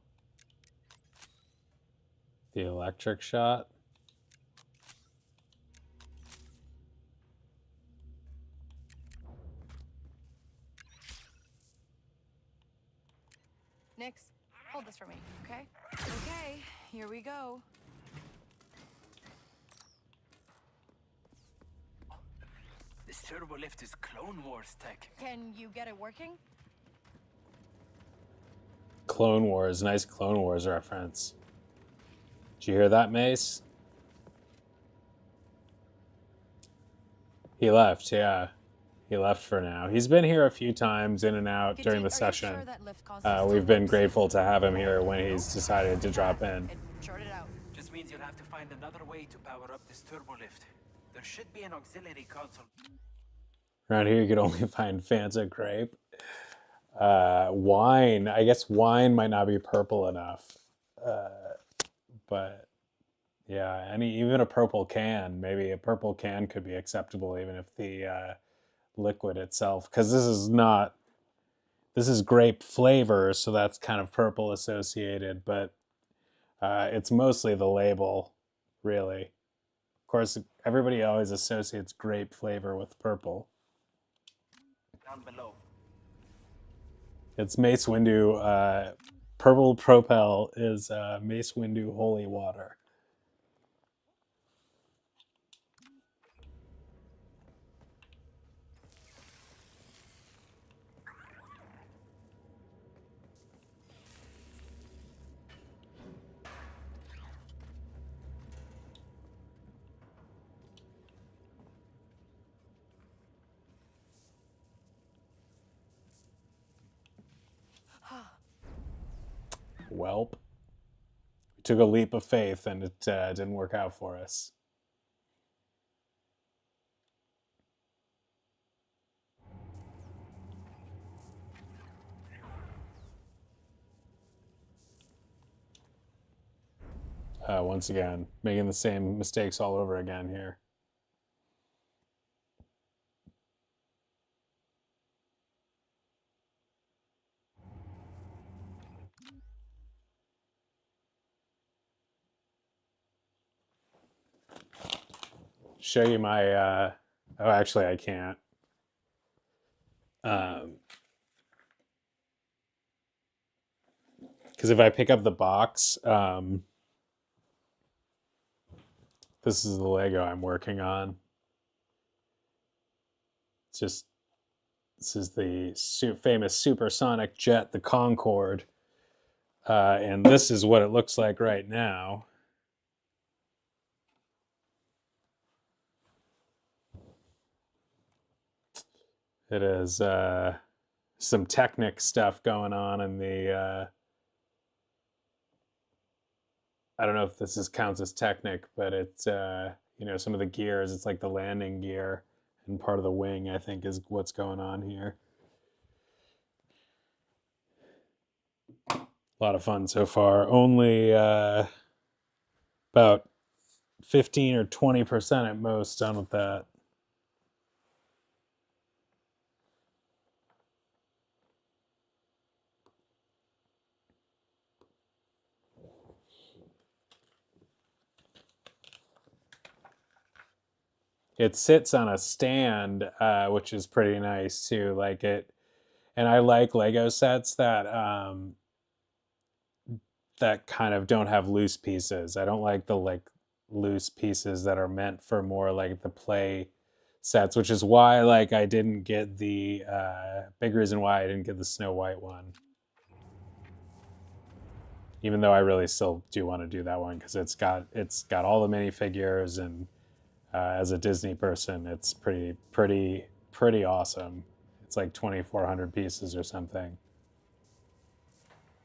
the electric shot. Nix, hold this for me, okay? Okay, here we go. This turbo lift is Clone Wars tech. Can you get it working? Clone Wars, nice Clone Wars reference. Did you hear that, Mace? He left, yeah. He left for now. He's been here a few times in and out during the session. Sure that lift causes We've been grateful to have him here when he's decided to drop in. It shorted out. Just means you'll have to find another way to power up this turbo lift. There should be an auxiliary console. Around here you could only find Fanta grape. Wine. I guess wine might not be purple enough. But yeah, even a purple can. Maybe a purple can could be acceptable even if the liquid itself, because this is grape flavor, so that's kind of purple associated, but it's mostly the label, really. Of course, everybody always associates grape flavor with purple. Down below. It's Mace Windu. Purple Propel is Mace Windu holy water. Welp. We took a leap of faith and it didn't work out for us. Once again, making the same mistakes all over again here. Show you my, oh, actually I can't. Because if I pick up the box, this is the Lego I'm working on. This is the famous supersonic jet, the Concorde. And this is what it looks like right now. It is some Technic stuff going on in the, I don't know if this counts as Technic, but it's, some of the gears, it's like the landing gear and part of the wing, I think, is what's going on here. A lot of fun so far. Only about 15 or 20% at most done with that. It sits on a stand, which is pretty nice too. Like it, and I like Lego sets that that kind of don't have loose pieces. I don't like the loose pieces that are meant for more like the play sets, which is why I didn't get the big reason why I didn't get the Snow White one. Even though I really still do want to do that one because it's got all the minifigures and. As a Disney person, it's pretty awesome. It's like 2,400 pieces or something.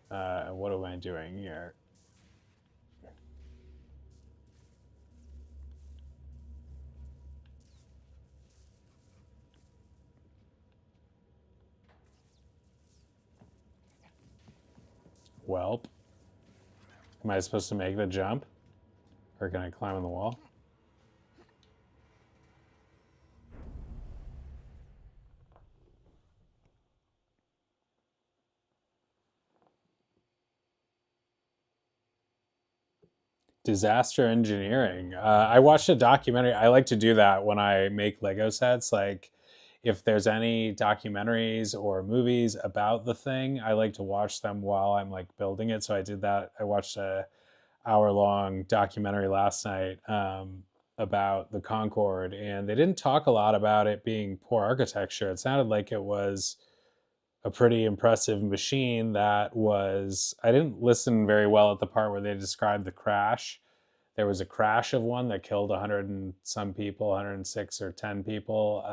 What am I doing here? Welp. Am I supposed to make the jump? Or can I climb on the wall? Disaster engineering. I watched a documentary. I like to do that when I make Lego sets. Like, if there's any documentaries or movies about the thing, I like to watch them while I'm like building it. So I did that. I watched a hour-long documentary last night about the Concorde, and they didn't talk a lot about it being poor architecture. It sounded like it was a pretty impressive machine that was. I didn't listen very well at the part where they described the crash. There was a crash of one that killed 100 and some people, 106 or 10 people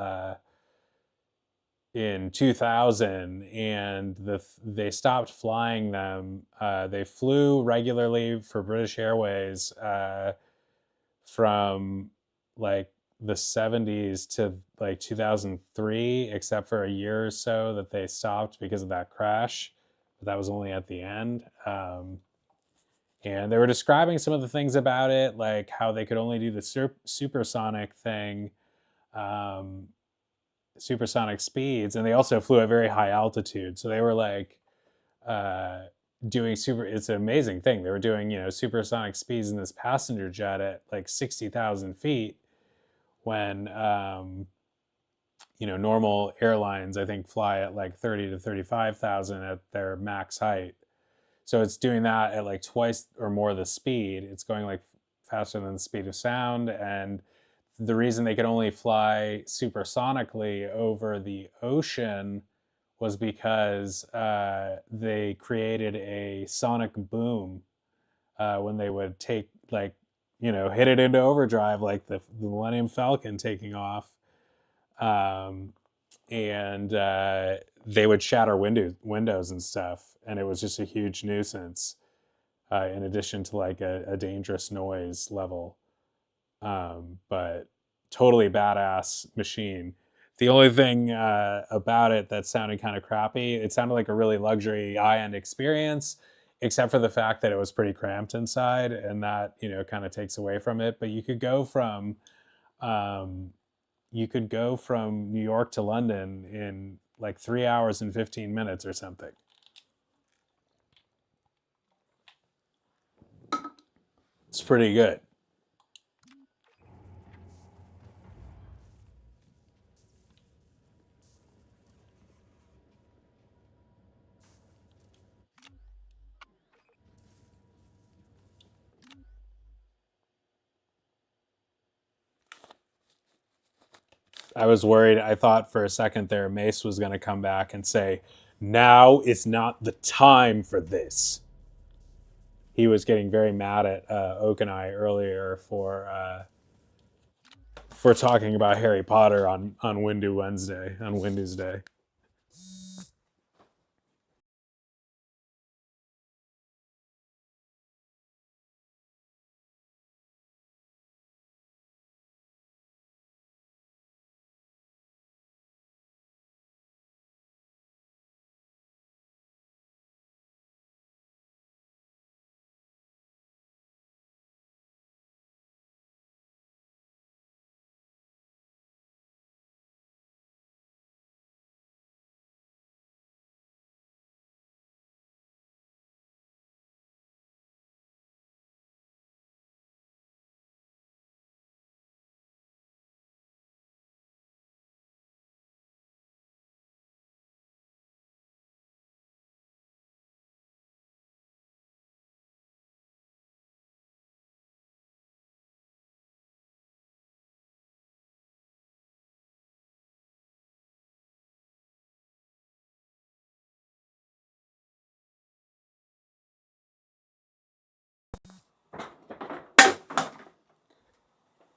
in 2000, and they stopped flying them. They flew regularly for British Airways from like the 70s to like 2003, except for a year or so that they stopped because of that crash. But that was only at the end. And they were describing some of the things about it, like how they could only do the supersonic thing, um, supersonic speeds, and they also flew at very high altitude. So they were like uh, doing super. It's an amazing thing. They were doing supersonic speeds in this passenger jet at like 60,000 feet when normal airlines I think fly at like 30 to 35,000 at their max height. So it's doing that at like twice or more the speed. It's going like faster than the speed of sound. And the reason they could only fly supersonically over the ocean was because they created a sonic boom when they would take like hit it into overdrive like the Millennium Falcon taking off, um, and they would shatter windows and stuff, and it was just a huge nuisance. In addition to like a dangerous noise level, but totally badass machine. The only thing about it that sounded kind of crappy, it sounded like a really luxury high-end experience, except for the fact that it was pretty cramped inside, and that kind of takes away from it. But um, you could go from New York to London in like 3 hours and 15 minutes or something. It's pretty good. I was worried. I thought for a second there Mace was going to come back and say, "Now is not the time for this." He was getting very mad at Oak and I earlier for talking about Harry Potter on WINDUSDAY.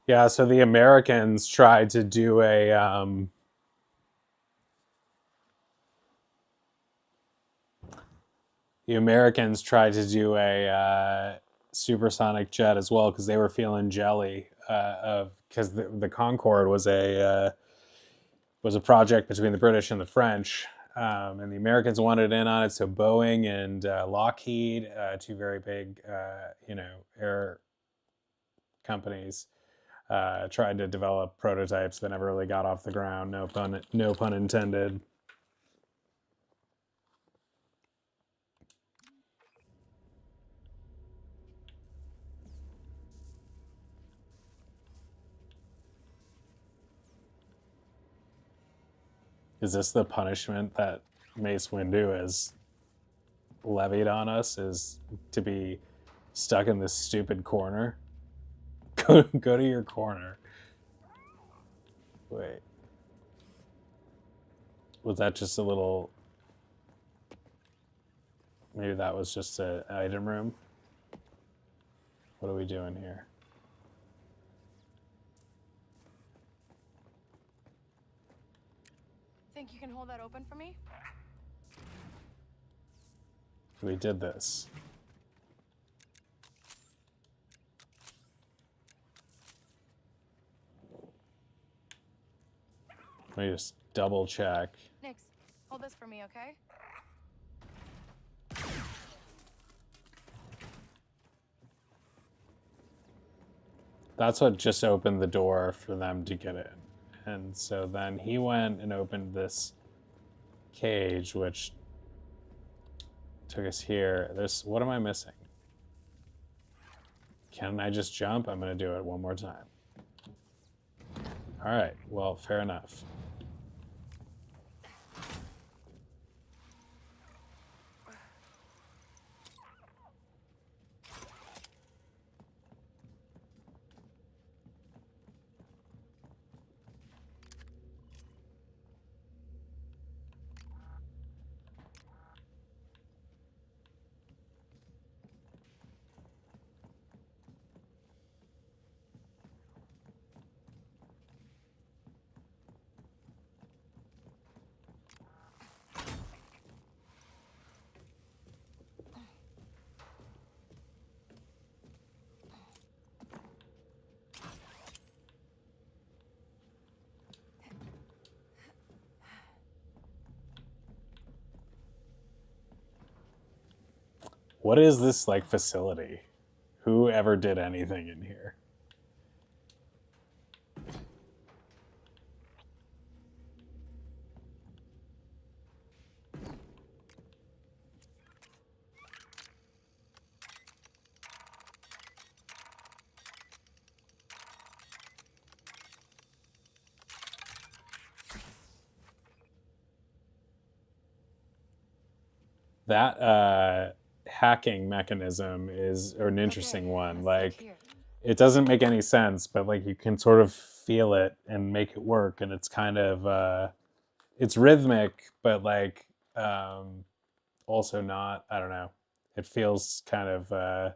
Yeah, so the Americans tried to do a supersonic jet as well because they were feeling jelly of because the Concorde was a project between the British and the French, and the Americans wanted in on it. So Boeing and Lockheed, two very big, air companies, tried to develop prototypes that never really got off the ground. No pun intended. Is this the punishment that Mace Windu has levied on us? Is to be stuck in this stupid corner? Go to your corner. Wait. Was that just a little... Maybe that was just an item room? What are we doing here? Think you can hold that open for me? We did this. Let me just double check. Nix, hold this for me, okay? That's what just opened the door for them to get in. And so then he went and opened this cage, which took us here. What am I missing? Can I just jump? I'm going to do it one more time. All right, well, fair enough. What is this, like, facility? Who ever did anything in here? That hacking mechanism is an interesting one. Like, it doesn't make any sense, but like you can sort of feel it and make it work, and it's kind of it's rhythmic, but like also not. I don't know. It feels kind of I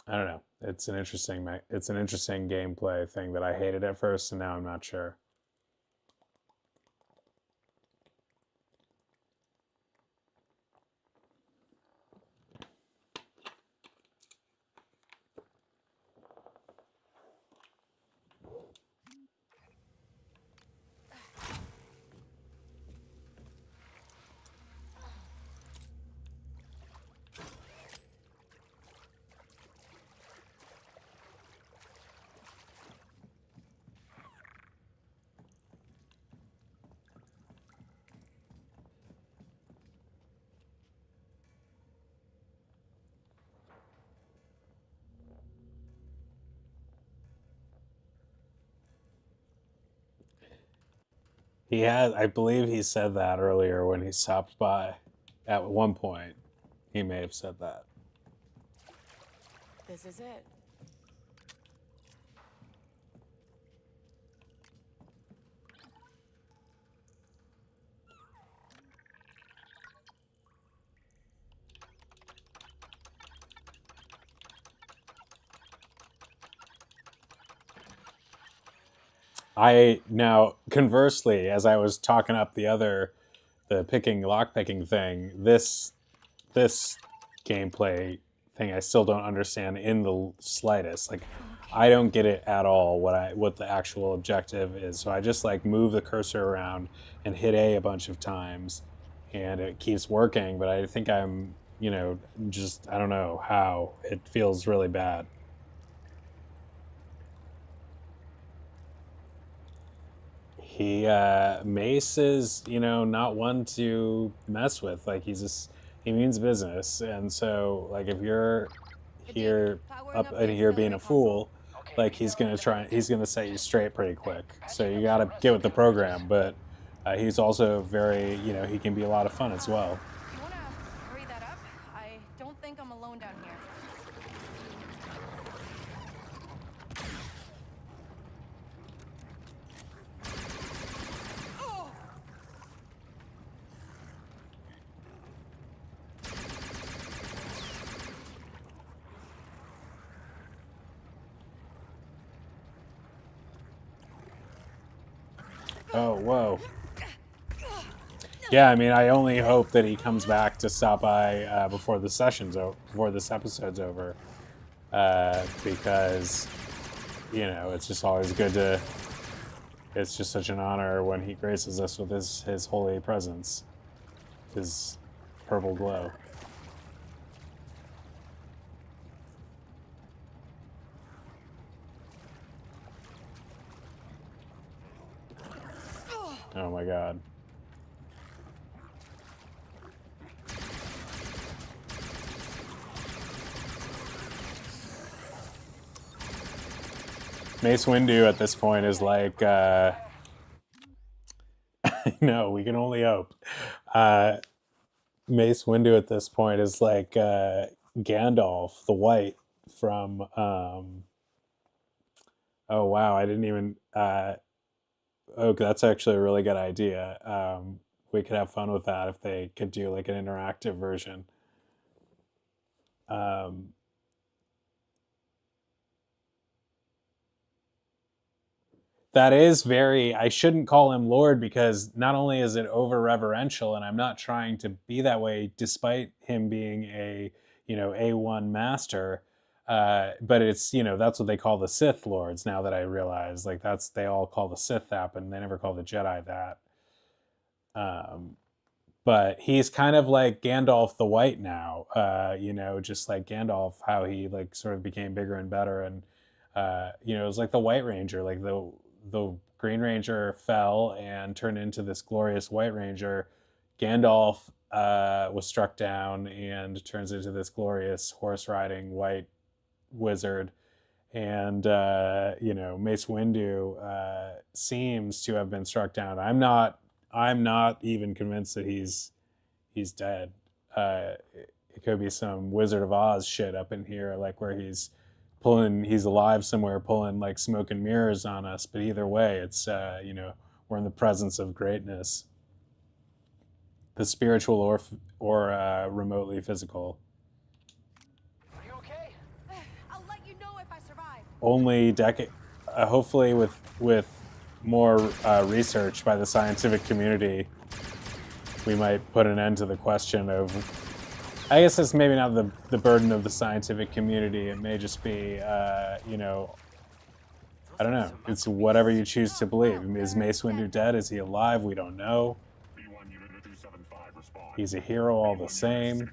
don't know. It's an interesting gameplay thing that I hated at first, and now I'm not sure. He had, I believe he said that earlier when he stopped by. At one point, he may have said that. This is it. Now, conversely, as I was talking up the lockpicking thing, this gameplay thing I still don't understand in the slightest. Like, I don't get it at all what the actual objective is. So I just like move the cursor around and hit A bunch of times, and it keeps working. But I think I'm, just I don't know how. It feels really bad. Mace is, not one to mess with. Like, he means business, and so like if you're here up in here being a fool, like he's gonna set you straight pretty quick. So you gotta get with the program. But he's also very, he can be a lot of fun as well. You wanna hurry that up? I don't think I'm alone down here. Oh, whoa. Yeah, I mean, I only hope that he comes back to stop by before this episode's over, because it's just always good to. It's just such an honor when he graces us with his holy presence, his purple glow. Oh my god. Mace Windu at this point is like, no, we can only hope. Mace Windu at this point is like Gandalf the White from, oh wow, I didn't even, oh, that's actually a really good idea. We could have fun with that if they could do like an interactive version. That is very, I shouldn't call him Lord, because not only is it over reverential, and I'm not trying to be that way despite him being a, A1 master, but it's, that's what they call the Sith Lords now that I realize. Like, they all call the Sith that, and they never call the Jedi that. But he's kind of like Gandalf the White now, just like Gandalf, how he like sort of became bigger and better. And, it was like the White Ranger, like the Green Ranger fell and turned into this glorious White Ranger. Gandalf was struck down and turns into this glorious horse-riding white wizard. And, Mace Windu seems to have been struck down. I'm not even convinced that he's dead. It could be some Wizard of Oz shit up in here, like where he's alive somewhere, pulling like smoke and mirrors on us. But either way, it's we're in the presence of greatness, the spiritual or remotely physical. Are you okay? I'll let you know if I survive. Only hopefully with more research by the scientific community, we might put an end to the question of, I guess it's maybe not the burden of the scientific community. It may just be, I don't know. It's whatever you choose to believe. Is Mace Windu dead? Is he alive? We don't know. He's a hero all the same.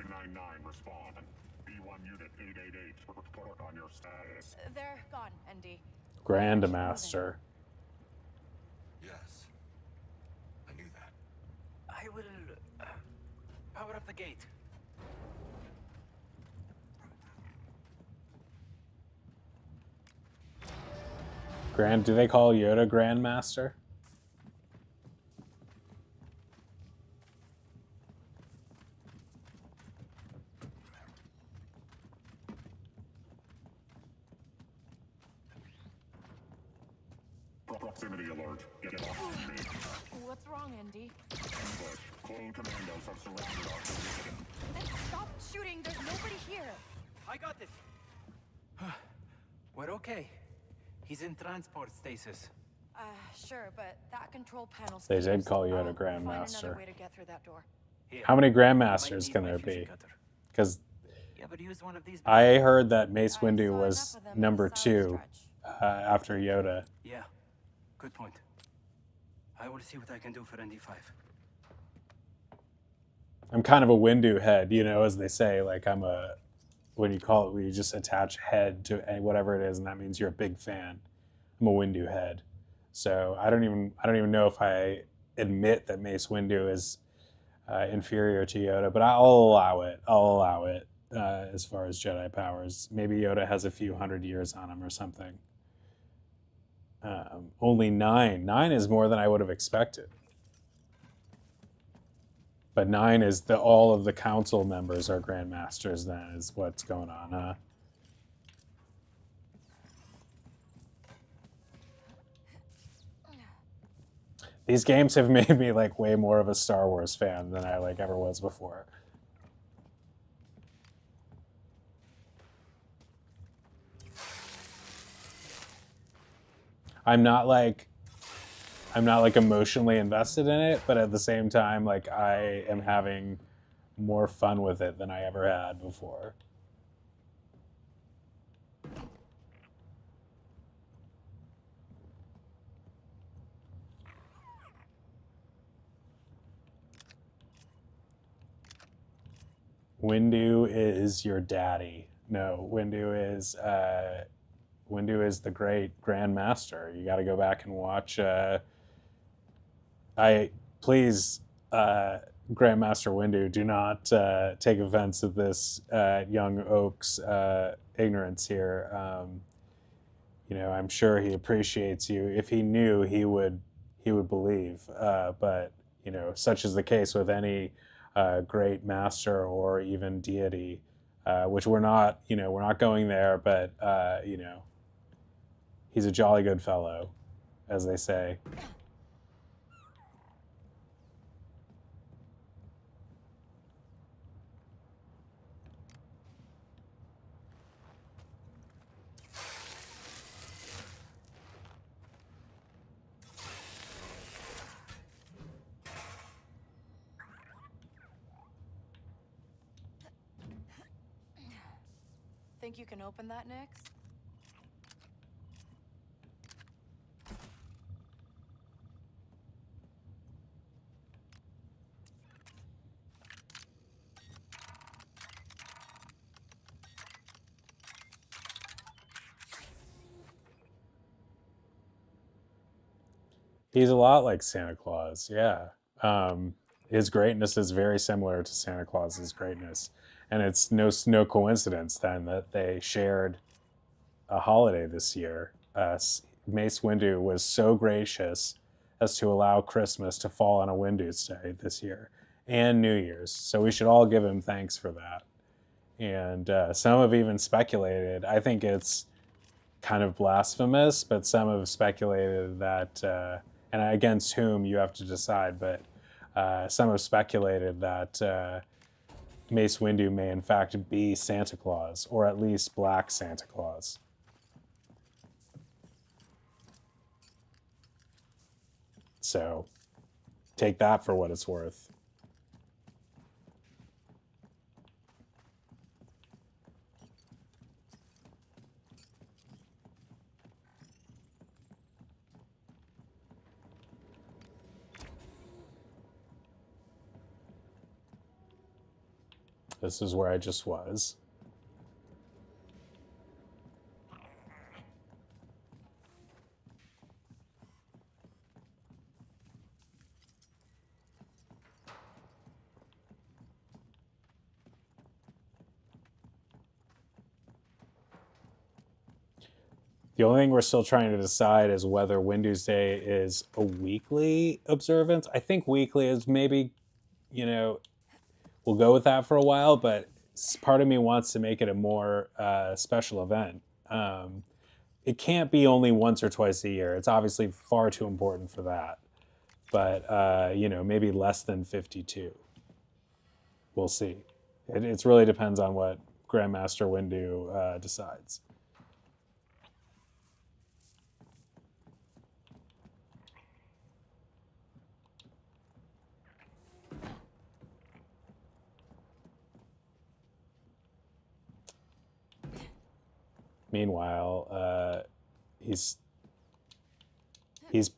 They're gone, ND. Grandmaster. Yes. I knew that. I will power up the gate. Do they call Yoda Grandmaster? Proximity alert. Get it off me. What's wrong, ND? Ambush. Clone commandos have surrounded our position. Then stop shooting. There's nobody here. I got this. We're okay. He's in transport stasis. Sure, but that control panel. They did call Yoda Find Grandmaster. another way to get through that door. Here, How many you might Grandmasters need can my there fusion be? cutter. Because You ever used one of these before? I heard that Mace I Windu saw was enough of them number in the south 2 stretch. after Yoda. Yeah, good point. I will see what I can do for ND5. I'm kind of a Windu head, as they say. Like when you just attach head to whatever it is, and that means you're a big fan. I'm a Windu head. So I don't even know if I admit that Mace Windu is inferior to Yoda, but I'll allow it as far as Jedi powers. Maybe Yoda has a few hundred years on him or something. Only 9. 9 is more than I would have expected. But 9 is all of the council members are grandmasters. Then is what's going on, huh? These games have made me like way more of a Star Wars fan than I like ever was before. I'm not like emotionally invested in it, but at the same time, like I am having more fun with it than I ever had before. Windu is your daddy. No, Windu is the great Grandmaster. You got to go back and watch. Please, Grandmaster Windu, do not take offense at this young Oak's ignorance here. I'm sure he appreciates you. If he knew, he would believe. But such is the case with any great master or even deity, which we're not. We're not going there. But he's a jolly good fellow, as they say. Think you can open that, Nix? He's a lot like Santa Claus, yeah. His greatness is very similar to Santa Claus's greatness, and it's no coincidence then that they shared a holiday this year. Mace Windu was so gracious as to allow Christmas to fall on a WINDUSDAY this year and New Year's, so we should all give him thanks for that. And some have even speculated. I think it's kind of blasphemous, but some have speculated that, and against whom you have to decide, but some have speculated that Mace Windu may in fact be Santa Claus, or at least Black Santa Claus. So take that for what it's worth. This is where I just was. The only thing we're still trying to decide is whether WINDUSDAY is a weekly observance. I think weekly is maybe, we'll go with that for a while, but part of me wants to make it a more special event. It can't be only once or twice a year. It's obviously far too important for that. But, maybe less than 52. We'll see. It really depends on what Grandmaster Windu decides. Meanwhile, he's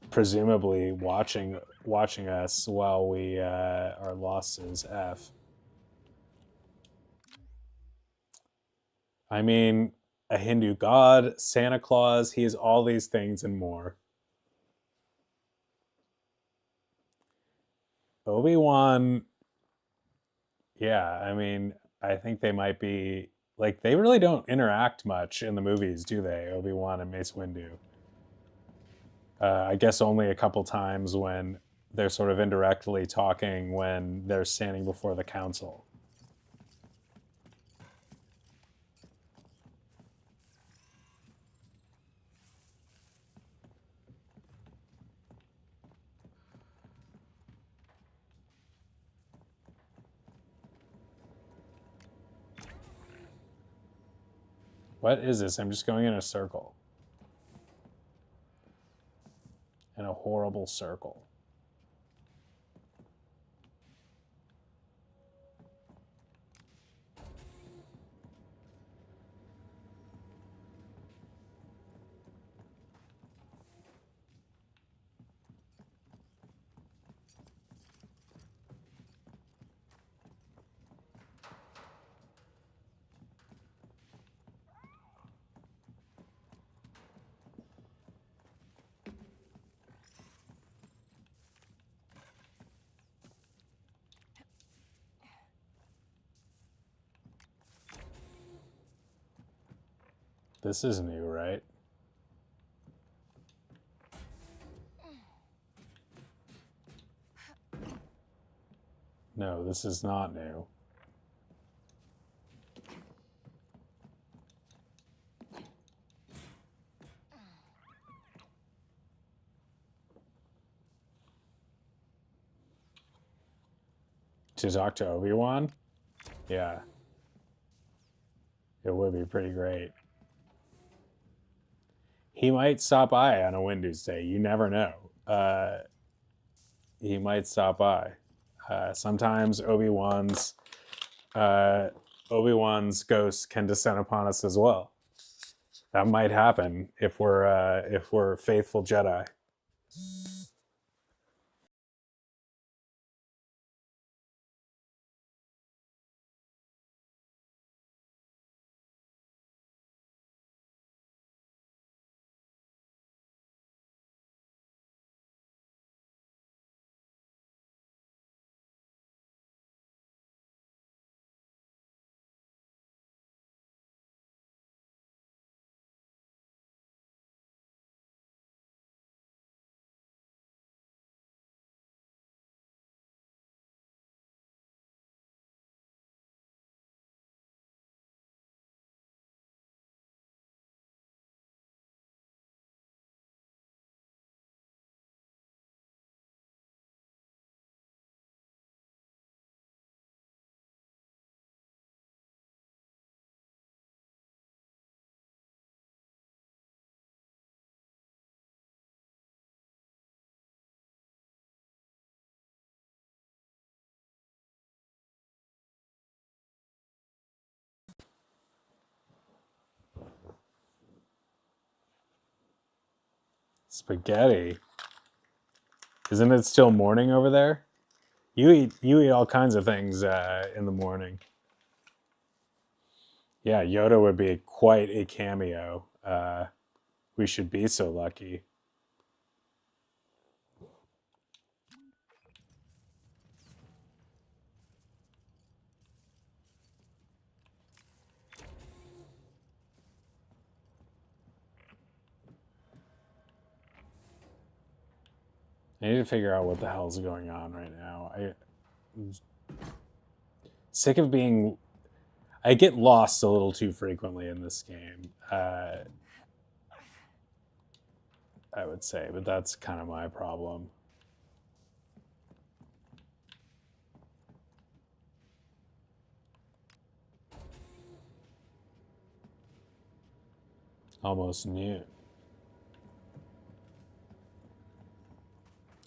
presumably watching us while we are lost as F. I mean, a Hindu god, Santa Claus, he is all these things and more. Obi-Wan, yeah, I mean, I think they might be, they really don't interact much in the movies, do they? Obi-Wan and Mace Windu. I guess only a couple times when they're sort of indirectly talking when they're standing before the council. What is this? I'm just going in a circle. In a horrible circle. This is new, right? No, this is not new. To talk to Obi-Wan? Yeah. It would be pretty great. He might stop by on a WINDUSDAY. You never know. He might stop by. Sometimes Obi-Wan's ghost can descend upon us as well. That might happen if we're faithful Jedi. Spaghetti. Isn't it still morning over there? You eat all kinds of things in the morning. Yeah, Yoda would be quite a cameo. We should be so lucky. I need to figure out what the hell's going on right now. I'm sick of being... I get lost a little too frequently in this game. I would say, but that's kind of my problem. Almost noon.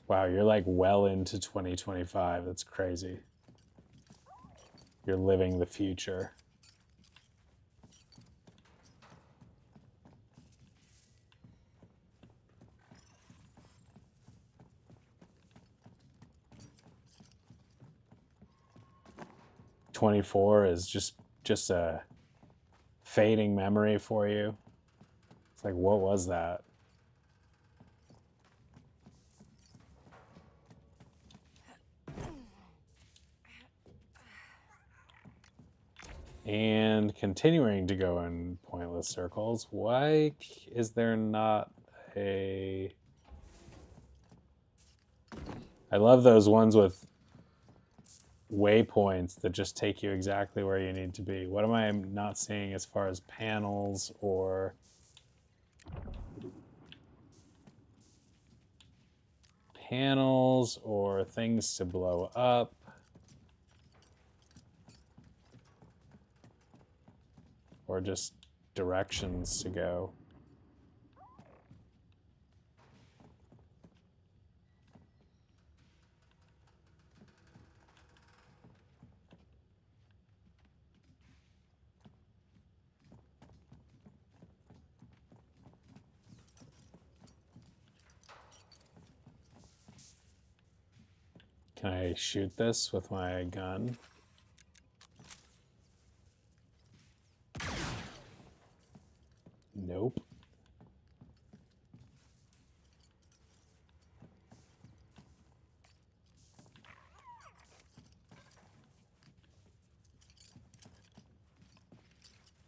Wow, you're like well into 2025. That's crazy. You're living the future. '24 is just a fading memory for you. It's like, what was that? And continuing to go in pointless circles, why is there not a... I love those ones with waypoints that just take you exactly where you need to be. What am I not seeing as far as panels or things to blow up? Or just directions to go? Can I shoot this with my gun? Nope.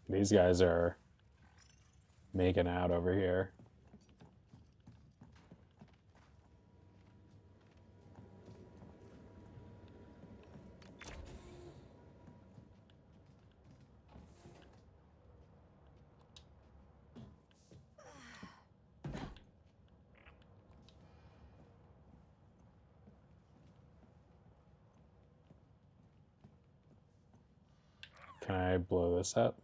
These guys are making out over here. Can I blow this up?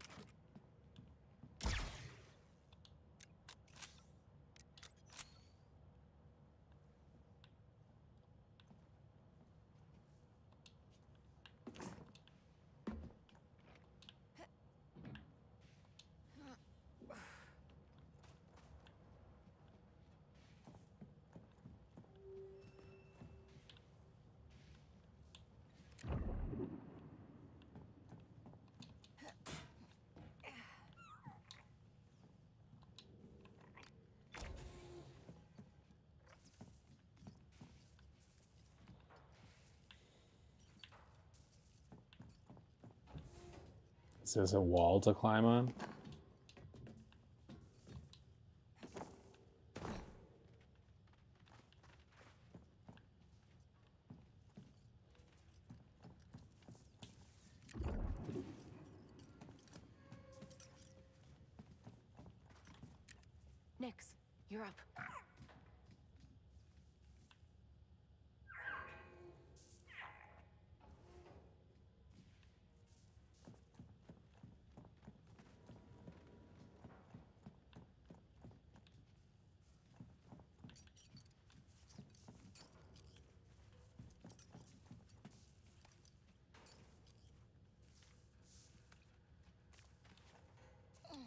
Is this a wall to climb on? Nix, you're up.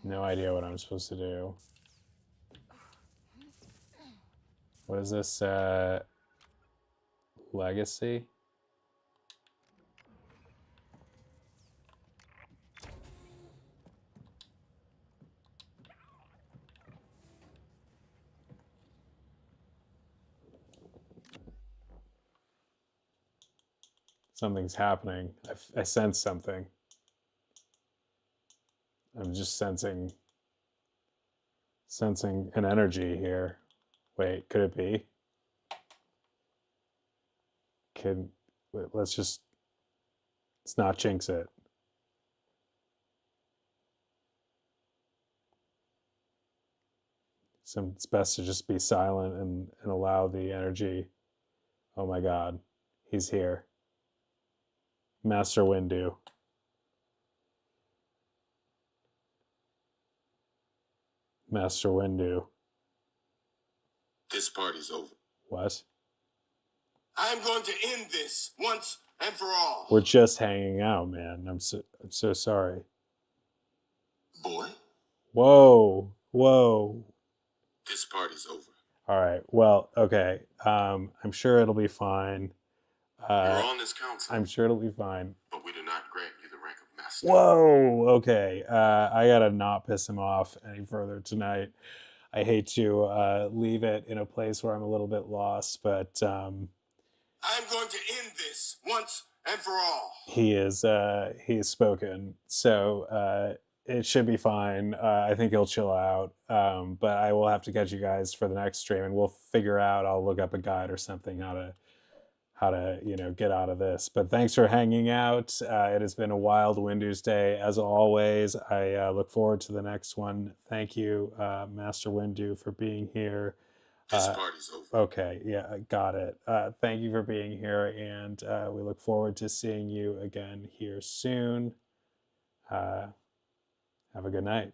No idea what I'm supposed to do. What is this? Legacy? Something's happening. I sense something. I'm just sensing an energy here. Wait, could it be? Let's not jinx it. So it's best to just be silent and allow the energy. Oh my God, he's here. Master Windu. Master Windu. This party's over. What? I'm going to end this once and for all. We're just hanging out, man. I'm so sorry. Boy, Whoa. this party's over. All right. Well, okay. I'm sure it'll be fine. You're on this council. I'm sure it'll be fine. But we do not grant you the rank of master. Whoa. Okay. I gotta not piss him off any further tonight. I hate to leave it in a place where I'm a little bit lost, but I'm going to end this once and for all. he is spoken, so it should be fine. I think he'll chill out, but I will have to catch you guys for the next stream, and we'll figure out. I'll look up a guide or something how how to, you know, get out of this. But thanks for hanging out. It has been a wild WINDUSDAY as always. I look forward to the next one. Thank you, Master Windu, for being here. This party's over. Okay, yeah, got it. Thank you for being here, and we look forward to seeing you again here soon. Have a good night.